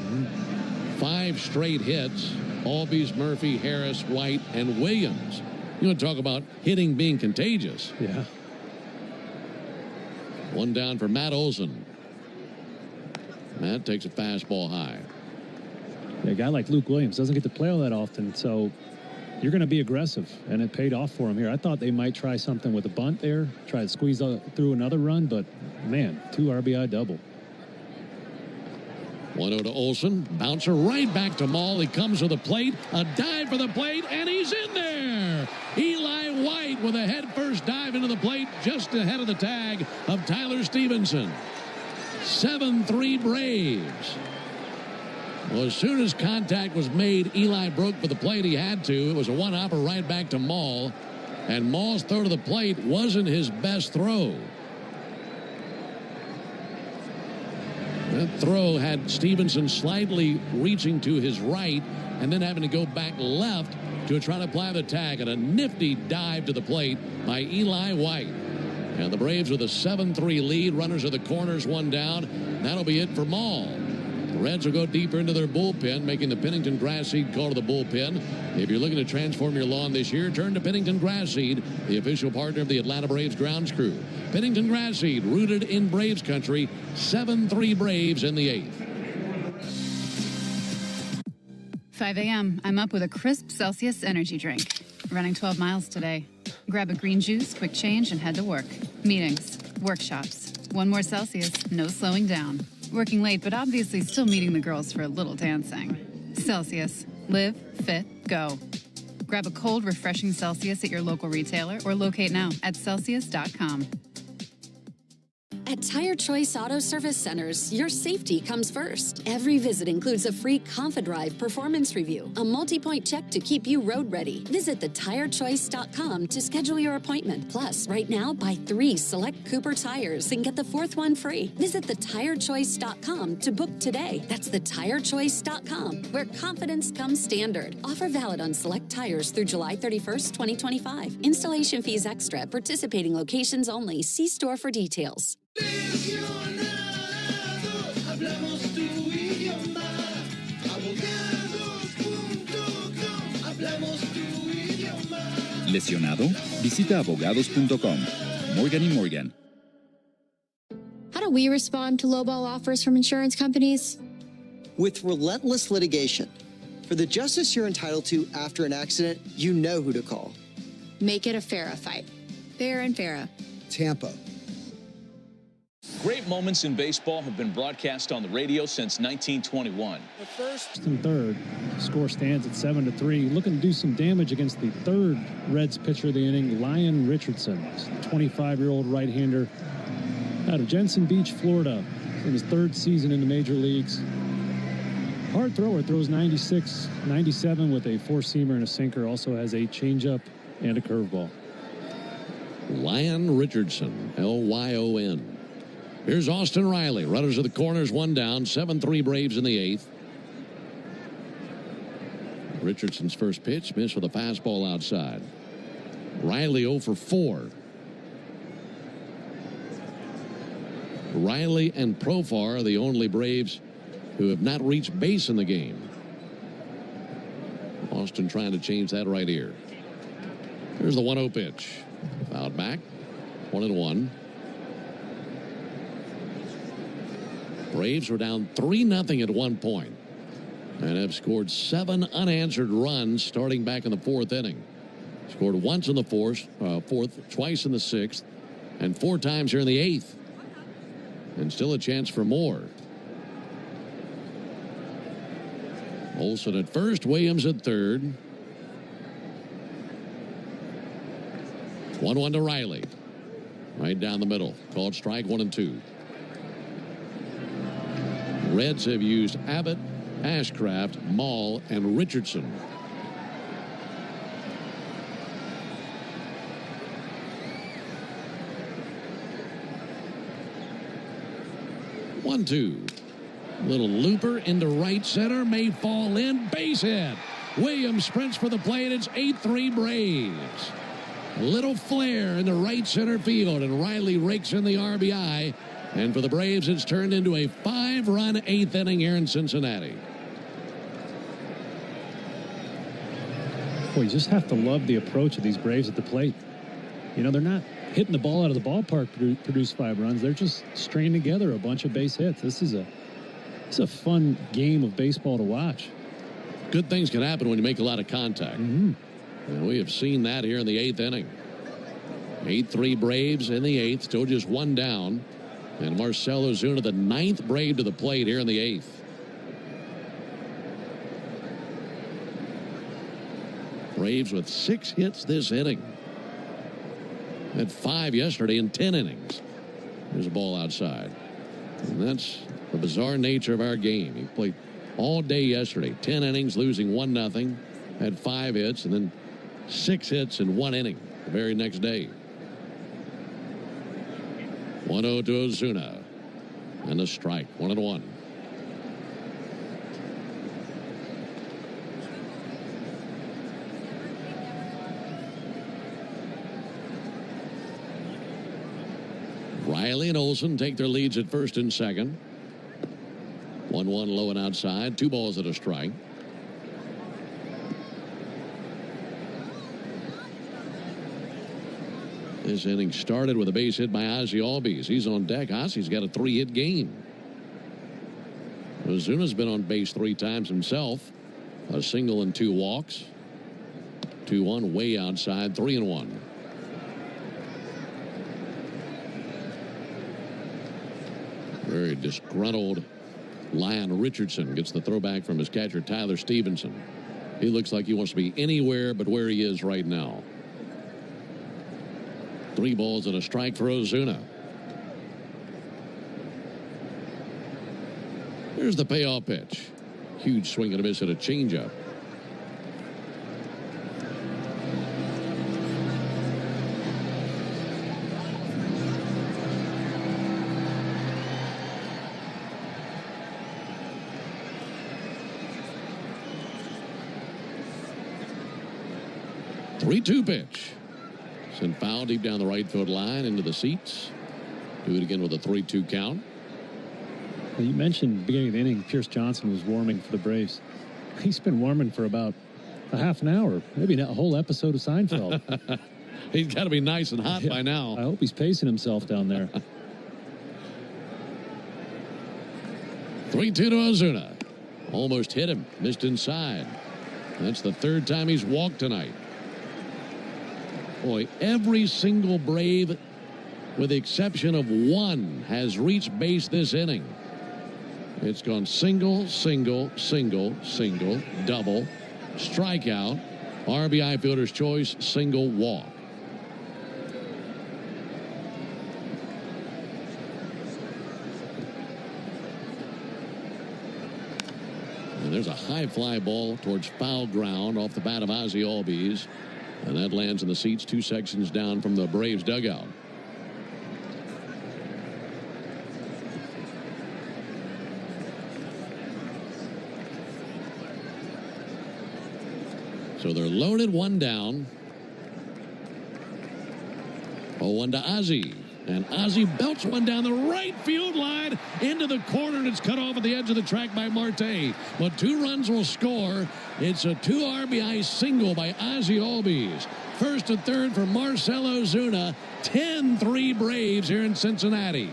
5 straight hits. Albies, Murphy, Harris, White, and Williams. You want to talk about hitting being contagious. Yeah. 1 down for Matt Olson. Matt takes a fastball high. Yeah, a guy like Luke Williams doesn't get to play all that often, so you're going to be aggressive, and it paid off for him here. I thought they might try something with a bunt there, try to squeeze through another run, but man, 2 RBI double. 1-0 to Olson. Bouncer right back to Maul. He comes to the plate. A dive for the plate, and he's in there. Eli White with a head-first dive into the plate just ahead of the tag of Tyler Stevenson. 7-3 Braves. Well, as soon as contact was made, Eli broke for the plate. He had to. It was a one-hopper right back to Maul. And Maul's throw to the plate wasn't his best throw. That throw had Stevenson slightly reaching to his right and then having to go back left to try to apply the tag, and a nifty dive to the plate by Eli White. And the Braves with a 7-3 lead. Runners are the corners, 1 down. That'll be it for Maul. The Reds will go deeper into their bullpen, making the Pennington Grass Seed call to the bullpen. If you're looking to transform your lawn this year, turn to Pennington Grass Seed, the official partner of the Atlanta Braves grounds crew. Pennington Grass Seed, rooted in Braves country. 7-3 Braves in the 8th. 5 a.m. I'm up with a crisp Celsius energy drink. Running 12 miles today. Grab a green juice, quick change, and head to work. Meetings, workshops. 1 more Celsius, no slowing down. Working late, but obviously still meeting the girls for a little dancing. Celsius. Live, fit, go. Grab a cold, refreshing Celsius at your local retailer or locate now at Celsius.com. At Tire Choice Auto Service Centers, your safety comes first. Every visit includes a free ConfiDrive performance review, a multi-point check to keep you road ready. Visit thetirechoice.com to schedule your appointment. Plus, right now, buy 3 select Cooper tires and get the 4th one free. Visit thetirechoice.com to book today. That's thetirechoice.com, where confidence comes standard. Offer valid on select tires through July 31st, 2025. Installation fees extra. Participating locations only. See store for details. ¿Lesionado? Visita abogados.com. Morgan & Morgan. How do we respond to lowball offers from insurance companies? With relentless litigation. For the justice you're entitled to after an accident, you know who to call. Make it a FARA fight. Fair and FARA. Tampa. Great moments in baseball have been broadcast on the radio since 1921. The first and third, score stands at 7-3. Looking to do some damage against the third Reds pitcher of the inning, Lyon Richardson, 25-year-old right-hander out of Jensen Beach, Florida, in his 3rd season in the major leagues. Hard thrower, throws 96, 97 with a 4-seamer and a sinker. Also has a changeup and a curveball. Lyon Richardson, Lyon. Here's Austin Riley. Runners of the corners, 1 down. 7-3 Braves in the 8th. Richardson's first pitch missed with a fastball outside. Riley 0 for 4. Riley and Profar are the only Braves who have not reached base in the game. Austin trying to change that right here. Here's the 1-0 pitch. Fouled back. 1-1. Braves were down 3-0 at one point and have scored 7 unanswered runs starting back in the 4th inning. Scored once in the 4th, twice in the 6th, and 4 times here in the 8th. And still a chance for more. Olson at first, Williams at third. 1-1 to Riley. Right down the middle. Called strike 1 and 2. Reds have used Abbott, Ashcraft, Mall, and Richardson. One, 2. Little looper into right center. May fall in. Base hit. Williams sprints for the plate. It's 8-3 Braves. A little flare in the right center field, and Riley rakes in the RBI. And for the Braves, it's turned into a 5-run 8th inning here in Cincinnati. Boy, you just have to love the approach of these Braves at the plate. You know, they're not hitting the ball out of the ballpark to produce 5 runs. They're just stringing together a bunch of base hits. This is a fun game of baseball to watch. Good things can happen when you make a lot of contact. And we have seen that here in the 8th inning. 8-3 Braves in the 8th, still just 1 down. And Marcell Ozuna, the 9th Brave to the plate here in the 8th. Braves with 6 hits this inning. Had 5 yesterday in 10 innings. There's a ball outside. And that's the bizarre nature of our game. He played all day yesterday. 10 innings, losing 1-0. Had 5 hits and then 6 hits in 1 inning the very next day. 1-0 to Ozuna. And a strike. 1-1. Riley and Olson take their leads at first and second. 1-1 low and outside. 2 balls at a strike. This inning started with a base hit by Ozzie Albies. He's on deck. Ozzie's got a 3-hit game. Ozuna's been on base 3 times himself. A single and 2 walks. 2-1 way outside. 3-1. Very disgruntled Lyon Richardson gets the throwback from his catcher Tyler Stevenson. He looks like he wants to be anywhere but where he is right now. 3 balls and a strike for Ozuna. Here's the payoff pitch. Huge swing and a miss at a changeup. Three-two pitch. Sent foul deep down the right field line into the seats. Do it again with a 3-2 count. Well, you mentioned beginning of the inning, Pierce Johnson was warming for the Braves. He's been warming for about a half an hour, maybe a whole episode of Seinfeld. He's got to be nice and hot by now. I hope he's pacing himself down there. 3-2 to Ozuna. Almost hit him. Missed inside. That's the 3rd time he's walked tonight. Boy, every single Brave, with the exception of one, has reached base this inning. It's gone single, single, single, single, double, strikeout, RBI, fielder's choice, single, walk. And there's a high fly ball towards foul ground off the bat of Ozzie Albies. And that lands in the seats 2 sections down from the Braves dugout. So they're loaded, 1 down. 0-1 to Ozzie. And Ozzie belts one down the right field line into the corner, and it's cut off at the edge of the track by Marte. But 2 runs will score. It's a 2 RBI single by Ozzie Albies. First and third for Marcell Ozuna. 10-3 Braves here in Cincinnati.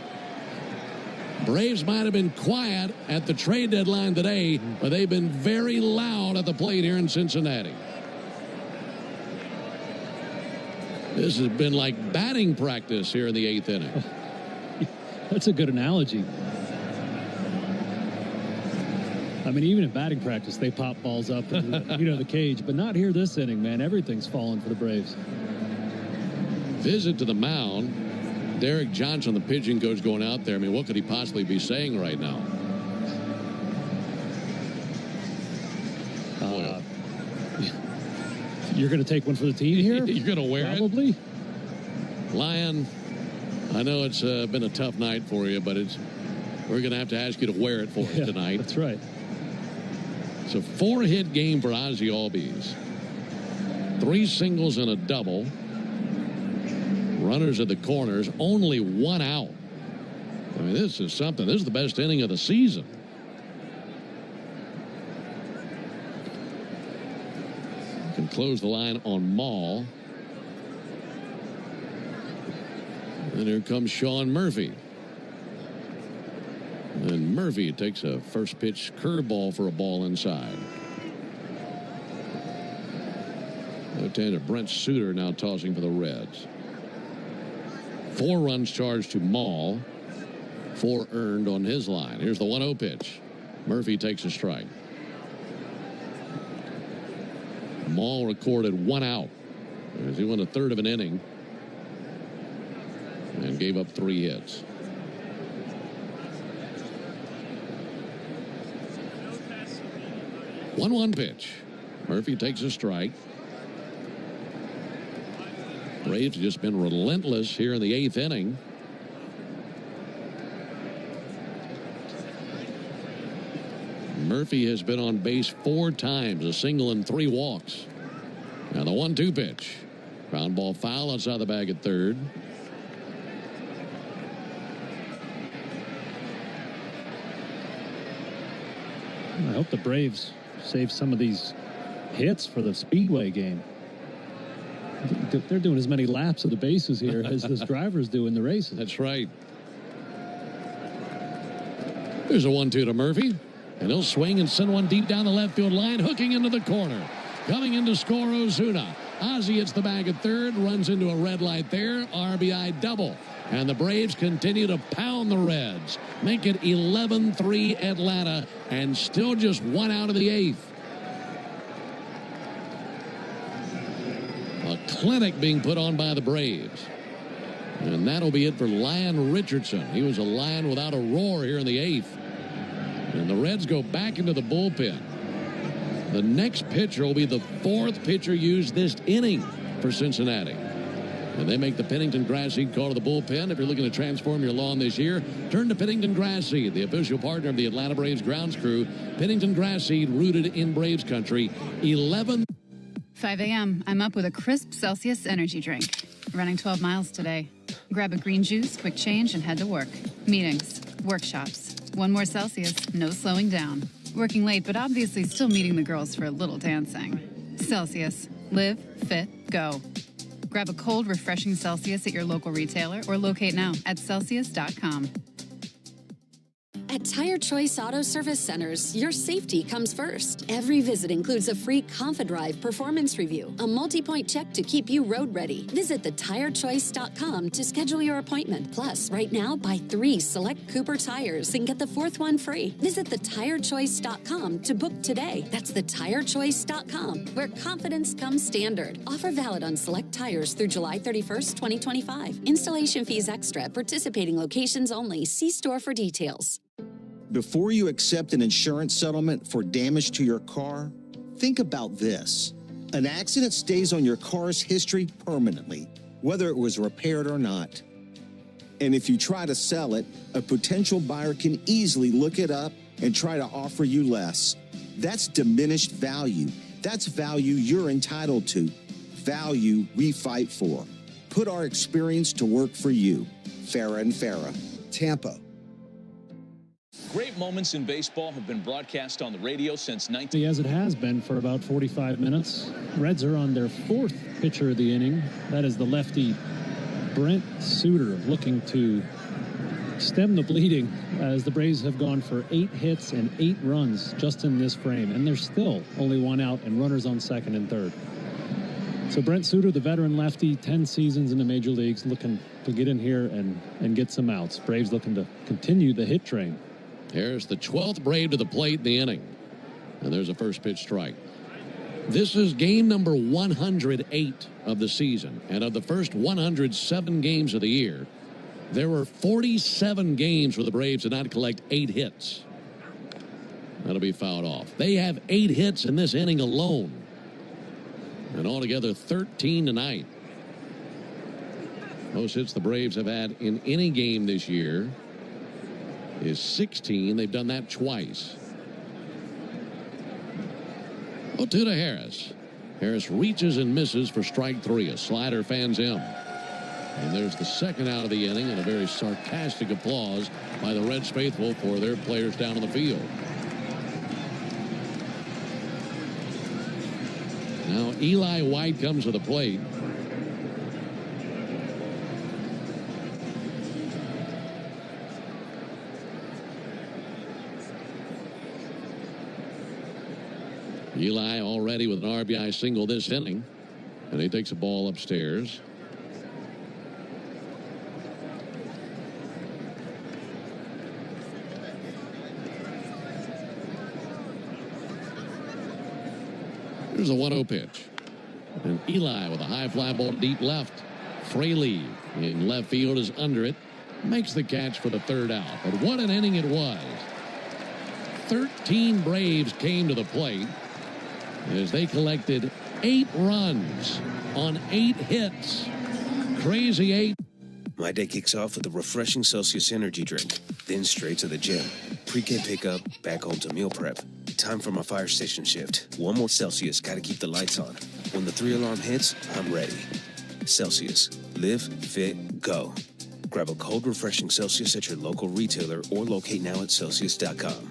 Braves might have been quiet at the trade deadline today, but they've been very loud at the plate here in Cincinnati. This has been like batting practice here in the 8th inning. That's a good analogy. I mean, even in batting practice, they pop balls up into the cage, but not here this inning, man. Everything's falling for the Braves. Visit to the mound. Derek Johnson, the pitching coach, going out there. I mean, what could he possibly be saying right now? You're going to take one for the team here? You're going to wear Probably. it? Lion, I know it's been a tough night for you, but we're going to have to ask you to wear it for us tonight. That's right. It's a 4-hit game for Ozzie Albies. 3 singles and a double. Runners at the corners, only 1 out. I mean, this is something. This is the best inning of the season. Can close the line on Maul. And here comes Sean Murphy. And Murphy takes a first pitch curveball for a ball inside. Left-hander Brent Suter now tossing for the Reds. 4 runs charged to Maul. 4 earned on his line. Here's the 1-0 pitch. Murphy takes a strike. Maul recorded 1 out as he went a third of an inning and gave up 3 hits. One pitch. Murphy takes a strike. Braves have just been relentless here in the 8th inning. Murphy has been on base 4 times, a single and 3 walks. Now the 1-2 pitch. Ground ball foul outside the bag at third. I hope the Braves save some of these hits for the Speedway game. They're doing as many laps of the bases here as those drivers do in the races. That's right. There's a 1-2 to Murphy. And he'll swing and send one deep down the left field line, hooking into the corner. Coming in to score Ozuna. Ozzie hits the bag at third, runs into a red light there. RBI double. And the Braves continue to pound the Reds. Make it 11-3 Atlanta, and still just 1 out of the 8th. A clinic being put on by the Braves. And that'll be it for Lion Richardson. He was a Lion without a roar here in the 8th. And the Reds go back into the bullpen. The next pitcher will be the 4th pitcher used this inning for Cincinnati. And they make the Pennington Grass Seed call to the bullpen. If you're looking to transform your lawn this year, turn to Pennington Grass Seed, the official partner of the Atlanta Braves grounds crew. Pennington Grass Seed, rooted in Braves country. 5 a.m. I'm up with a crisp Celsius energy drink. Running 12 miles today. Grab a green juice, quick change, and head to work. Meetings, workshops. One more Celsius, no slowing down. Working late, but obviously still meeting the girls for a little dancing. Celsius. Live, fit, go. Grab a cold, refreshing Celsius at your local retailer or locate now at Celsius.com. At Tire Choice Auto Service Centers, your safety comes first. Every visit includes a free ConfiDrive performance review, a multi-point check to keep you road ready. Visit thetirechoice.com to schedule your appointment. Plus, right now, buy 3 select Cooper tires and get the 4th one free. Visit thetirechoice.com to book today. That's thetirechoice.com, where confidence comes standard. Offer valid on select tires through July 31st, 2025. Installation fees extra at participating locations only. See store for details. Before you accept an insurance settlement for damage to your car, think about this. An accident stays on your car's history permanently, whether it was repaired or not. And if you try to sell it, a potential buyer can easily look it up and try to offer you less. That's diminished value. That's value you're entitled to. Value we fight for. Put our experience to work for you. Farah and Farah, Tampa. Great moments in baseball have been broadcast on the radio since As it has been for about 45 minutes. Reds are on their 4th pitcher of the inning. That is the lefty Brent Suter, looking to stem the bleeding as the Braves have gone for 8 hits and 8 runs just in this frame. And there's still only 1 out and runners on 2nd and 3rd. So Brent Suter, the veteran lefty, 10 seasons in the major leagues, looking to get in here and get some outs. Braves looking to continue the hit train. Here's the 12th Brave to the plate in the inning. And there's a first pitch strike. This is game number 108 of the season. And of the first 107 games of the year, there were 47 games where the Braves did not collect 8 hits. That'll be fouled off. They have 8 hits in this inning alone. And altogether 13 tonight. Most hits the Braves have had in any game this year is 16. They've done that twice. 0-2 to Harris. Harris reaches and misses for strike 3. A slider fans him. And there's the 2nd out of the inning, and a very sarcastic applause by the Reds faithful for their players down on the field. Now Eli White comes to the plate. Eli already with an RBI single this inning, and he takes a ball upstairs. Here's a 1-0 pitch. And Eli with a high fly ball deep left. Fraley in left field is under it. Makes the catch for the 3rd out. But what an inning it was. 13 Braves came to the plate as they collected 8 runs on 8 hits. Crazy 8. My day kicks off with a refreshing Celsius energy drink, then straight to the gym. Pre-K pickup, back home to meal prep. Time for my fire station shift. 1 more Celsius, gotta keep the lights on. When the 3-alarm hits, I'm ready. Celsius. Live, fit, go. Grab a cold, refreshing Celsius at your local retailer or locate now at Celsius.com.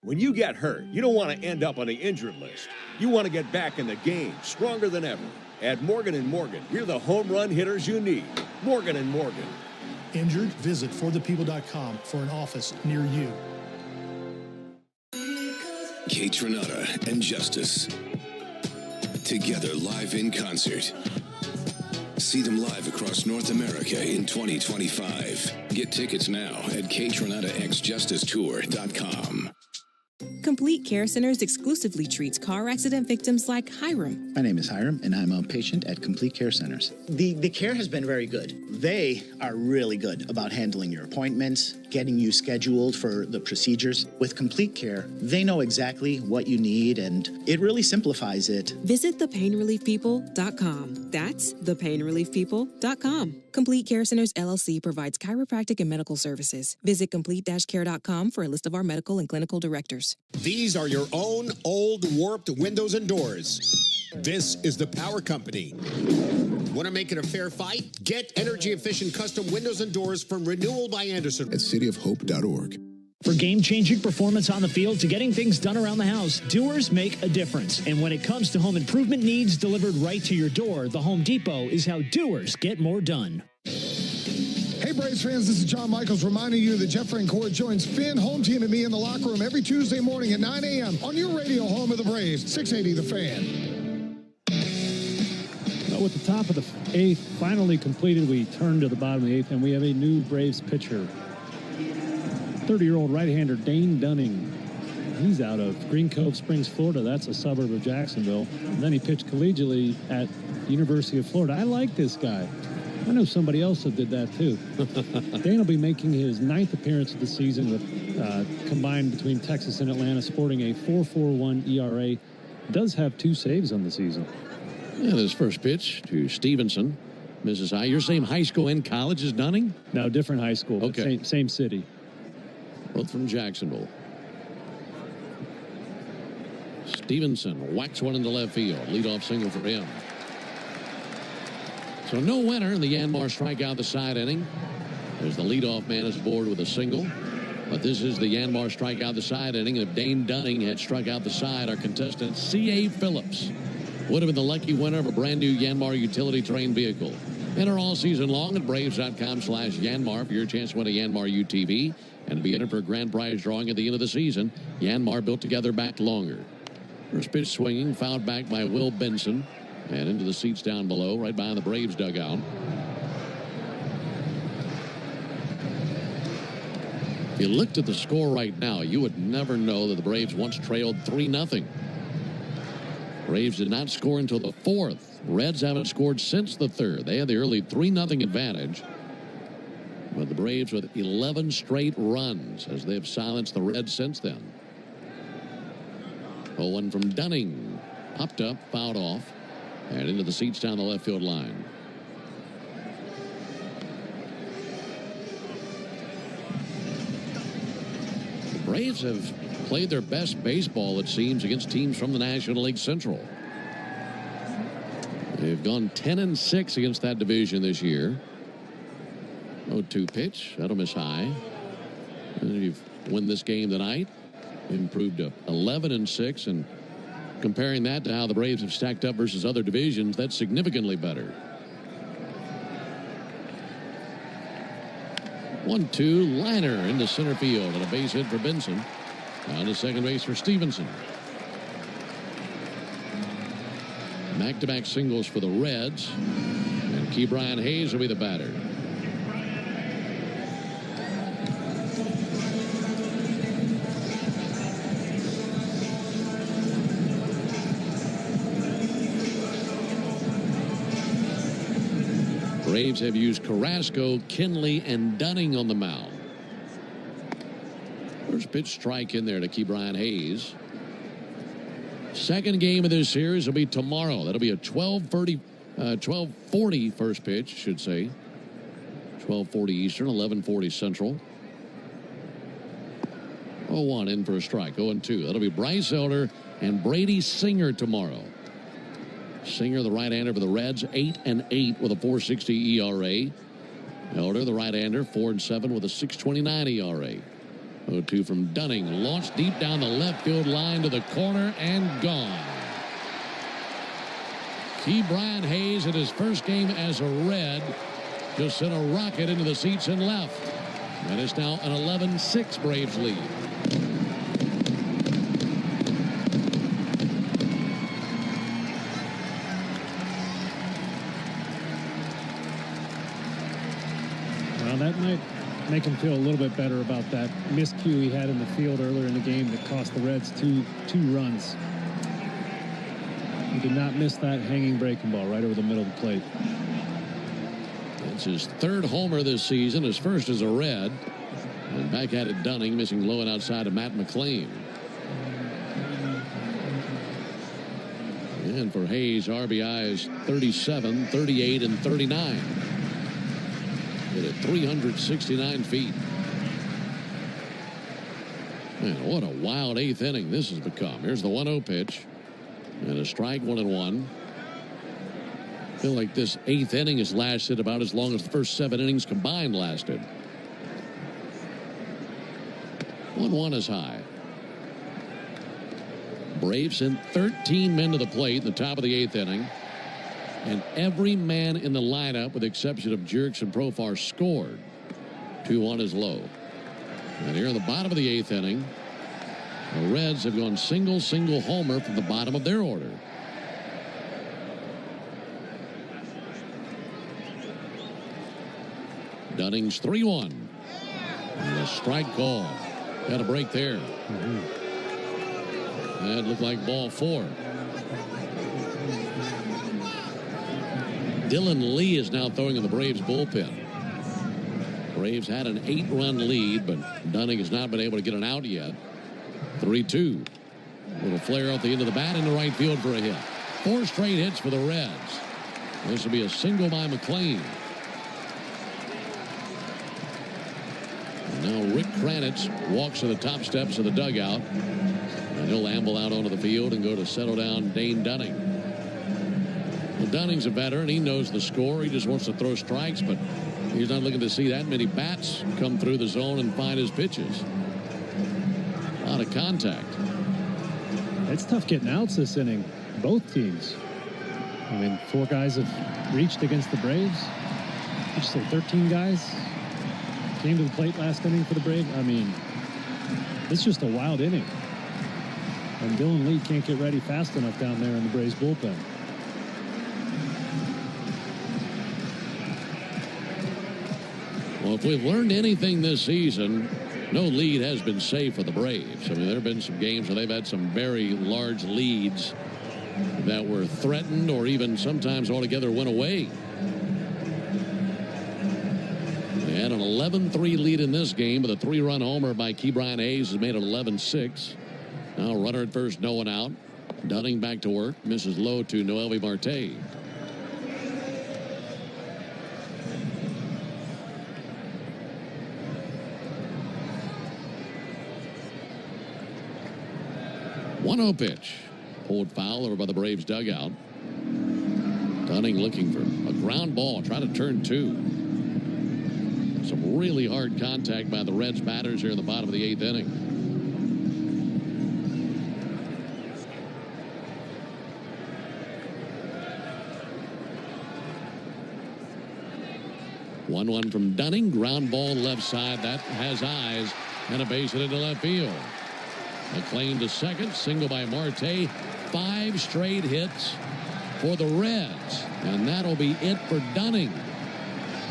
When you get hurt, you don't want to end up on the injured list. You want to get back in the game, stronger than ever. At Morgan & Morgan, we're the home run hitters you need. Morgan & Morgan. Injured? Visit forthepeople.com for an office near you. Kate Renata and Justice. Together live in concert. See them live across North America in 2025. Get tickets now at KateRenataXJusticeTour.com. Complete Care Centers exclusively treats car accident victims like Hiram. My name is Hiram, and I'm a patient at Complete Care Centers. The care has been very good. They are really good about handling your appointments, getting you scheduled for the procedures. With Complete Care, they know exactly what you need, and it really simplifies it. Visit thepainreliefpeople.com. That's thepainreliefpeople.com. Complete Care Centers LLC provides chiropractic and medical services. Visit complete-care.com for a list of our medical and clinical directors. These are your own old warped windows and doors. This is the Power Company. Want to make it a fair fight? Get energy-efficient custom windows and doors from Renewal by Andersen at cityofhope.org. For game-changing performance on the field to getting things done around the house, doers make a difference. And when it comes to home improvement needs delivered right to your door, the Home Depot is how doers get more done. Hey, Braves fans, this is John Michaels reminding you that Jeff Francoeur joins Finn, Home Team, and me in the locker room every Tuesday morning at 9 a.m. on your radio home of the Braves, 680 The Fan. Well, with the top of the eighth finally completed, we turn to the bottom of the eighth, and we have a new Braves pitcher. 30-year-old right-hander Dane Dunning. He's out of Green Cove Springs, Florida. That's a suburb of Jacksonville. And then he pitched collegiately at University of Florida. I like this guy. I know somebody else that did that too. Dane will be making his 9th appearance of the season with combined between Texas and Atlanta, sporting a 4.41 ERA. Does have 2 saves on the season. And his first pitch to Stevenson. Mrs. High, your same high school and college as Dunning? No, different high school. Okay. Same city. Both from Jacksonville. Stevenson whacks one into left field. Leadoff single for him. So no winner in the Yanmar strikeout the side inning. There's the leadoff man is aboard with a single. But this is the Yanmar strikeout the side inning. If Dane Dunning had struck out the side, our contestant C.A. Phillips would have been the lucky winner of a brand new Yanmar utility terrain vehicle. Enter all season long at Braves.com/Yanmar for your chance to win a Yanmar UTV and be entered for a grand prize drawing at the end of the season. Yanmar, built together, backed longer. First pitch swinging, fouled back by Will Benson. And into the seats down below, right behind the Braves dugout. If you looked at the score right now, you would never know that the Braves once trailed 3-0. Braves did not score until the 4th. Reds haven't scored since the 3rd. They had the early 3-0 advantage. But the Braves with 11 straight runs as they've silenced the Reds since then. 0-1 from Dunning. Popped up, fouled off, and into the seats down the left field line. The Braves have played their best baseball, it seems, against teams from the National League Central. They've gone 10-6 against that division this year. 0-2 pitch. That'll miss high. And you've won this game tonight. Improved to 11-6, and comparing that to how the Braves have stacked up versus other divisions, that's significantly better. 1-2 liner into center field and a base hit for Benson. Down to second base for Stevenson. Back-to-back singles for the Reds, and Ke'Bryan Hayes will be the batter. Braves have used Carrasco, Kinley, and Dunning on the mound. First pitch strike in there to Ke'Bryan Hayes. Second game of this series will be tomorrow. That'll be a 12:40 first pitch, should say. 12:40 Eastern, 11:40 Central. 0-1 in for a strike. 0-2. That'll be Bryce Elder and Brady Singer tomorrow. Singer, the right-hander for the Reds, 8-8 with a 4.60 ERA. Elder, the right-hander, 4-7 with a 6.29 ERA. 0-2 from Dunning, launched deep down the left field line to the corner and gone. Ke'Bryan Hayes, in his first game as a Red, just sent a rocket into the seats and left. And it's now an 11-6 Braves lead. That might make him feel a little bit better about that miscue he had in the field earlier in the game that cost the Reds two runs. He did not miss that hanging breaking ball right over the middle of the plate. It's his third homer this season, his first as a Red. And back at it, Dunning missing low and outside of Matt McLean. And for Hayes, RBIs 37, 38, and 39. Hit at 369 feet. Man, what a wild eighth inning this has become. Here's the 1-0 pitch. And a strike, 1-1. I feel like this eighth inning has lasted about as long as the first 7 innings combined lasted. 1-1 is high. Braves sent 13 men to the plate in the top of the eighth inning. And every man in the lineup, with the exception of Jerks and Profar, scored. 2-1 is low. And here in the bottom of the eighth inning, the Reds have gone single homer from the bottom of their order. Dunning's 3-1. And a strike call. Got a break there. That looked like ball 4. Dylan Lee is now throwing in the Braves bullpen. Braves had an 8-run lead, but Dunning has not been able to get an out yet. 3-2. Little flare off the end of the bat into right field for a hit. 4 straight hits for the Reds. This will be a single by McLean. And now Rick Kranitz walks to the top steps of the dugout. And he'll amble out onto the field and go to settle down Dane Dunning. Well, Dunning's a veteran. He knows the score. He just wants to throw strikes, but he's not looking to see that many bats come through the zone and find his pitches. A lot of contact. It's tough getting outs this inning. Both teams. I mean, 4 guys have reached against the Braves. Did you say 13 guys came to the plate last inning for the Braves? I mean, it's just a wild inning. And Dylan Lee can't get ready fast enough down there in the Braves bullpen. Well, if we've learned anything this season, no lead has been safe for the Braves. I mean, there have been some games where they've had some very large leads that were threatened or even sometimes altogether went away. They had an 11-3 lead in this game, but a 3-run homer by Ke'Bryan Hayes has made it 11-6. Now runner at first, no one out. Dunning back to work, misses low to Noelvi Marte. One-0 pitch. Pulled foul over by the Braves dugout. Dunning looking for a ground ball. Trying to turn 2. Some really hard contact by the Reds batters here in the bottom of the 8th inning. One from Dunning. Ground ball left side. That has eyes. And a base hit into left field. McLean to second. Single by Marte. 5 straight hits for the Reds. And that'll be it for Dunning.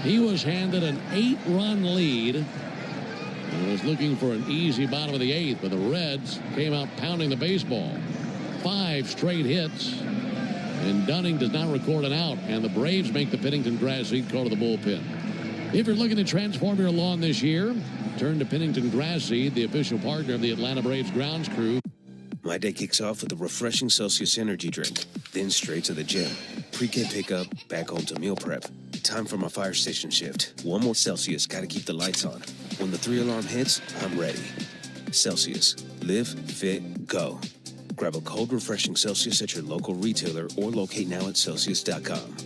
He was handed an 8-run lead and was looking for an easy bottom of the 8th, but the Reds came out pounding the baseball. 5 straight hits, and Dunning does not record an out, and the Braves make the Pennington Grass Seed call to the bullpen. If you're looking to transform your lawn this year, turn to Pennington Grass Seed, the official partner of the Atlanta Braves grounds crew. My day kicks off with a refreshing Celsius energy drink, then straight to the gym. Pre-K pickup, back home to meal prep. Time for my fire station shift. 1 more Celsius, gotta keep the lights on. When the 3-alarm hits, I'm ready. Celsius. Live, fit, go. Grab a cold, refreshing Celsius at your local retailer or locate now at Celsius.com.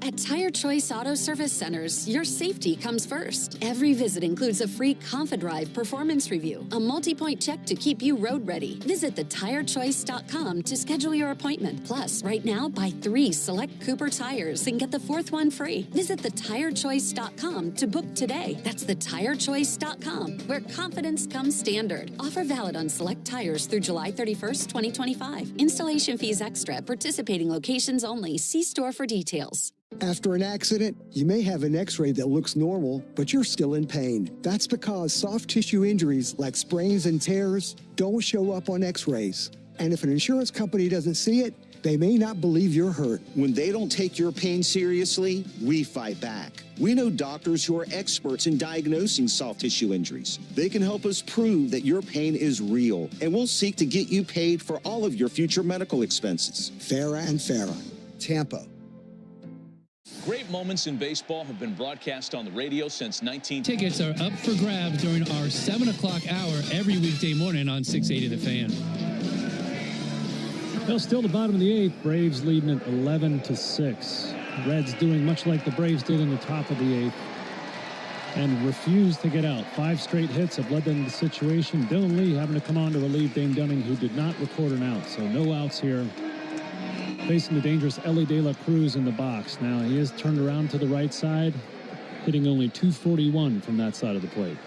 At Tire Choice Auto Service Centers, your safety comes first. Every visit includes a free ConfiDrive performance review, a multi-point check to keep you road ready. Visit thetirechoice.com to schedule your appointment. Plus, right now, buy 3 select Cooper tires and get the 4th one free. Visit thetirechoice.com to book today. That's thetirechoice.com, where confidence comes standard. Offer valid on select tires through July 31st, 2025. Installation fees extra. Participating locations only. See store for details. After an accident, you may have an x-ray that looks normal, but you're still in pain. That's because soft tissue injuries like sprains and tears don't show up on x-rays. And if an insurance company doesn't see it, they may not believe you're hurt. When they don't take your pain seriously, we fight back. We know doctors who are experts in diagnosing soft tissue injuries. They can help us prove that your pain is real, and we'll seek to get you paid for all of your future medical expenses. Farah and Farah, Tampa. Great moments in baseball have been broadcast on the radio since 19... Tickets are up for grabs during our 7 o'clock hour every weekday morning on 680 The Fan. Well, still the bottom of the eighth. Braves leading at 11-6. Reds doing much like the Braves did in the top of the eighth and refused to get out. 5 straight hits have led them to the situation. Dylan Lee having to come on to relieve Dane Dunning, who did not record an out. So no outs here. Facing the dangerous Elly De La Cruz in the box. Now he is turned around to the right side, hitting only .241 from that side of the plate.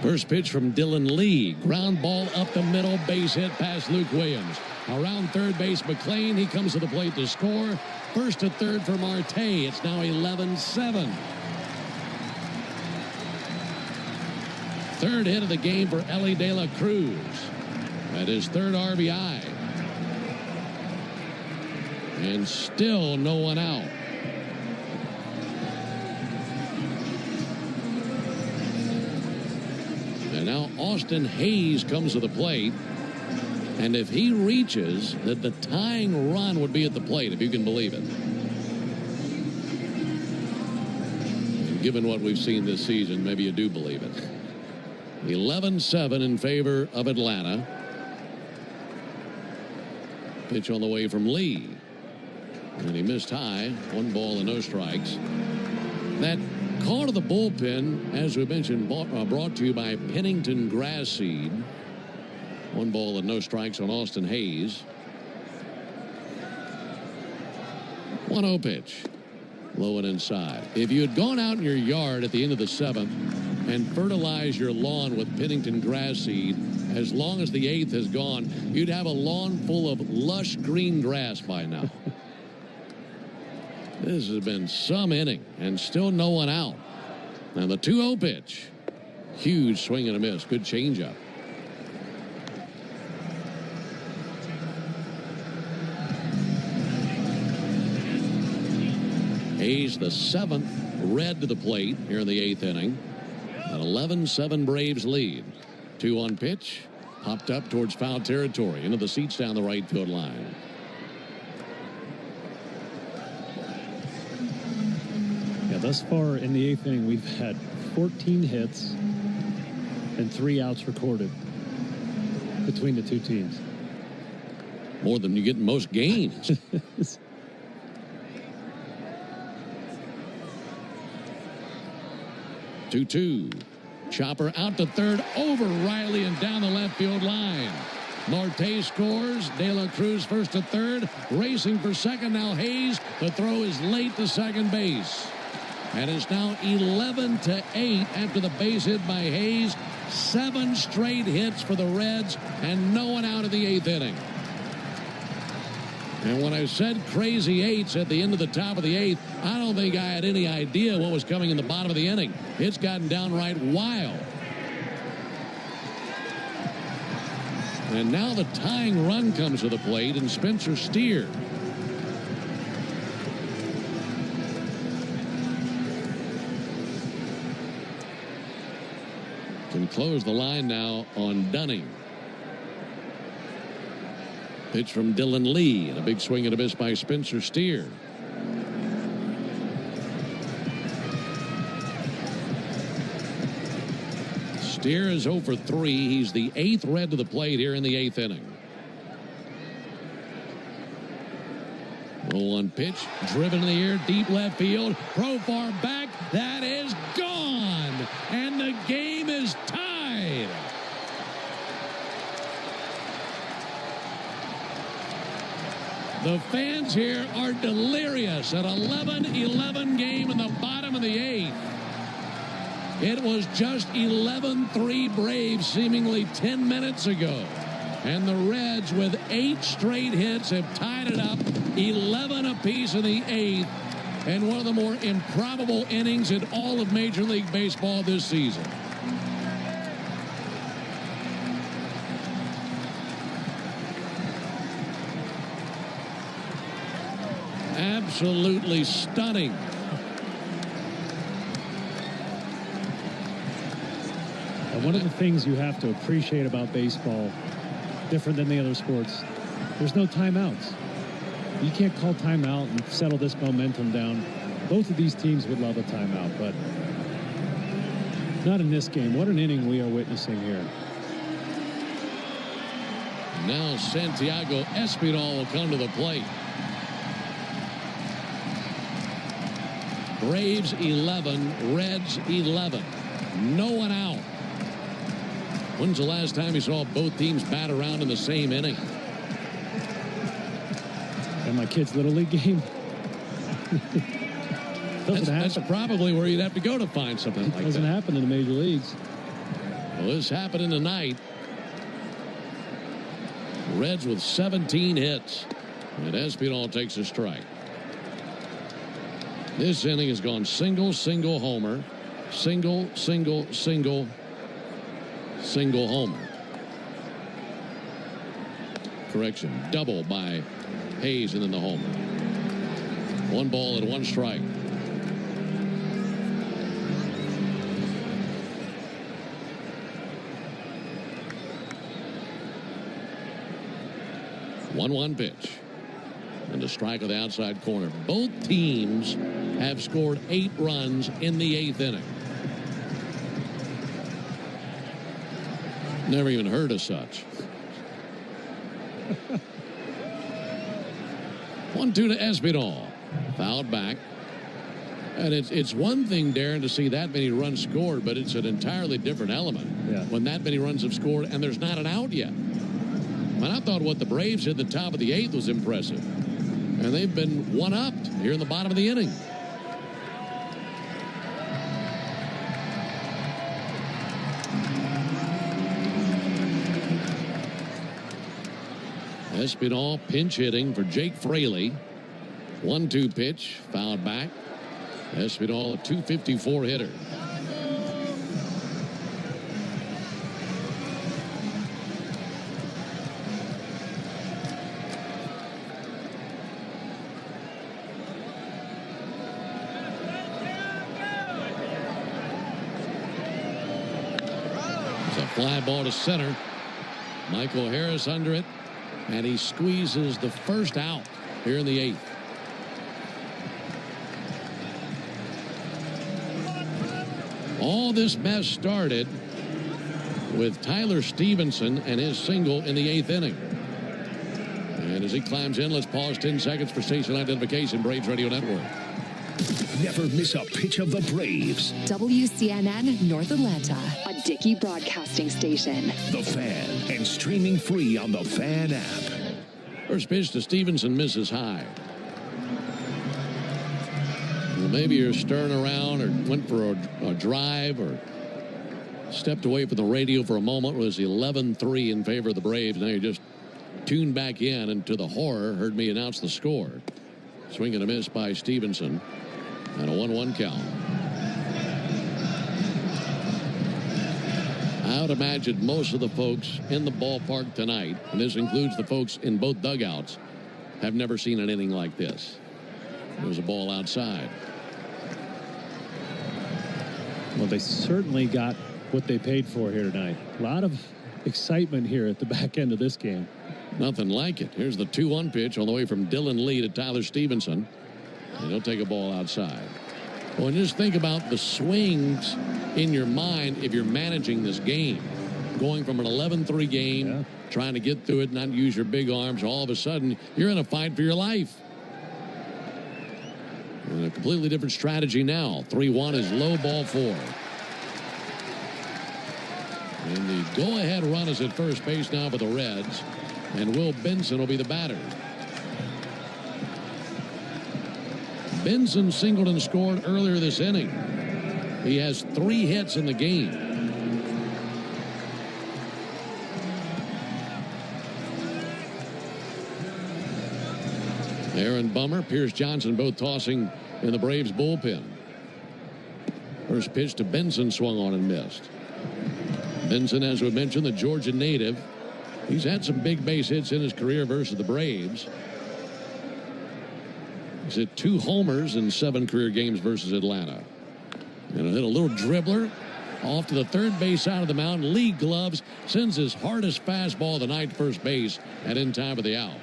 First pitch from Dylan Lee. Ground ball up the middle, base hit past Luke Williams. Around third base, McLean. He comes to the plate to score. First to third for Marte. It's now 11-7. Third hit of the game for Elly De La Cruz. At his third RBI. And still no one out. And now Austin Hayes comes to the plate. And if he reaches, that the tying run would be at the plate, if you can believe it. And given what we've seen this season, maybe you do believe it. 11-7 in favor of Atlanta. Pitch on the way from Lee. And he missed high. 1 ball and no strikes. That call to the bullpen, as we mentioned, brought to you by Pennington Grass Seed. 1 ball and no strikes on Austin Hayes. 1-0 pitch. Low and inside. If you had gone out in your yard at the end of the 7th and fertilized your lawn with Pennington Grass Seed, as long as the 8th has gone, you'd have a lawn full of lush green grass by now. This has been some inning and still no one out. Now the 2-0 pitch. Huge swing and a miss. Good changeup. Hayes, the 7th red to the plate here in the 8th inning. An 11-7 Braves lead. 2-1 pitch. Popped up towards foul territory. Into the seats down the right field line. Thus far in the 8th inning, we've had 14 hits and 3 outs recorded between the two teams. More than you get in most games. 2-2. Chopper out to third, over Riley and down the left field line. Marte scores. De La Cruz first to third. Racing for second. Now Hayes. The throw is late to second base. And it's now 11-8 after the base hit by Hayes. 7 straight hits for the Reds and no one out of the 8th inning. And when I said crazy 8s at the end of the top of the 8th, I don't think I had any idea what was coming in the bottom of the inning. It's gotten downright wild. And now the tying run comes to the plate, and Spencer Steer. Can close the line now on Dunning. Pitch from Dylan Lee, and a big swing and a miss by Spencer Steer. Steer is 0 for 3. He's the 8th red to the plate here in the 8th inning. 0-1 pitch, driven in the air, deep left field, Profar back, that is gone, and the game is tied. The fans here are delirious. An 11-11 game in the bottom of the 8th. It was just 11-3 Braves seemingly 10 minutes ago. And the Reds, with 8 straight hits, have tied it up 11 apiece in the 8th. and one of the more improbable innings in all of Major League Baseball this season. Absolutely stunning. And one of the things you have to appreciate about baseball, different than the other sports, there's no timeouts. You can't call timeout and settle this momentum down. Both of these teams would love a timeout, but not in this game. What an inning we are witnessing here. Now Santiago Espinal will come to the plate. Braves 11, Reds 11. No one out. When's the last time you saw both teams bat around in the same inning? And my kid's Little League game. That's probably where you'd have to go to find something like that. Doesn't happen in the major leagues. Well, this happened tonight. Reds with 17 hits. And Espinal takes a strike. This inning has gone single, single, homer. Single, single, single, single, homer. Correction, double by Hayes and then the homer. 1 ball and 1 strike. One pitch. And a strike of the outside corner. Both teams have scored 8 runs in the 8th inning. Never even heard of such. 1-2 to Espinal. Fouled back. And it's one thing, Darren, to see that many runs scored, but it's an entirely different element when that many runs have scored and there's not an out yet. And I thought what the Braves did at the top of the 8th was impressive. And they've been one-upped here in the bottom of the inning. Espinal pinch hitting for Jake Fraley. 1-2 pitch, fouled back. Espinal, a .254 hitter. Fly ball to center. Michael Harris under it, and he squeezes the first out here in the 8th. All this mess started with Tyler Stevenson and his single in the 8th inning. And as he climbs in, let's pause 10 seconds for station identification. Braves Radio Network. Never miss a pitch of the Braves. WCNN North Atlanta, a Dickey broadcasting station. The Fan, and streaming free on the Fan app. First pitch to Stevenson, misses high. Well, maybe you're stirring around or went for a drive or stepped away from the radio for a moment. It was 11-3 in favor of the Braves. Now you just tuned back in and to the horror heard me announce the score. Swing and a miss by Stevenson. And a 1-1 count. I would imagine most of the folks in the ballpark tonight, and this includes the folks in both dugouts, have never seen an inning like this. There was a ball outside. Well, they certainly got what they paid for here tonight. A lot of excitement here at the back end of this game. Nothing like it. Here's the 2-1 pitch all the way from Dylan Lee to Tyler Stevenson. And he'll take a ball outside. Well, and just think about the swings in your mind if you're managing this game. Going from an 11-3 game, trying to get through it, not use your big arms, all of a sudden, you're in a fight for your life. And a completely different strategy now. 3-1 is low, ball 4. And the go-ahead run is at first base now for the Reds. And Will Benson will be the batter. Benson singled and scored earlier this inning. He has 3 hits in the game. Aaron Bummer, Pierce Johnson both tossing in the Braves bullpen. First pitch to Benson swung on and missed. Benson, as we mentioned, the Georgia native. He's had some big base hits in his career versus the Braves. He's hit 2 homers in 7 career games versus Atlanta. And hit a little dribbler off to the third base side of the mound. Lee gloves, sends his hardest fastball of the night to first base and in time for the out.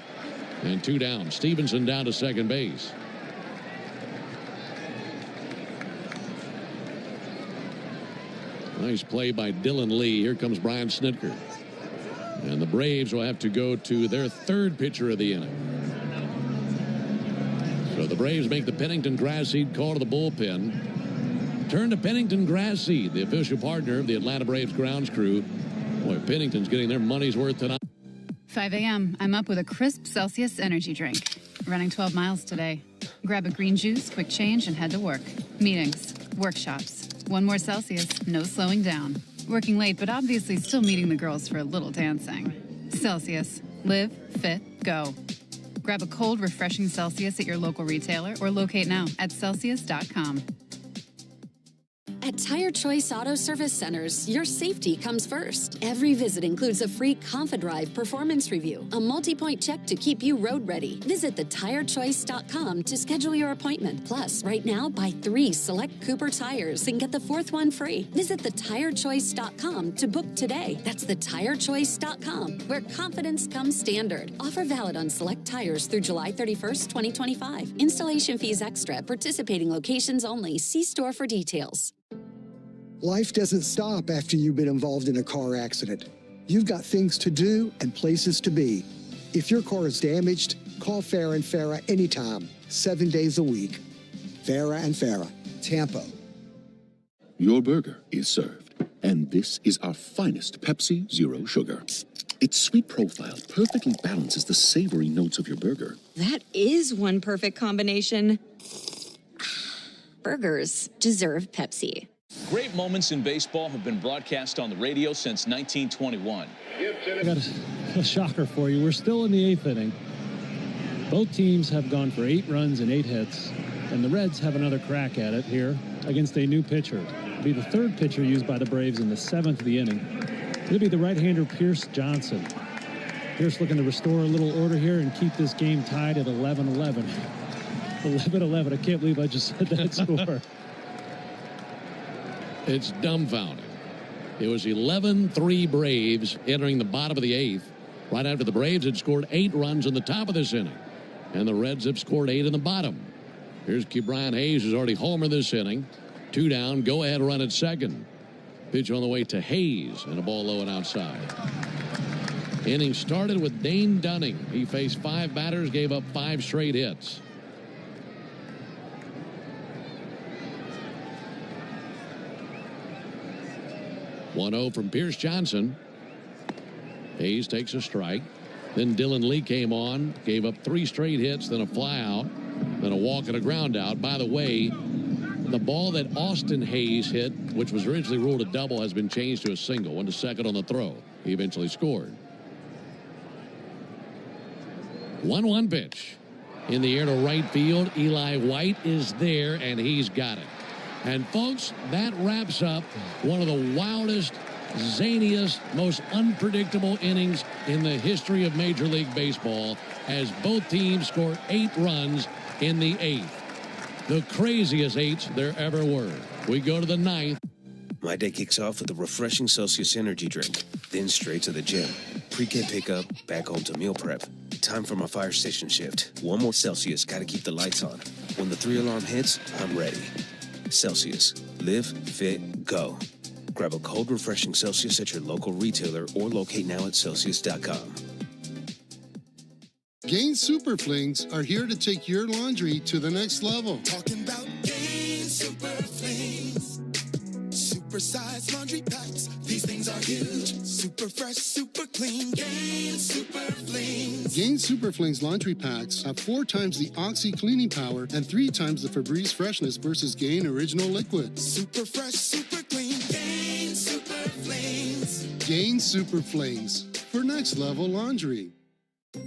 And 2 down. Stevenson down to second base. Nice play by Dylan Lee. Here comes Brian Snitker. And the Braves will have to go to their 3rd pitcher of the inning. So the Braves make the Pennington grass seed call to the bullpen. Turn to Pennington grass seed, the official partner of the Atlanta Braves grounds crew. Boy, Pennington's getting their money's worth tonight. 5 a.m. I'm up with a crisp Celsius energy drink. Running 12 miles today. Grab a green juice, quick change, and head to work. Meetings, workshops. 1 more Celsius, no slowing down. Working late, but obviously still meeting the girls for a little dancing. Celsius. Live, fit, go. Grab a cold, refreshing Celsius at your local retailer or locate now at Celsius.com. At Tire Choice Auto Service Centers, your safety comes first. Every visit includes a free ConfiDrive performance review, a multi-point check to keep you road ready. Visit thetirechoice.com to schedule your appointment. Plus, right now, buy 3 select Cooper tires and get the 4th one free. Visit thetirechoice.com to book today. That's thetirechoice.com, where confidence comes standard. Offer valid on select tires through July 31st, 2025. Installation fees extra. Participating locations only. See store for details. Life doesn't stop after you've been involved in a car accident. You've got things to do and places to be. If your car is damaged, call Farah & Farah anytime, 7 days a week. Farah & Farah, Tampa. Your burger is served, and this is our finest Pepsi Zero Sugar. Its sweet profile perfectly balances the savory notes of your burger. That is one perfect combination. Burgers deserve Pepsi. Great moments in baseball have been broadcast on the radio since 1921. I got a shocker for you. We're still in the 8th inning. Both teams have gone for 8 runs and 8 hits, and the Reds have another crack at it here against a new pitcher. It'll be the 3rd pitcher used by the Braves in the 7th of the inning. It'll be the right-hander Pierce Johnson. Pierce looking to restore a little order here and keep this game tied at 11-11. 11-11. I can't believe I just said that score. It's dumbfounding. It was 11-3 Braves entering the bottom of the 8th, right after the Braves had scored 8 runs in the top of this inning. And the Reds have scored 8 in the bottom. Here's Ke'Bryan Hayes, who's already homered this inning. 2 down, go-ahead run at second. Pitch on the way to Hayes, and a ball low and outside. Inning started with Dane Dunning. He faced 5 batters, gave up 5 straight hits. .1-0 from Pierce Johnson. Hayes takes a strike. Then Dylan Lee came on, gave up 3 straight hits, then a fly out, then a walk and a ground out. By the way, the ball that Austin Hayes hit, which was originally ruled a double, has been changed to a single. Went to second on the throw. He eventually scored. 1-1 pitch. In the air to right field. Eli White is there, and he's got it. And, folks, that wraps up one of the wildest, zaniest, most unpredictable innings in the history of Major League Baseball as both teams score 8 runs in the 8th. The craziest 8s there ever were. We go to the 9th. My day kicks off with a refreshing Celsius energy drink, then straight to the gym. Pre-K pickup, back home to meal prep. Time for my fire station shift. 1 more Celsius, gotta keep the lights on. When the 3-alarm hits, I'm ready. Celsius. Live, fit, go. Grab a cold, refreshing Celsius at your local retailer or locate now at Celsius.com. Gain Super Flings are here to take your laundry to the next level. Talking about Gain Super Flings. Super size laundry packs. These things are huge. Super fresh, super clean. Gain Super Flings. Gain Super Flings laundry packs have 4 times the Oxy cleaning power and 3 times the Febreze freshness versus Gain Original Liquid. Super fresh, super clean. Gain Super Flings. Gain Super Flings for next level laundry.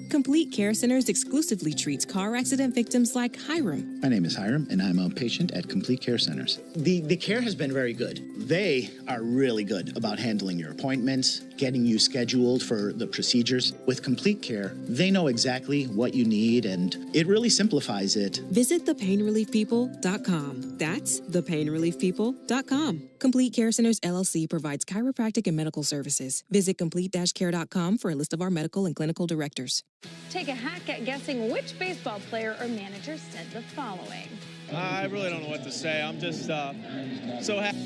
Complete Care Centers exclusively treats car accident victims like Hiram. My name is Hiram, and I'm a patient at Complete Care Centers. The care has been very good. They are really good about handling your appointments, getting you scheduled for the procedures. With Complete Care, they know exactly what you need, and it really simplifies it. Visit thepainreliefpeople.com. That's thepainreliefpeople.com. Complete Care Centers LLC provides chiropractic and medical services. Visit complete-care.com for a list of our medical and clinical directors. Take a hack at guessing which baseball player or manager said the following. I really don't know what to say. I'm just so happy.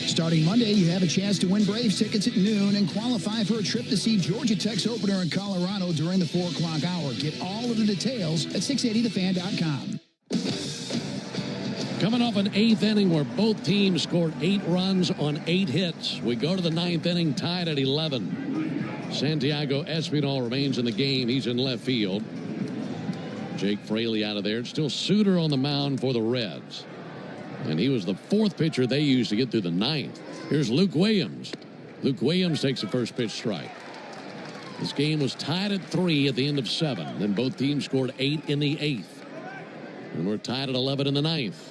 Starting Monday, you have a chance to win Braves tickets at noon and qualify for a trip to see Georgia Tech's opener in Colorado during the 4 o'clock hour. Get all of the details at 680thefan.com. Coming off an 8th inning where both teams scored 8 runs on 8 hits. We go to the 9th inning tied at 11. Santiago Espinal remains in the game. He's in left field. Jake Fraley out of there. It's still Suter on the mound for the Reds. And he was the 4th pitcher they used to get through the 9th. Here's Luke Williams. Luke Williams takes the first pitch strike. This game was tied at 3 at the end of 7. Then both teams scored 8 in the 8th. And we're tied at 11 in the 9th.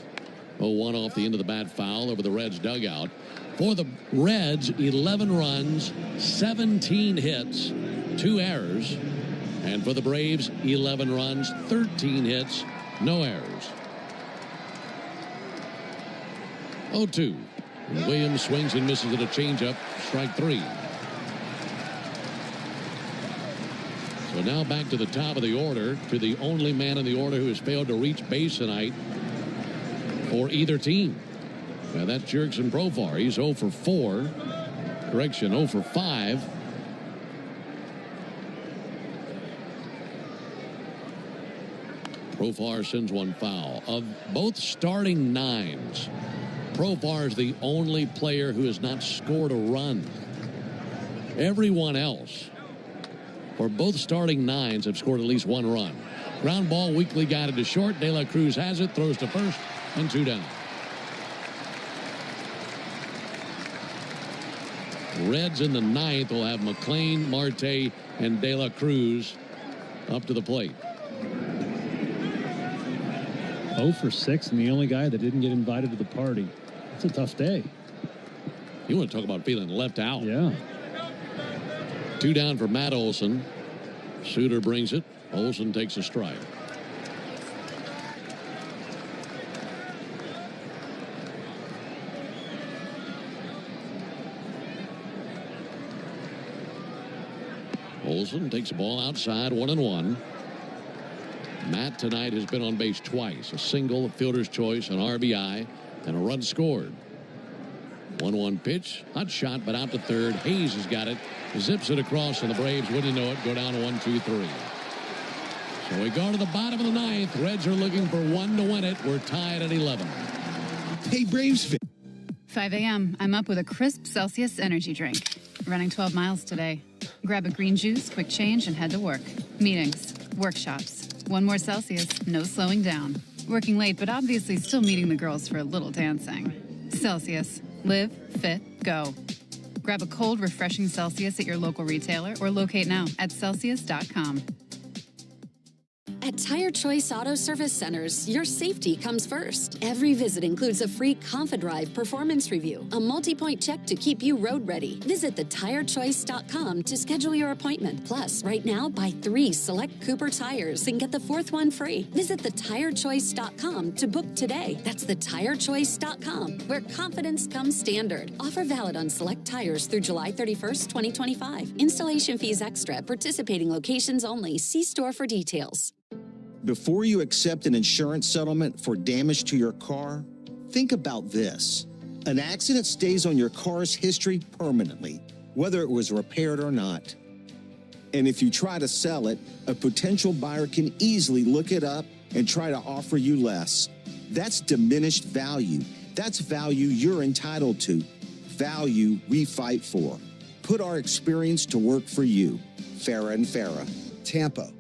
0-1 off the end of the bat foul over the Reds dugout. For the Reds, 11 runs, 17 hits, 2 errors. And for the Braves, 11 runs, 13 hits, no errors. 0-2. And Williams swings and misses at a changeup, strike 3. So now back to the top of the order, to the only man in the order who has failed to reach base tonight for either team. Now that's Jurickson Profar. He's 0 for 4. Correction, 0 for 5. Profar sends one foul. Of both starting 9s, Profar is the only player who has not scored a run. Everyone else, for both starting 9s, have scored at least 1 run. Ground ball weakly guided to short. De La Cruz has it, throws to first, and 2 down. Reds in the 9th will have McLean, Marte, and De La Cruz up to the plate. 0 for 6 and the only guy that didn't get invited to the party. It's a tough day. You want to talk about feeling left out. Yeah. 2 down for Matt Olson. Suter brings it. Olson takes a strike. Olson takes the ball outside, 1-1. Matt tonight has been on base twice. A single, a fielder's choice, an RBI, and a run scored. 1-1 pitch. Hot shot, but out to third. Hayes has got it. Zips it across, and the Braves, wouldn't you know it, go down 1-2-3. So we go to the bottom of the 9th. Reds are looking for 1 to win it. We're tied at 11. Hey, Braves. 5 a.m. I'm up with a crisp Celsius energy drink. Running 12 miles today. Grab a green juice, quick change, and head to work. Meetings, workshops. 1 more Celsius, no slowing down. Working late, but obviously still meeting the girls for a little dancing. Celsius. Live, fit, go. Grab a cold, refreshing Celsius at your local retailer or locate now at Celsius.com. At Tire Choice Auto Service Centers, your safety comes first. Every visit includes a free ConfiDrive performance review, a multi-point check to keep you road ready. Visit thetirechoice.com to schedule your appointment. Plus, right now, buy 3 select Cooper tires and get the 4th one free. Visit thetirechoice.com to book today. That's thetirechoice.com, where confidence comes standard. Offer valid on select tires through July 31st, 2025. Installation fees extra. Participating locations only. See store for details. Before you accept an insurance settlement for damage to your car, think about this. An accident stays on your car's history permanently, whether it was repaired or not. And if you try to sell it, a potential buyer can easily look it up and try to offer you less. That's diminished value. That's value you're entitled to. Value we fight for. Put our experience to work for you. Farah and Farah. Tampa.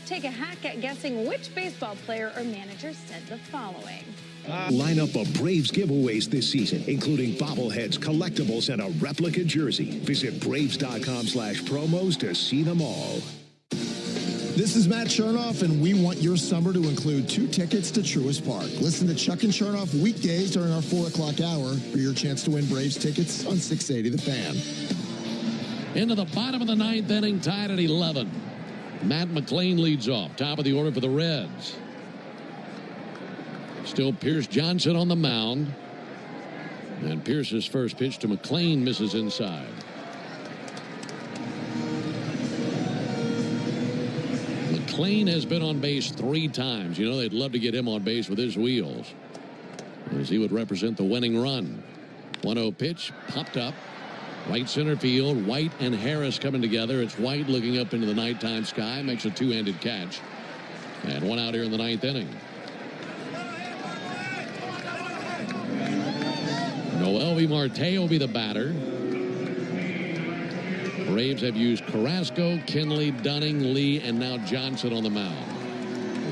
Take a hack at guessing which baseball player or manager said the following. Line up of Braves giveaways this season, including bobbleheads, collectibles, and a replica jersey. Visit Braves.com/promos to see them all. This is Matt Chernoff, and we want your summer to include 2 tickets to Truist Park. Listen to Chuck and Chernoff weekdays during our 4 o'clock hour for your chance to win Braves tickets on 680 The Fan. Into the bottom of the 9th inning, tied at 11. Matt McLain leads off, top of the order for the Reds. Still Pierce Johnson on the mound. And Pierce's first pitch to McLain misses inside. McLain has been on base 3 times. You know, they'd love to get him on base with his wheels, as he would represent the winning run. 1-0 pitch, popped up. Right center field, White and Harris coming together. It's White looking up into the nighttime sky, makes a 2-handed catch. And 1 out here in the 9th inning. Noelvi Marte will be the batter. Braves have used Carrasco, Kinley, Dunning, Lee, and now Johnson on the mound.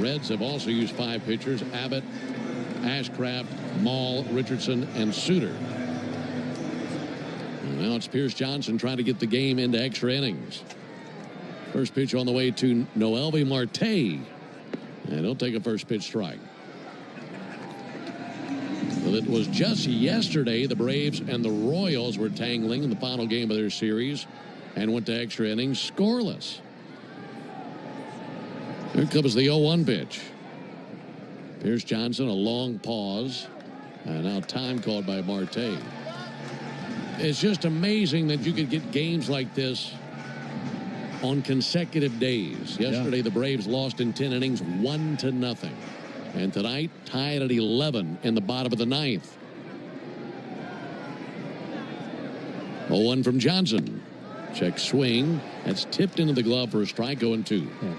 Reds have also used 5 pitchers: Abbott, Ashcraft, Maul, Richardson, and Suter. And now it's Pierce Johnson trying to get the game into extra innings. First pitch on the way to Noelvi Marte. And he'll take a first pitch strike. Well, it was just yesterday the Braves and the Royals were tangling in the final game of their series and went to extra innings scoreless. Here comes the 0-1 pitch. Pierce Johnson, a long pause, and now time called by Marte. It's just amazing that you could get games like this on consecutive days. Yesterday, the Braves lost in 10 innings, 1-0. And tonight, tied at 11 in the bottom of the 9th. 0-1 from Johnson. Check swing. That's tipped into the glove for a strike, 0-2. Yeah.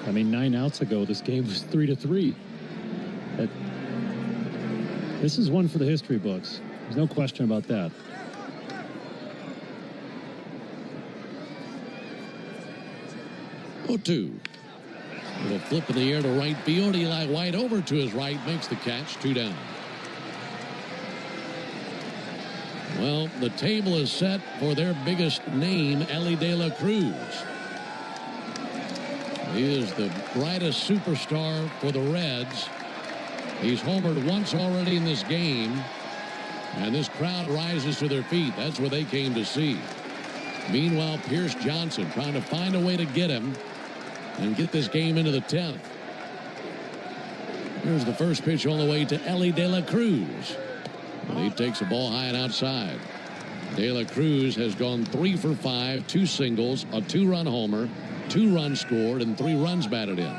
I mean, 9 outs ago, this game was 3-3. This is one for the history books. There's no question about that. Two. Little flip in the air to right field. Eli White over to his right, makes the catch. 2 down. Well, the table is set for their biggest name, Elly De La Cruz. He is the brightest superstar for the Reds. He's homered once already in this game, and this crowd rises to their feet. That's what they came to see. Meanwhile, Pierce Johnson trying to find a way to get him and get this game into the 10th. Here's the first pitch on the way to Elly De La Cruz. And he takes a ball high and outside. De La Cruz has gone 3 for 5, 2 singles, a 2-run homer, 2 runs scored, and 3 runs batted in.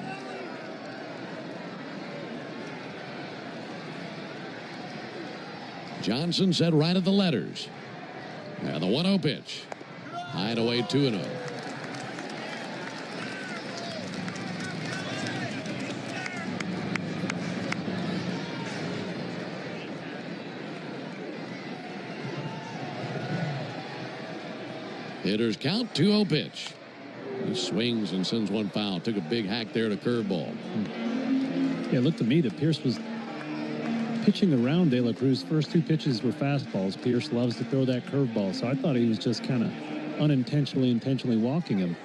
Johnson said right at the letters. And the 1-0 pitch. High and away, 2-0. Hitters count, 2-0 pitch. He swings and sends one foul. Took a big hack there to curveball. Yeah, it looked to me that Pierce was pitching around De La Cruz. First 2 pitches were fastballs. Pierce loves to throw that curveball, so I thought he was just kind of intentionally walking him.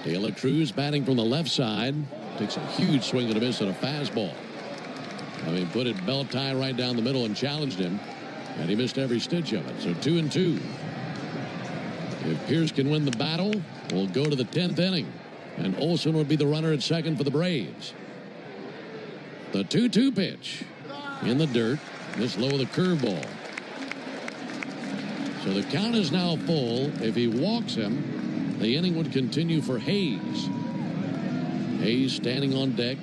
De La Cruz batting from the left side. Takes a huge swing and a miss at a fastball. I mean, put it belt tie right down the middle and challenged him. And he missed every stitch of it. So 2-2. If Pierce can win the battle, we'll go to the 10th inning. And Olson would be the runner at second for the Braves. The 2-2 pitch. In the dirt. This low of the curveball. So the count is now full. If he walks him, the inning would continue for Hayes. Hayes standing on deck.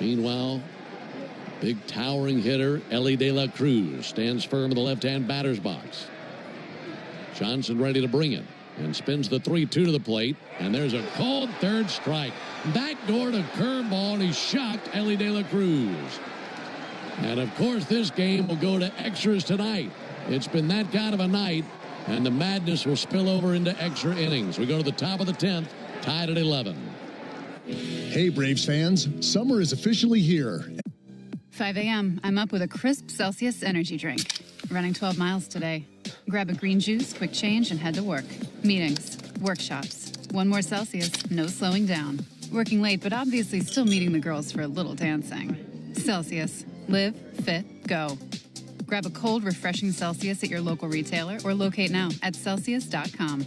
Meanwhile, big towering hitter Elly De La Cruz stands firm in the left-hand batter's box. Johnson ready to bring it and spins the 3-2 to the plate, and there's a called third strike. Backdoor to curveball, and he shocked Elly De La Cruz. And of course this game will go to extras tonight. It's been that kind of a night, and the madness will spill over into extra innings. We go to the top of the 10th, tied at 11. Hey, Braves fans, summer is officially here. 5 a.m. I'm up with a crisp Celsius energy drink. Running 12 miles today. Grab a green juice, quick change, and head to work. Meetings, workshops. One more Celsius, no slowing down. Working late, but obviously still meeting the girls for a little dancing. Celsius. Live, fit, go. Grab a cold, refreshing Celsius at your local retailer or locate now at Celsius.com.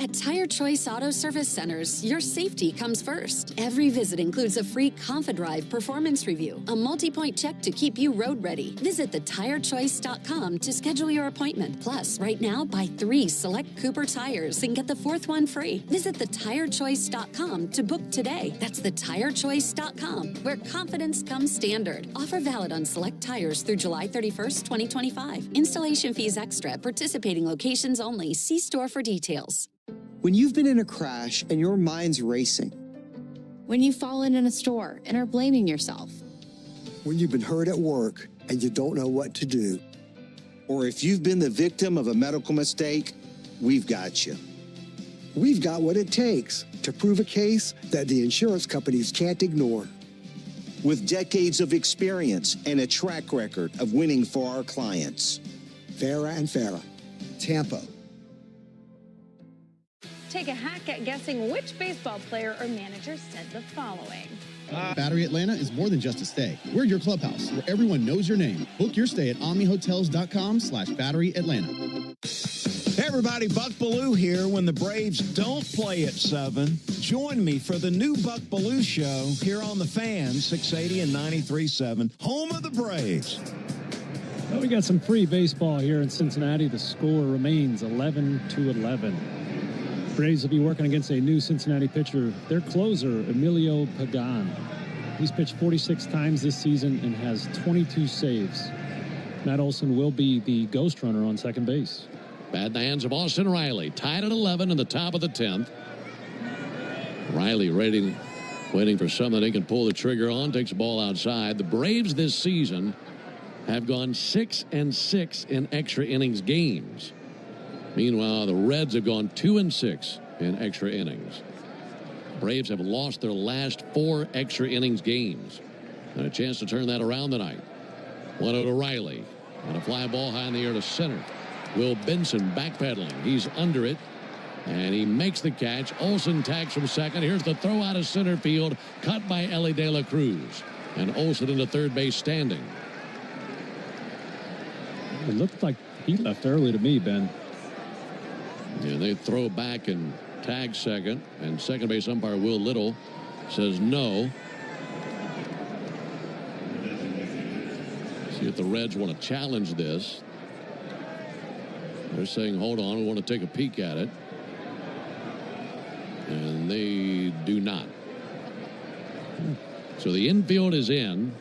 At Tire Choice Auto Service Centers, your safety comes first. Every visit includes a free ConfiDrive performance review, a multi-point check to keep you road ready. Visit thetirechoice.com to schedule your appointment. Plus, right now, buy 3 select Cooper tires and get the 4th one free. Visit thetirechoice.com to book today. That's thetirechoice.com, where confidence comes standard. Offer valid on select tires through July 31st, 2025. Installation fees extra. Participating locations only. See store for details. When you've been in a crash and your mind's racing. When you've fallen in a store and are blaming yourself. When you've been hurt at work and you don't know what to do. Or if you've been the victim of a medical mistake, we've got you. We've got what it takes to prove a case that the insurance companies can't ignore. With decades of experience and a track record of winning for our clients. Farah and Farah, Tampa. Take a hack at guessing which baseball player or manager said the following. Battery Atlanta is more than just a stay. We're your clubhouse where everyone knows your name. Book your stay at omnihotels.com/BatteryAtlanta. Hey everybody, Buck Belue here. When the Braves don't play at 7, join me for the new Buck Belue Show here on The Fan, 680 and 93.7, home of the Braves. Well, we got some free baseball here in Cincinnati. The score remains 11-11. Braves will be working against a new Cincinnati pitcher, their closer, Emilio Pagan. He's pitched 46 times this season and has 22 saves. Matt Olson will be the ghost runner on second base. Bat in the hands of Austin Riley, tied at 11 in the top of the 10th. Riley waiting for something he can pull the trigger on, takes the ball outside. The Braves this season have gone 6-6 in extra innings games. Meanwhile, the Reds have gone 2-6 in extra innings. Braves have lost their last 4 extra innings games. And a chance to turn that around tonight. 1-0 to Riley. And a fly ball high in the air to center. Will Benson backpedaling. He's under it. And he makes the catch. Olson tags from second. Here's the throw out of center field. Cut by Elly De La Cruz. And Olson into third base standing. It looked like he left early to me, Ben. And they throw back and tag second. And second base umpire Will Little says no. See if the Reds want to challenge this. They're saying, hold on, we want to take a peek at it. And they do not. So the infield is in.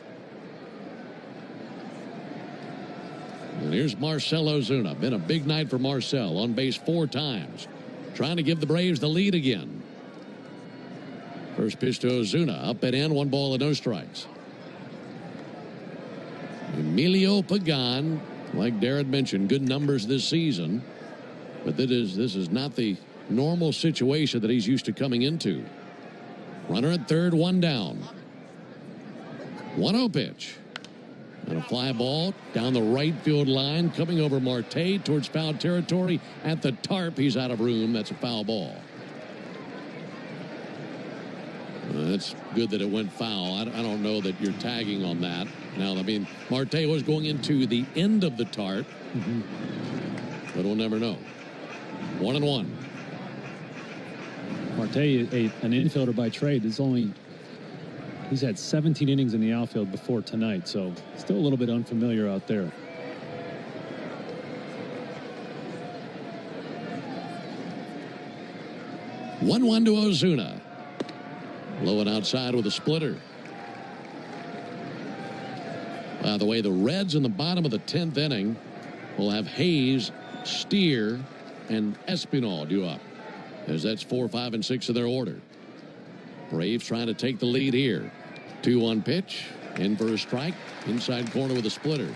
And here's Marcell Ozuna. Been a big night for Marcell. On base 4 times. Trying to give the Braves the lead again. First pitch to Ozuna. Up and in. 1 ball and no strikes. Emilio Pagan, like Darren mentioned, good numbers this season. But this is not the normal situation that he's used to coming into. Runner at third, 1 down. 1-0 pitch. And a fly ball down the right field line, coming over Marte towards foul territory. At the tarp, he's out of room. That's a foul ball. That's good that it went foul. I don't know that you're tagging on that. Now, I mean, Marte was going into the end of the tarp. But we'll never know. 1-1. Marte, an infielder by trade, he's had 17 innings in the outfield before tonight, so still a little bit unfamiliar out there. One to Ozuna. Low and outside with a splitter. By the way, the Reds in the bottom of the 10th inning will have Hayes, Steer, and Espinal due up, as that's 4, 5, and 6 in their order. Braves trying to take the lead here. 2-1 pitch. In for a strike. Inside corner with a splitter.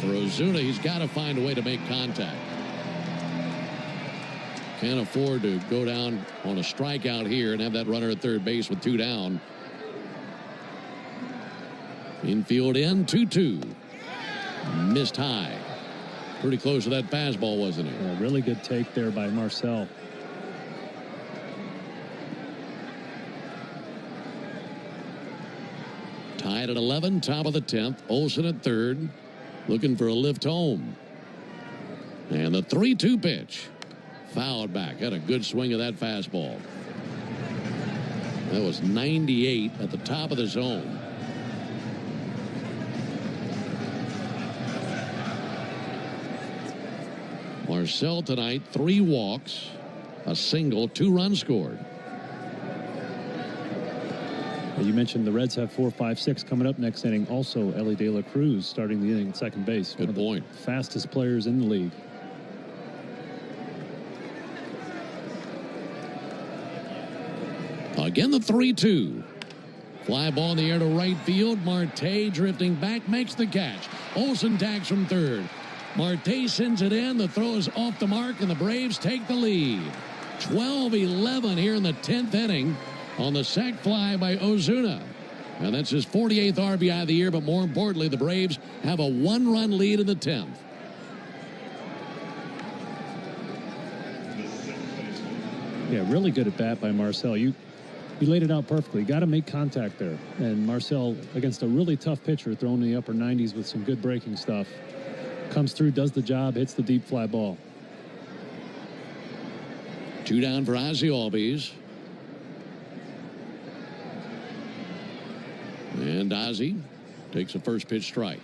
For Ozuna, he's got to find a way to make contact. Can't afford to go down on a strikeout here and have that runner at third base with 2 down. Infield in, 2-2. Missed high. Pretty close to that fastball, wasn't it? A really good take there by Marcel. Tied at 11, top of the 10th. Olsen at third, looking for a lift home. And the 3-2 pitch. Fouled back. Had a good swing of that fastball. That was 98 at the top of the zone. Marcel tonight, 3 walks, a single, 2 runs scored. Well, you mentioned the Reds have 4, 5, 6 coming up next inning. Also, Elly De La Cruz starting the inning at second base. Good point. Fastest players in the league. Again, the 3-2. Fly ball in the air to right field. Marte drifting back, makes the catch. Olsen tags from third. Marte sends it in. The throw is off the mark, and the Braves take the lead. 12-11 here in the 10th inning on the sac fly by Ozuna. And that's his 48th RBI of the year, but more importantly, the Braves have a 1-run lead in the 10th. Yeah, really good at bat by Marcel. You laid it out perfectly. Got to make contact there. And Marcel, against a really tough pitcher, thrown in the upper 90s with some good breaking stuff, comes through, does the job, hits the deep fly ball. 2 down for Ozzie Albies. And Ozzie takes a first pitch strike.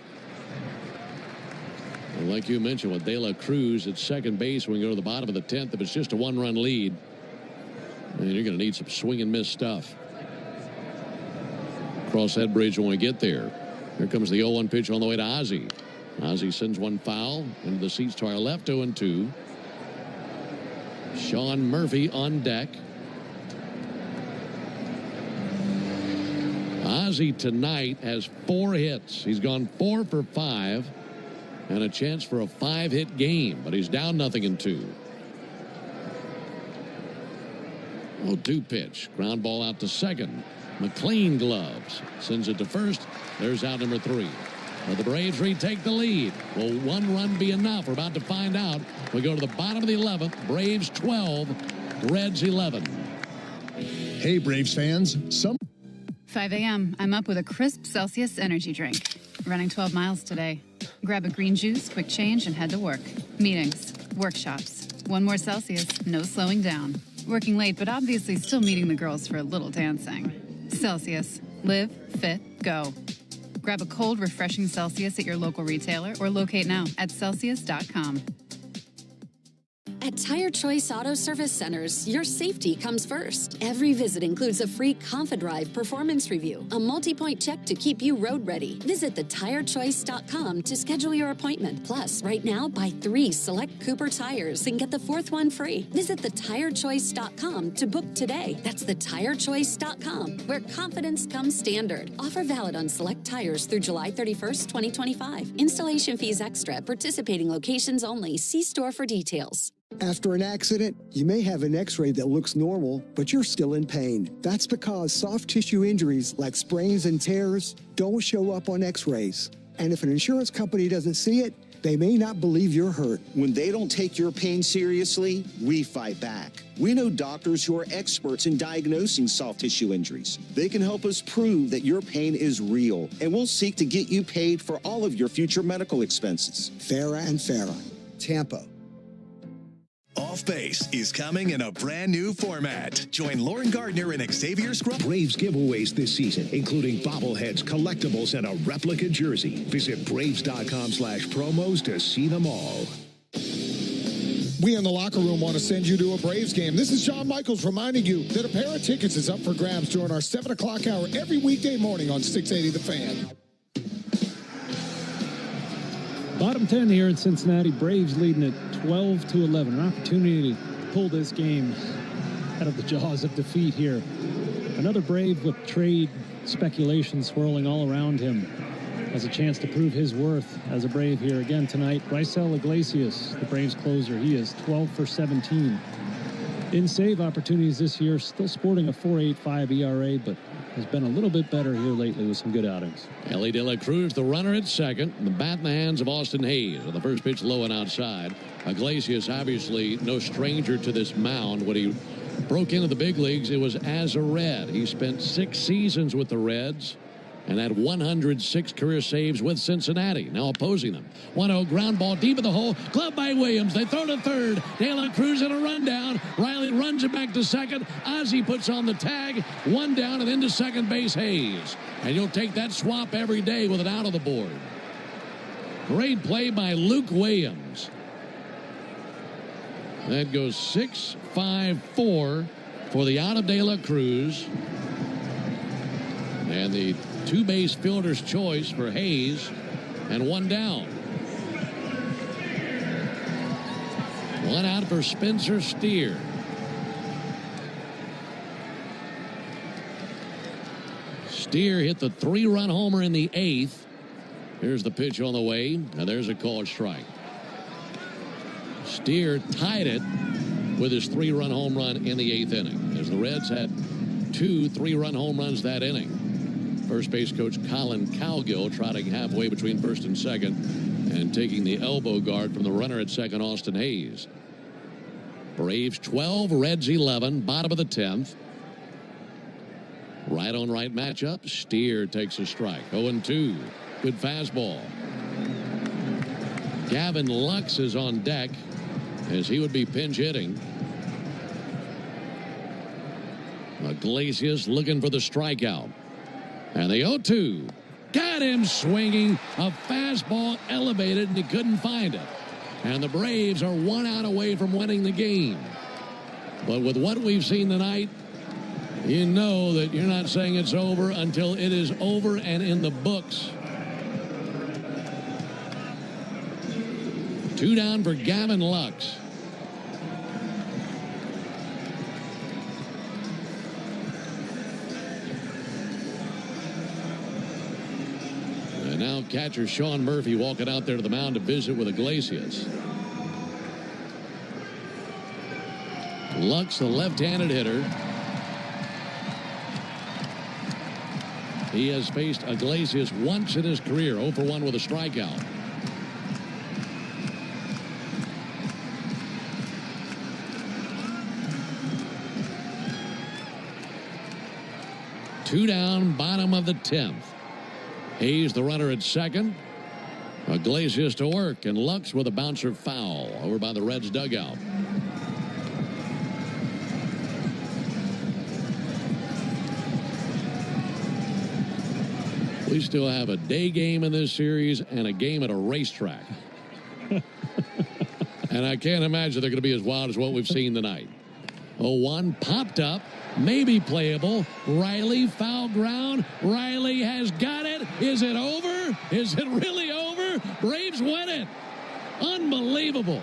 And like you mentioned with De La Cruz at second base when we go to the bottom of the 10th, if it's just a 1-run lead, and you're going to need some swing and miss stuff. Cross that bridge when we get there. Here comes the 0-1 pitch on the way to Ozzie. Ozzie sends one foul into the seats to our left, 0-2. Sean Murphy on deck. Ozzie tonight has 4 hits. He's gone 4 for 5 and a chance for a 5-hit game, but he's down 0-2. 0-2 pitch. Ground ball out to second. McLean gloves. Sends it to first. There's out number 3. The Braves retake the lead. Will 1 run be enough? We're about to find out. We go to the bottom of the 11th. Braves 12, Reds 11. Hey, Braves fans. 5 a.m. I'm up with a crisp Celsius energy drink. Running 12 miles today. Grab a green juice, quick change, and head to work. Meetings, workshops. 1 more Celsius, no slowing down. Working late, but obviously still meeting the girls for a little dancing. Celsius. Live, fit, go. Grab a cold, refreshing Celsius at your local retailer or locate now at Celsius.com. At Tire Choice Auto Service Centers, your safety comes first. Every visit includes a free ConfiDrive performance review, a multi-point check to keep you road ready. Visit thetirechoice.com to schedule your appointment. Plus, right now, buy 3 select Cooper tires and get the 4th one free. Visit thetirechoice.com to book today. That's thetirechoice.com, where confidence comes standard. Offer valid on select tires through July 31st, 2025. Installation fees extra. Participating locations only. See store for details. After an accident, you may have an x-ray that looks normal, but you're still in pain. That's because soft tissue injuries like sprains and tears don't show up on x-rays. And if an insurance company doesn't see it, they may not believe you're hurt. When they don't take your pain seriously, we fight back. We know doctors who are experts in diagnosing soft tissue injuries. They can help us prove that your pain is real, and we'll seek to get you paid for all of your future medical expenses. Farah and Farah, Tampa. Off Base is coming in a brand new format. Join Lauren Gardner and Xavier Scrub. Braves giveaways this season, including bobbleheads, collectibles, and a replica jersey. Visit Braves.com/promos to see them all. We in the locker room want to send you to a Braves game. This is John Michaels reminding you that a pair of tickets is up for grabs during our 7 o'clock hour every weekday morning on 680 The Fan. Bottom 10 here in Cincinnati. Braves leading at 12-11. An opportunity to pull this game out of the jaws of defeat here. Another Brave with trade speculation swirling all around him. Has a chance to prove his worth as a Brave here again tonight. Raisel Iglesias, the Braves closer. He is 12 for 17. In save opportunities this year, still sporting a 4.85 ERA, but has been a little bit better here lately with some good outings. Ellie De La Cruz, the runner at second. The bat in the hands of Austin Hayes. The first pitch low and outside. Iglesias, obviously no stranger to this mound. When he broke into the big leagues, it was as a Red. He spent 6 seasons with the Reds and had 106 career saves with Cincinnati, now opposing them. 1-0 ground ball deep in the hole, gloved by Williams. They throw to third. De La Cruz in a rundown. Riley runs it back to second. Ozzie puts on the tag. 1 down and into second base, Hayes. And you'll take that swap every day with an out on the board. Great play by Luke Williams. That goes 6-5-4 for the out of De La Cruz. And the 2-base fielder's choice for Hayes, and 1 down. 1 out for Spencer Steer. Steer hit the 3-run homer in the 8th. Here's the pitch on the way, and there's a called strike. Steer tied it with his 3-run home run in the 8th inning, as the Reds had 2 3-run home runs that inning. First base coach Colin Cowgill trotting halfway between first and second and taking the elbow guard from the runner at second, Austin Hayes. Braves 12, Reds 11, bottom of the 10th. Right on right matchup. Steer takes a strike. 0-2. Good fastball. Gavin Lux is on deck as he would be pinch hitting. Iglesias looking for the strikeout. And the 0-2. Got him swinging. A fastball elevated, and he couldn't find it. And the Braves are 1 out away from winning the game. But with what we've seen tonight, you know that you're not saying it's over until it is over and in the books. 2 down for Gavin Lux. And now catcher Sean Murphy walking out there to the mound to visit with Iglesias. Lux, the left-handed hitter. He has faced Iglesias once in his career, 0 for 1 with a strikeout. Two down, bottom of the 10th. Hayes, the runner at second. Iglesias to work, and Lux with a bouncer foul over by the Reds dugout. We still have a day game in this series and a game at a racetrack. And I can't imagine they're going to be as wild as what we've seen tonight. 0-1 popped up, maybe playable. Riley, foul ground. Riley has got it. Is it over? Is it really over? Braves win it. Unbelievable.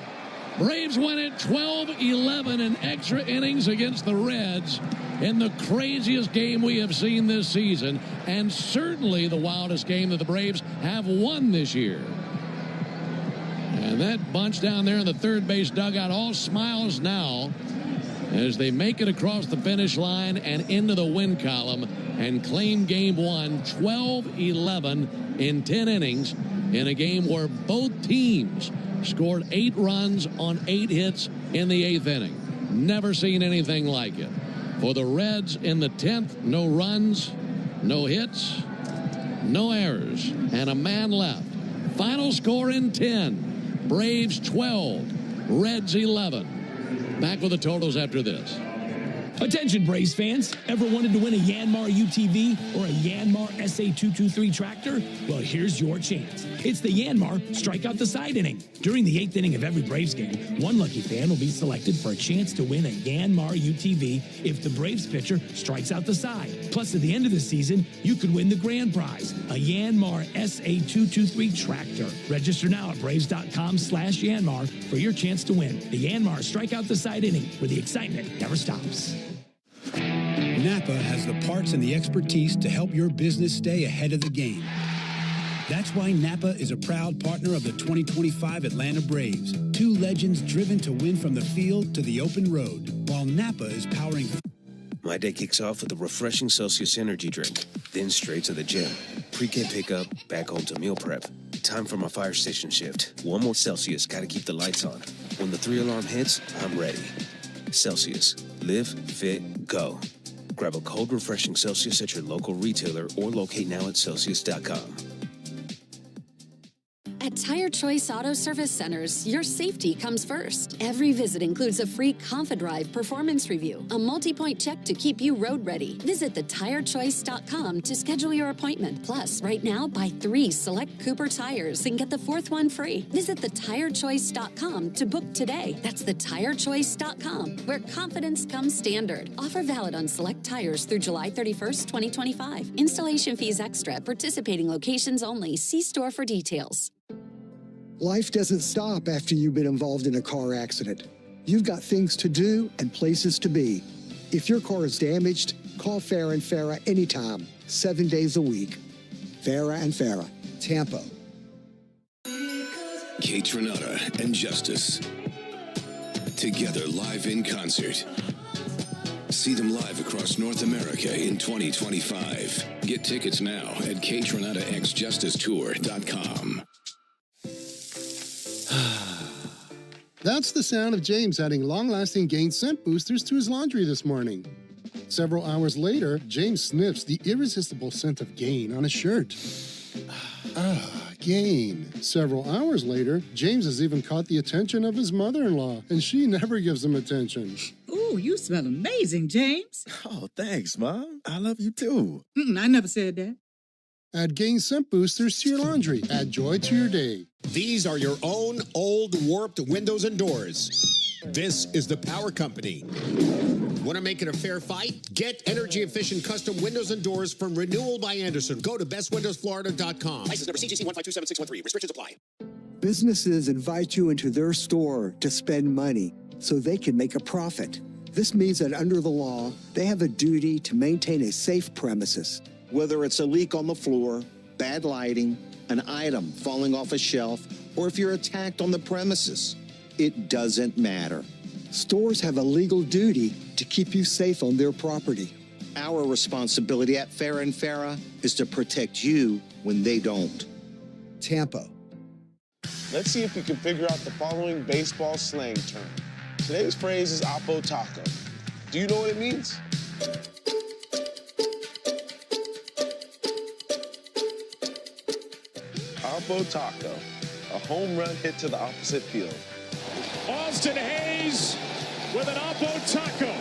Braves win it 12-11 in extra innings against the Reds in the craziest game we have seen this season, and certainly the wildest game that the Braves have won this year. And that bunch down there in the third base dugout all smiles now as they make it across the finish line and into the win column and claim game one 12-11 in 10 innings in a game where both teams scored 8 runs on 8 hits in the 8th inning. Never seen anything like it. For the Reds in the 10th, no runs, no hits, no errors, and a man left. Final score in 10. Braves 12, Reds 11. Back with the totals after this. Attention, Braves fans. Ever wanted to win a Yanmar UTV or a Yanmar SA223 tractor? Well, here's your chance. It's the Yanmar Strike Out the Side inning. During the 8th inning of every Braves game, one lucky fan will be selected for a chance to win a Yanmar UTV if the Braves pitcher strikes out the side. Plus, at the end of the season, you could win the grand prize, a Yanmar SA223 tractor. Register now at Braves.com/Yanmar for your chance to win the Yanmar Strike Out the Side inning, where the excitement never stops. Napa has the parts and the expertise to help your business stay ahead of the game. That's why Napa is a proud partner of the 2025 Atlanta Braves. Two legends driven to win from the field to the open road, while Napa is powering... My day kicks off with a refreshing Celsius energy drink, then straight to the gym. Pre-K pickup, back home to meal prep. Time for my fire station shift. One more Celsius, gotta keep the lights on. When the 3-alarm hits, I'm ready. Celsius. Live, fit, go. Grab a cold, refreshing Celsius at your local retailer or locate now at Celsius.com. At Tire Choice Auto Service Centers, your safety comes first. Every visit includes a free ConfiDrive performance review, a multi-point check to keep you road ready. Visit thetirechoice.com to schedule your appointment. Plus, right now, buy 3 select Cooper tires and get the 4th one free. Visit thetirechoice.com to book today. That's thetirechoice.com, where confidence comes standard. Offer valid on select tires through July 31st, 2025. Installation fees extra. Participating locations only. See store for details. Life doesn't stop after you've been involved in a car accident. You've got things to do and places to be. If your car is damaged, call Farah & Farah anytime, 7 days a week. Farah & Farah, Tampa. Kate Renata and Justice. Together live in concert. See them live across North America in 2025. Get tickets now at KateRenataXJusticeTour.com. That's the sound of James adding long-lasting Gain scent boosters to his laundry this morning. Several hours later, James sniffs the irresistible scent of Gain on his shirt. Gain. Several hours later, James has even caught the attention of his mother-in-law, and she never gives him attention. Ooh, you smell amazing, James. Oh, thanks, Mom. I love you too. I never said that. Add Gain scent boosters to your laundry. Add joy to your day. These are your own old warped windows and doors. This is the Power Company. Want to make it a fair fight? Get energy-efficient custom windows and doors from Renewal by Andersen. Go to bestwindowsflorida.com. License number CGC 1527613. Restrictions apply. Businesses invite you into their store to spend money so they can make a profit. This means that under the law, they have a duty to maintain a safe premises. Whether it's a leak on the floor, bad lighting, an item falling off a shelf, or if you're attacked on the premises, it doesn't matter. Stores have a legal duty to keep you safe on their property. Our responsibility at Farah & Farah is to protect you when they don't. Tampa. Let's see if we can figure out the following baseball slang term. Today's phrase is Oppo Taco. Do you know what it means? Oppo Taco, a home run hit to the opposite field. Austin Hayes with an Oppo Taco.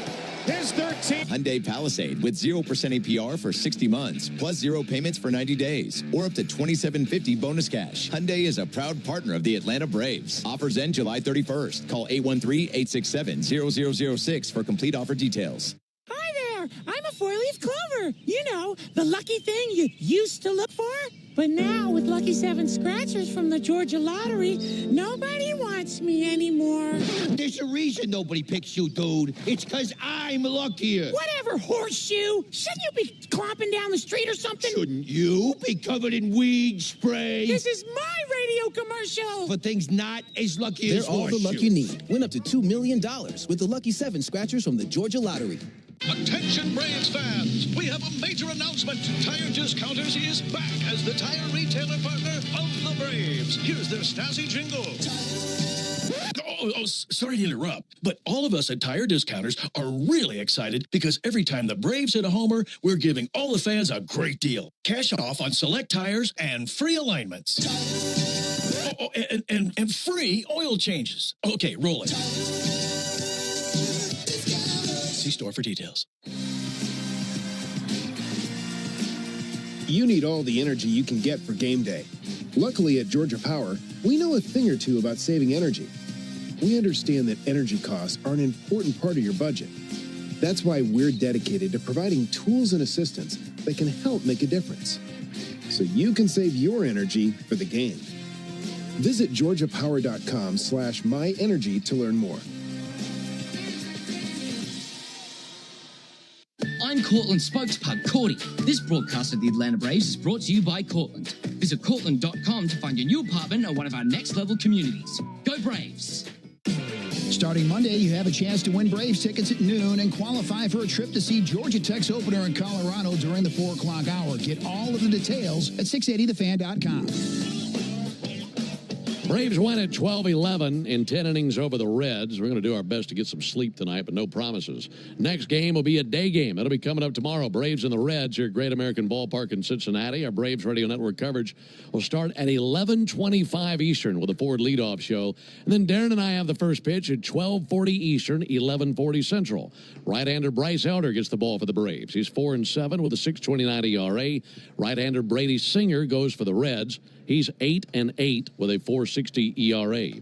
His 13th. Hyundai Palisade with 0% APR for 60 months, plus 0 payments for 90 days, or up to $2,750 bonus cash. Hyundai is a proud partner of the Atlanta Braves. Offers end July 31st. Call 813-867-0006 for complete offer details. Hi there. I'm a 4-leaf clover. You know, the lucky thing you used to look for. But now, with Lucky 7 scratchers from the Georgia Lottery, nobody wants me anymore. There's a reason nobody picks you, dude. It's because I'm luckier. Whatever, horseshoe. Shouldn't you be clomping down the street or something? Shouldn't you be covered in weed spray? This is my radio commercial. For things not as lucky as They're all the luck you need. Win up to $2 million with the Lucky 7 scratchers from the Georgia Lottery. Attention Braves fans, we have a major announcement. Tire Discounters is back as the tire retailer partner of the Braves. Here's their snazzy jingle. Sorry to interrupt, but all of us at Tire Discounters are really excited because every time the Braves hit a homer, we're giving all the fans a great deal. Cash off on select tires and free alignments. And free oil changes. Okay, roll it. See store for details. You need all the energy you can get for game day. Luckily at Georgia Power, we know a thing or two about saving energy. We understand that energy costs are an important part of your budget. That's why we're dedicated to providing tools and assistance that can help make a difference, so you can save your energy for the game. Visit georgiapower.com/myenergy to learn more. I'm Cortland spokespug, Cordy. This broadcast of the Atlanta Braves is brought to you by Cortland. Visit Cortland.com to find your new apartment or one of our next-level communities. Go Braves! Starting Monday, you have a chance to win Braves tickets at noon and qualify for a trip to see Georgia Tech's opener in Colorado during the 4 o'clock hour. Get all of the details at 680thefan.com. Braves win at 12-11 in 10 innings over the Reds. We're going to do our best to get some sleep tonight, but no promises. Next game will be a day game. That'll be coming up tomorrow. Braves and the Reds here at Great American Ballpark in Cincinnati. Our Braves Radio Network coverage will start at 11:25 Eastern with a Ford leadoff show. And then Darren and I have the first pitch at 12:40 Eastern, 11:40 Central. Right-hander Bryce Elder gets the ball for the Braves. He's 4-7 with a 6.29 ERA. Right-hander Brady Singer goes for the Reds. He's 8-8 with a 4.60 ERA.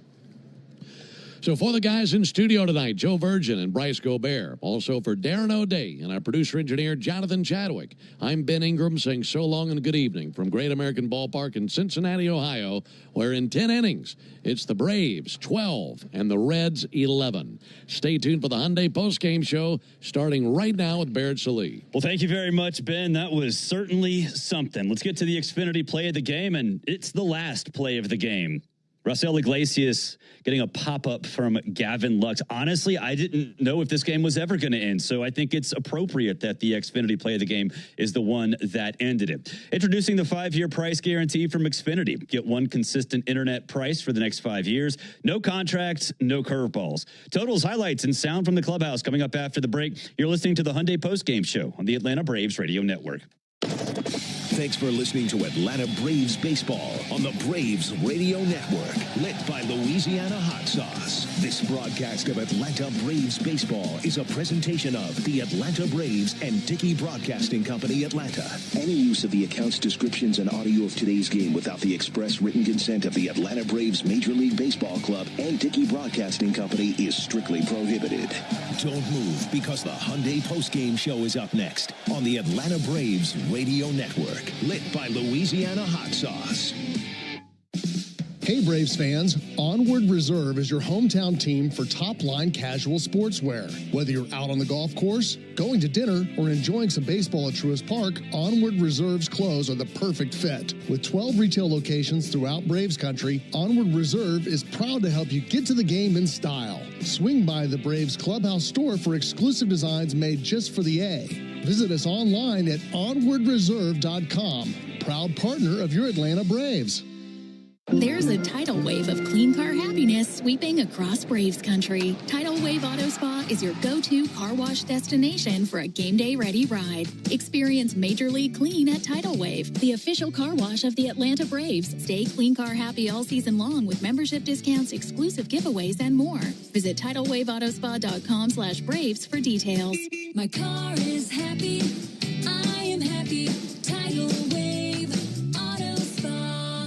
So for the guys in studio tonight, Joe Virgin and Bryce Gobert. Also for Darren O'Day and our producer-engineer, Jonathan Chadwick. I'm Ben Ingram saying so long and good evening from Great American Ballpark in Cincinnati, Ohio, where in 10 innings, it's the Braves 12 and the Reds 11. Stay tuned for the Hyundai postgame show starting right now with Barrett Sallee. Well, thank you very much, Ben. That was certainly something. Let's get to the Xfinity play of the game, and it's the last play of the game. Raisel Iglesias getting a pop-up from Gavin Lux. Honestly, I didn't know if this game was ever going to end, so I think it's appropriate that the Xfinity play of the game is the one that ended it. Introducing the 5-year price guarantee from Xfinity. Get one consistent internet price for the next 5 years. No contracts, no curveballs. Totals, highlights, and sound from the clubhouse coming up after the break. You're listening to the Hyundai Postgame Show on the Atlanta Braves Radio Network. Thanks for listening to Atlanta Braves Baseball on the Braves Radio Network, lit by Louisiana Hot Sauce. This broadcast of Atlanta Braves Baseball is a presentation of the Atlanta Braves and Dickey Broadcasting Company, Atlanta. Any use of the accounts, descriptions, and audio of today's game without the express written consent of the Atlanta Braves Major League Baseball Club and Dickey Broadcasting Company is strictly prohibited. Don't move, because the Hyundai Postgame Show is up next on the Atlanta Braves Radio Network, lit by Louisiana Hot Sauce. Hey Braves fans, Onward Reserve is your hometown team for top-line casual sportswear. Whether you're out on the golf course, going to dinner, or enjoying some baseball at Truist Park, Onward Reserve's clothes are the perfect fit. With 12 retail locations throughout Braves country, Onward Reserve is proud to help you get to the game in style. Swing by the Braves Clubhouse store for exclusive designs made just for the A. Visit us online at onwardreserve.com. Proud partner of your Atlanta Braves. There's a tidal wave of clean car happiness sweeping across Braves country. Tidal Wave Auto Spa is your go-to car wash destination for a game day ready ride. Experience Major League Clean at Tidal Wave, the official car wash of the Atlanta Braves. Stay clean car happy all season long with membership discounts, exclusive giveaways, and more. Visit TidalWaveAutoSpa.com/Braves for details. My car is happy. I am happy. Tidal Wave Auto Spa.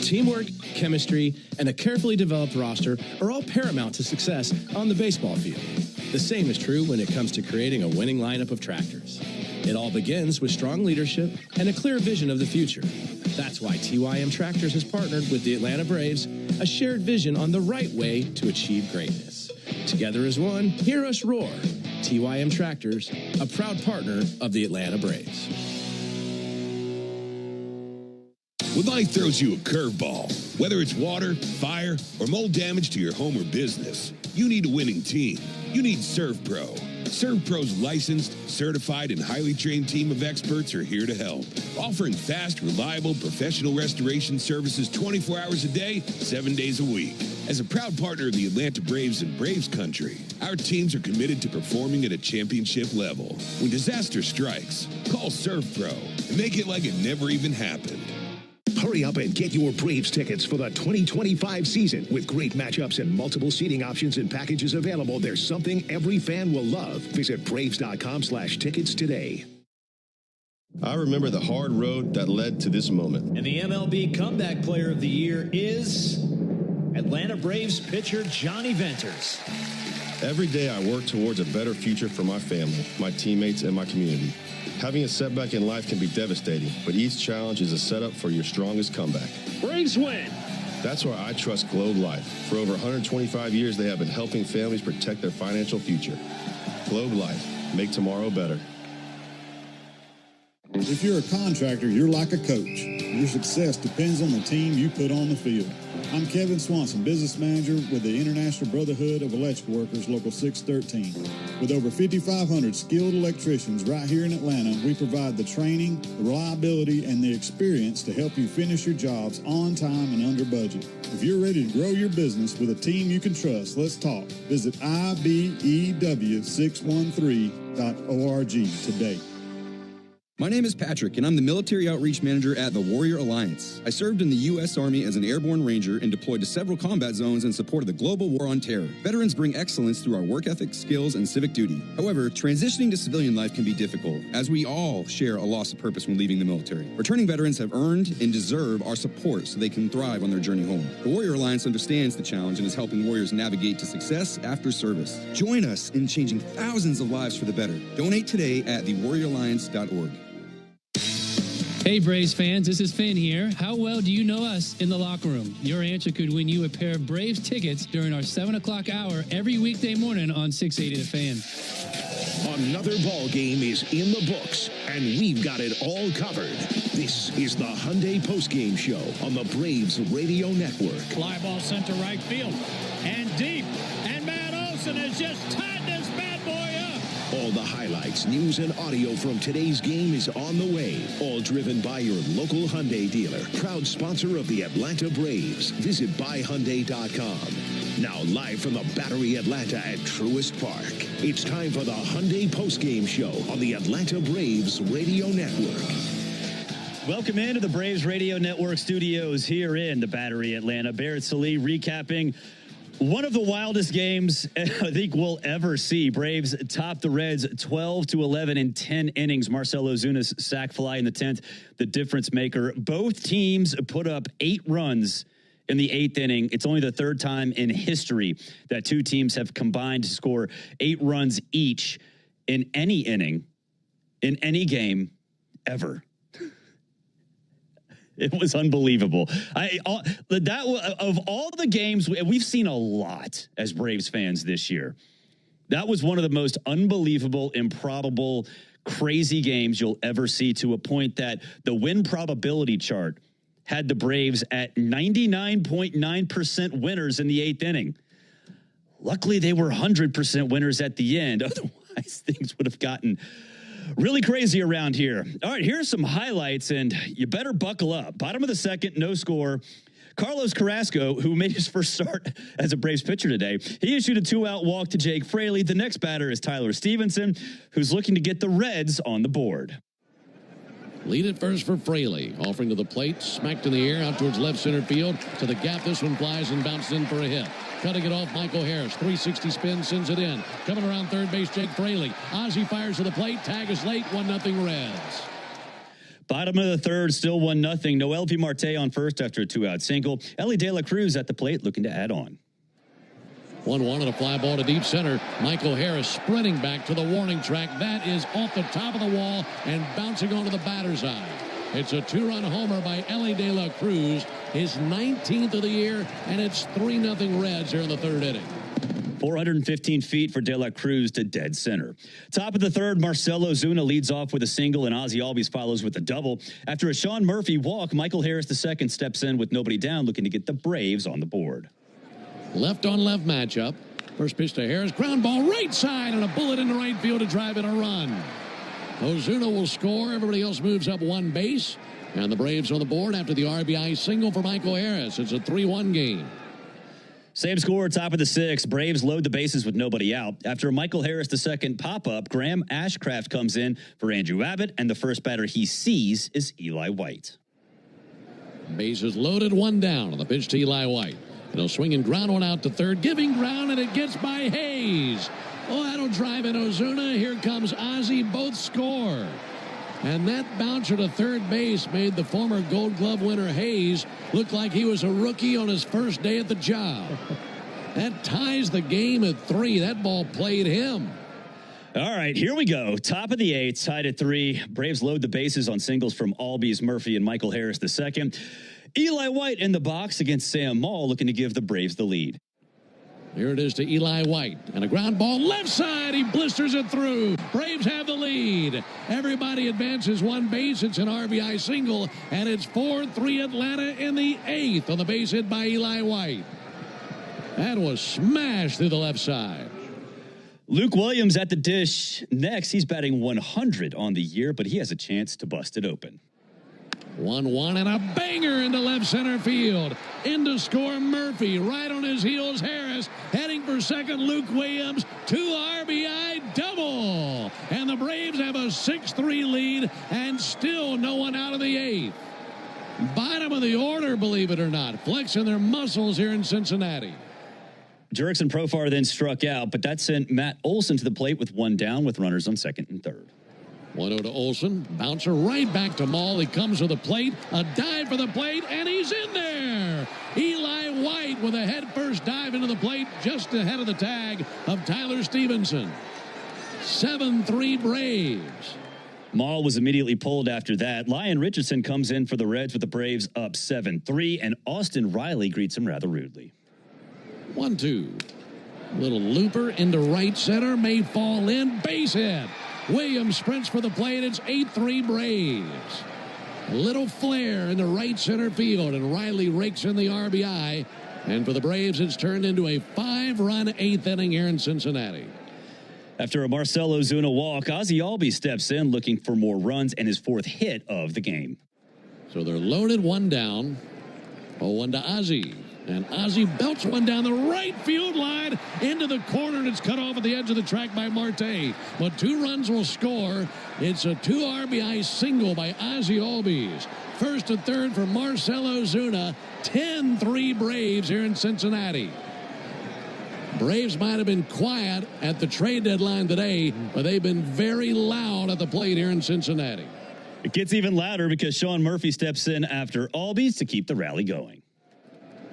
Teamwork, chemistry, and a carefully developed roster are all paramount to success on the baseball field. The same is true when it comes to creating a winning lineup of tractors. It all begins with strong leadership and a clear vision of the future. That's why TYM Tractors has partnered with the Atlanta Braves, a shared vision on the right way to achieve greatness. Together as one, hear us roar. TYM Tractors, a proud partner of the Atlanta Braves. When life throws you a curveball, whether it's water, fire, or mold damage to your home or business, you need a winning team. You need ServPro. ServPro's licensed, certified, and highly trained team of experts are here to help, offering fast, reliable, professional restoration services 24 hours a day, 7 days a week. As a proud partner of the Atlanta Braves and Braves Country, our teams are committed to performing at a championship level. When disaster strikes, call ServPro and make it like it never even happened. Hurry up and get your Braves tickets for the 2025 season. With great matchups and multiple seating options and packages available, there's something every fan will love. Visit Braves.com/tickets today. I remember the hard road that led to this moment. And the MLB Comeback Player of the Year is Atlanta Braves pitcher Johnny Venters. Every day I work towards a better future for my family, my teammates, and my community. Having a setback in life can be devastating, but each challenge is a setup for your strongest comeback. Braves win. That's why I trust Globe Life. For over 125 years, they have been helping families protect their financial future. Globe Life. Make tomorrow better. If you're a contractor, you're like a coach. Your success depends on the team you put on the field. I'm Kevin Swanson, business manager with the International Brotherhood of Electrical Workers, Local 613. With over 5,500 skilled electricians right here in Atlanta, we provide the training, the reliability, and the experience to help you finish your jobs on time and under budget. If you're ready to grow your business with a team you can trust, let's talk. Visit IBEW613.org today. My name is Patrick, and I'm the Military Outreach Manager at the Warrior Alliance. I served in the U.S. Army as an airborne ranger and deployed to several combat zones in support of the global war on terror. Veterans bring excellence through our work ethic, skills, and civic duty. However, transitioning to civilian life can be difficult, as we all share a loss of purpose when leaving the military. Returning veterans have earned and deserve our support so they can thrive on their journey home. The Warrior Alliance understands the challenge and is helping warriors navigate to success after service. Join us in changing thousands of lives for the better. Donate today at thewarrioralliance.org. Hey Braves fans, this is Finn here. How well do you know us in the locker room? Your answer could win you a pair of Braves tickets during our 7 o'clock hour every weekday morning on 680 The Fan. Another ball game is in the books, and we've got it all covered. This is the Hyundai Postgame Show on the Braves Radio Network. Fly ball sent to right field and deep, and Matt Olson has just tied this bad boy up. All the highlights, news, and audio from today's game is on the way. All driven by your local Hyundai dealer. Proud sponsor of the Atlanta Braves. Visit buyhyundai.com. Now live from the Battery Atlanta at Truist Park. It's time for the Hyundai Postgame Show on the Atlanta Braves Radio Network. Welcome into the Braves Radio Network studios here in the Battery Atlanta. Barrett Sallee recapping one of the wildest games I think we'll ever see. Braves top the Reds 12-11 in 10 innings. Marcell Ozuna's sac fly in the 10th, the difference maker. Both teams put up 8 runs in the 8th inning. It's only the third time in history that two teams have combined to score 8 runs each in any inning, in any game, ever. It was unbelievable. Of all the games, we've seen a lot as Braves fans this year. That was one of the most unbelievable, improbable, crazy games you'll ever see, to a point that the win probability chart had the Braves at 99.9% winners in the 8th inning. Luckily, they were 100% winners at the end. Otherwise, things would have gotten really crazy around here. All right, here's some highlights, and you better buckle up. Bottom of the second, no score. Carlos Carrasco, who made his first start as a Braves pitcher today, he issued a 2-out walk to Jake Fraley. The next batter is Tyler Stevenson, who's looking to get the Reds on the board. Lead at first for Fraley. Offering to the plate, smacked in the air, out towards left center field. To the gap, this one flies and bounces in for a hit. Cutting it off, Michael Harris. 360 spin, sends it in. Coming around third base, Jake Fraley. Ozzie fires to the plate. Tag is late. 1-0 Reds. Bottom of the third, still 1-0. Noel P. Marte on first after a 2-out single. Elly De La Cruz at the plate looking to add on. 1-1 and a fly ball to deep center. Michael Harris sprinting back to the warning track. That is off the top of the wall and bouncing onto the batter's eye. It's a 2-run homer by Elly De La Cruz, his 19th of the year, and it's 3-0 Reds here in the third inning. 415 feet for De La Cruz to dead center. Top of the third, Marcell Ozuna leads off with a single, and Ozzie Albies follows with a double. After a Sean Murphy walk, Michael Harris II steps in with nobody down, looking to get the Braves on the board. Left on left matchup. First pitch to Harris. Ground ball right side and a bullet into right field to drive in a run. Ozuna will score. Everybody else moves up one base. And the Braves on the board after the RBI single for Michael Harris. It's a 3-1 game. Same score, top of the 6th. Braves load the bases with nobody out. After a Michael Harris II pop-up, Graham Ashcraft comes in for Andrew Abbott, and the first batter he sees is Eli White. Bases loaded, 1 down on the pitch to Eli White. And he'll swing and ground one out to third, giving ground, and it gets by Hayes. Oh, that'll drive in Ozuna. Here comes Ozzie. Both score. And that bouncer to third base made the former Gold Glove winner Hayes look like he was a rookie on his first day at the job. That ties the game at 3. That ball played him. All right, here we go. Top of the 8th, tied at 3. Braves load the bases on singles from Albies, Murphy, and Michael Harris II. Eli White in the box against Sam Maul, looking to give the Braves the lead. Here it is to Eli White. And a ground ball left side. He blisters it through. Braves have the lead. Everybody advances one base. It's an RBI single. And it's 4-3 Atlanta in the 8th on the base hit by Eli White. That was smashed through the left side. Luke Williams at the dish next. He's batting 100 on the year, but he has a chance to bust it open. 1-1 and a banger into left center field. In to score Murphy. Right on his heels, Harris. Heading for second, Luke Williams. 2 RBI double. And the Braves have a 6-3 lead and still no one out of the 8th. Bottom of the order, believe it or not. Flexing their muscles here in Cincinnati. Jurickson Profar then struck out, but that sent Matt Olson to the plate with 1 down with runners on second and third. 1-0 to Olson. Bouncer right back to Maul. He comes to the plate. A dive for the plate, and he's in there. Eli White with a head-first dive into the plate just ahead of the tag of Tyler Stevenson. 7-3 Braves. Maul was immediately pulled after that. Lyon Richardson comes in for the Reds with the Braves up 7-3, and Austin Riley greets him rather rudely. 1-2. Little looper into right center. May fall in. Base hit. Williams sprints for the plate. It's 8-3 Braves. A little flare in the right center field, and Riley rakes in the RBI. And for the Braves, it's turned into a 5-run 8th inning here in Cincinnati. After a Marcell Ozuna walk, Ozzie Albies steps in looking for more runs and his 4th hit of the game. So they're loaded, 1 down. 0-1 to Ozzie. And Ozzie belts one down the right field line into the corner, and it's cut off at the edge of the track by Marte. But 2 runs will score. It's a 2 RBI single by Ozzie Albies. First to third for Marcell Ozuna. 10-3 Braves here in Cincinnati. Braves might have been quiet at the trade deadline today, but they've been very loud at the plate here in Cincinnati. It gets even louder because Sean Murphy steps in after Albies to keep the rally going.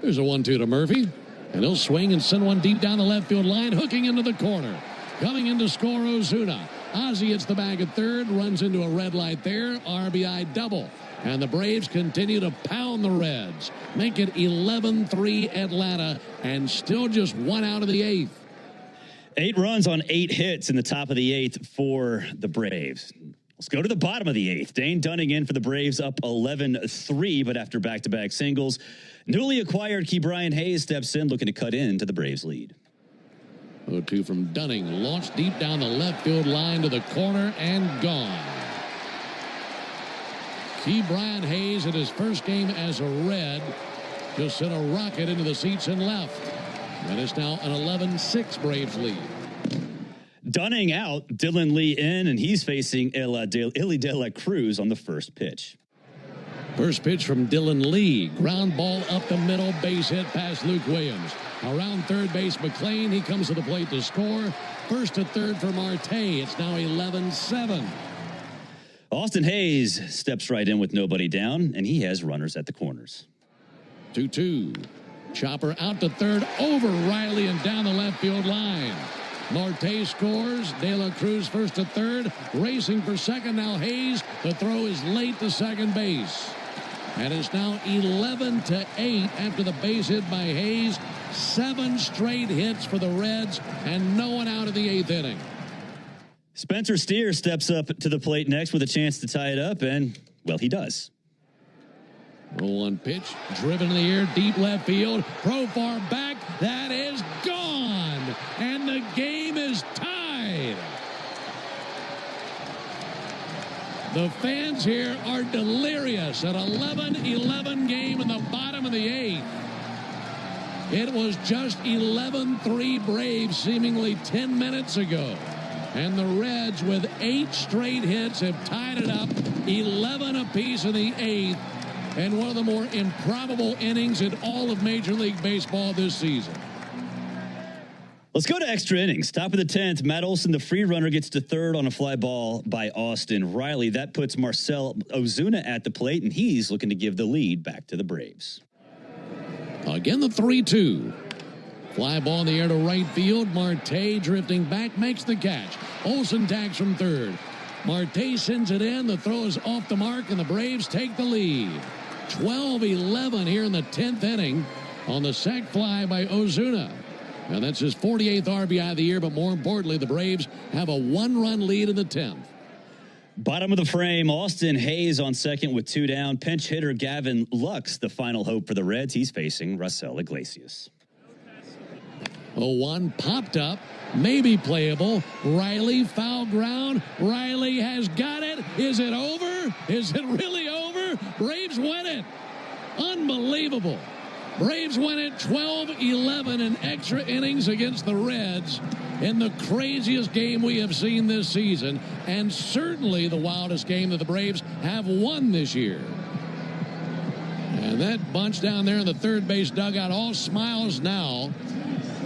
There's a 1-2 to Murphy, and he'll swing and send one deep down the left field line, hooking into the corner. Coming in to score Ozuna. Ozzie hits the bag at third, runs into a red light there, RBI double. And the Braves continue to pound the Reds. Make it 11-3 Atlanta, and still just 1 out of the 8th. 8 runs on 8 hits in the top of the 8th for the Braves. Let's go to the bottom of the 8th. Dane Dunning in for the Braves up 11-3, but after back-to-back singles, newly acquired Ke'Bryan Hayes steps in looking to cut into the Braves lead. 0-2 from Dunning. Launched deep down the left field line to the corner and gone. Ke'Bryan Hayes in his first game as a Red just sent a rocket into the seats and left. And it's now an 11-6 Braves lead. Dunning out, Dylan Lee in, and he's facing Illy De La Cruz on the first pitch. First pitch from Dylan Lee. Ground ball up the middle, base hit past Luke Williams. Around third base, McLean. He comes to the plate to score. First to third for Marte. It's now 11-7. Austin Hayes steps right in with nobody down, and he has runners at the corners. 2-2. Chopper out to third, over Riley and down the left field line. Marte scores. De La Cruz first to third. Racing for second now Hayes. The throw is late to second base. And it's now 11-8 after the base hit by Hayes. 7 straight hits for the Reds and no one out of the 8th inning. Spencer Steer steps up to the plate next with a chance to tie it up, and, well, he does. 0-1 pitch, driven in the air, deep left field. Profar back, that is gone, and the game is tied. The fans here are delirious. An 11-11 game in the bottom of the 8th. It was just 11-3 Braves seemingly 10 minutes ago. And the Reds, with 8 straight hits, have tied it up 11 apiece in the 8th. And one of the more improbable innings in all of Major League Baseball this season. Let's go to extra innings. Top of the 10th, Matt Olson, the free runner, gets to third on a fly ball by Austin Riley. That puts Marcell Ozuna at the plate, and he's looking to give the lead back to the Braves. Again, the 3-2. Fly ball in the air to right field. Marte drifting back, makes the catch. Olson tags from third. Marte sends it in. The throw is off the mark, and the Braves take the lead. 12-11 here in the 10th inning on the sac fly by Ozuna. And that's his 48th RBI of the year, but more importantly, the Braves have a 1-run lead in the 10th. Bottom of the frame, Austin Hayes on second with 2 down. Pinch hitter Gavin Lux, the final hope for the Reds. He's facing Raisel Iglesias. 0-1 popped up, maybe playable. Riley, foul ground. Riley has got it. Is it over? Is it really over? Braves win it. Unbelievable. Braves win it 12-11 in extra innings against the Reds in the craziest game we have seen this season, and certainly the wildest game that the Braves have won this year. And that bunch down there in the third base dugout all smiles now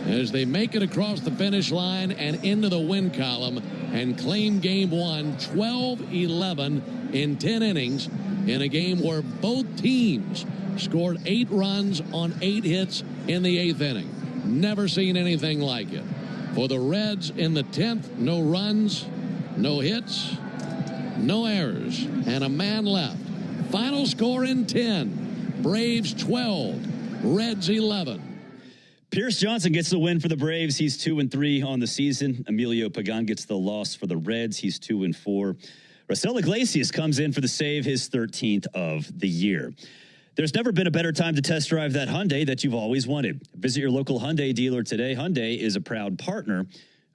as they make it across the finish line and into the win column and claim game one 12-11 in 10 innings in a game where both teams scored 8 runs on 8 hits in the 8th inning. Never seen anything like it. For the Reds in the 10th, no runs, no hits, no errors, and a man left. Final score in 10. Braves 12, Reds 11. Pierce Johnson gets the win for the Braves. He's 2-3 on the season. Emilio Pagan gets the loss for the Reds. He's 2-4. Raisel Iglesias comes in for the save, his 13th of the year. There's never been a better time to test drive that Hyundai that you've always wanted. Visit your local Hyundai dealer today. Hyundai is a proud partner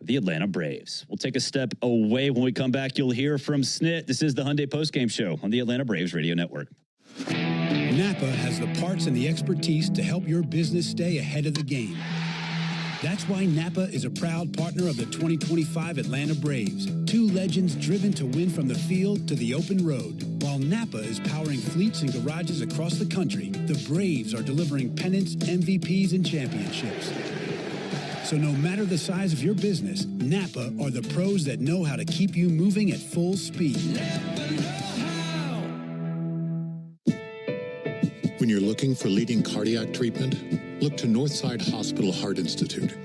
of the Atlanta Braves. We'll take a step away. When we come back, you'll hear from Snit. This is the Hyundai Postgame Show on the Atlanta Braves Radio Network. Napa has the parts and the expertise to help your business stay ahead of the game. That's why Napa is a proud partner of the 2025 Atlanta Braves. 2 legends driven to win from the field to the open road. While Napa is powering fleets and garages across the country, the Braves are delivering pennants, MVPs, and championships. So no matter the size of your business, Napa are the pros that know how to keep you moving at full speed. When you're looking for leading cardiac treatment, look to Northside Hospital Heart Institute.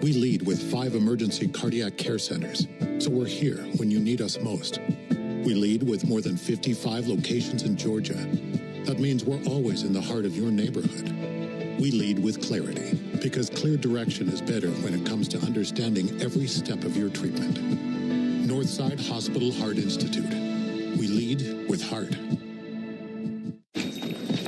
We lead with 5 emergency cardiac care centers, so we're here when you need us most. We lead with more than 55 locations in Georgia. That means we're always in the heart of your neighborhood. We lead with clarity, because clear direction is better when it comes to understanding every step of your treatment. Northside Hospital Heart Institute. We lead with heart.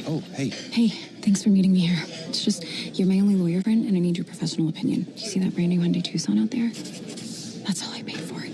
Oh, hey. Hey, thanks for meeting me here. It's just, you're my only lawyer friend, and I need your professional opinion. Do you see that brand new Hyundai Tucson out there? That's all I paid for it.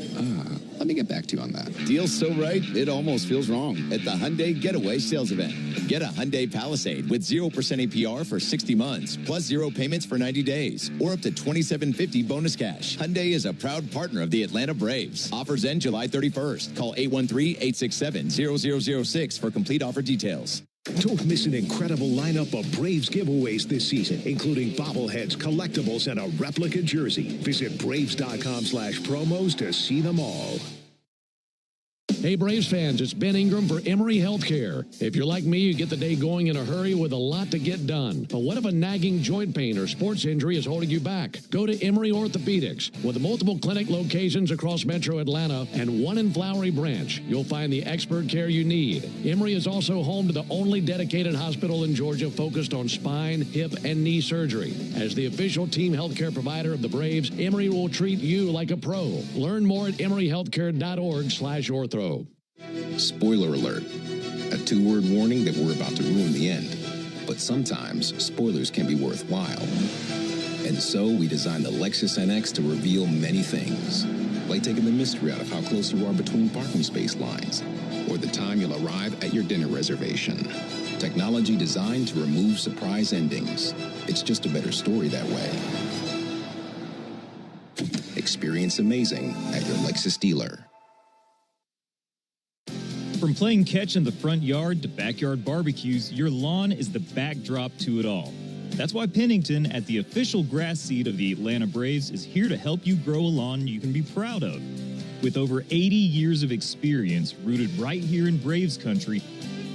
Let me get back to you on that. Deal's so right, it almost feels wrong. At the Hyundai Getaway Sales Event. Get a Hyundai Palisade with 0% APR for 60 months, plus 0 payments for 90 days, or up to $2,750 bonus cash. Hyundai is a proud partner of the Atlanta Braves. Offers end July 31st. Call 813-867-0006 for complete offer details. Don't miss an incredible lineup of Braves giveaways this season, including bobbleheads, collectibles, and a replica jersey. Visit Braves.com/promos to see them all. Hey, Braves fans, it's Ben Ingram for Emory Healthcare. If you're like me, you get the day going in a hurry with a lot to get done. But what if a nagging joint pain or sports injury is holding you back? Go to Emory Orthopedics. With multiple clinic locations across Metro Atlanta and 1 in Flowery Branch, you'll find the expert care you need. Emory is also home to the only dedicated hospital in Georgia focused on spine, hip, and knee surgery. As the official team healthcare provider of the Braves, Emory will treat you like a pro. Learn more at emoryhealthcare.org/ortho. Spoiler alert. A 2-word warning that we're about to ruin the end. But sometimes, spoilers can be worthwhile. And so, we designed the Lexus NX to reveal many things. Like taking the mystery out of how close you are between parking space lines. Or the time you'll arrive at your dinner reservation. Technology designed to remove surprise endings. It's just a better story that way. Experience amazing at your Lexus dealer. From playing catch in the front yard to backyard barbecues, your lawn is the backdrop to it all. That's why Pennington, at the official grass seed of the Atlanta Braves, is here to help you grow a lawn you can be proud of. With over 80 years of experience rooted right here in Braves country,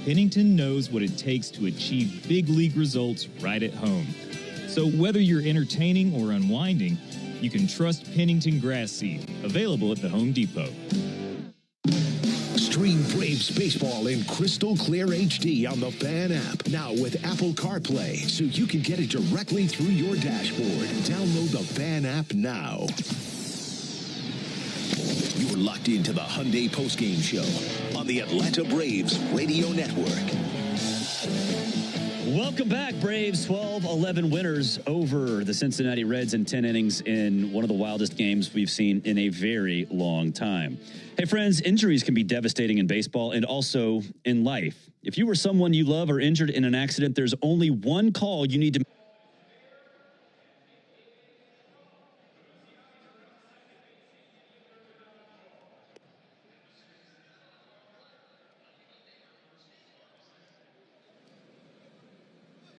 Pennington knows what it takes to achieve big league results right at home. So whether you're entertaining or unwinding, you can trust Pennington Grass Seed, available at the Home Depot. Stream Braves baseball in crystal clear HD on the Fan app. Now with Apple CarPlay, so you can get it directly through your dashboard. Download the Fan app now. You're locked into the Hyundai postgame show on the Atlanta Braves Radio Network. Welcome back, Braves. 12-11 winners over the Cincinnati Reds in 10 innings in one of the wildest games we've seen in a very long time. Hey, friends, injuries can be devastating in baseball and also in life. If you or someone you love are injured in an accident, there's only one call you need to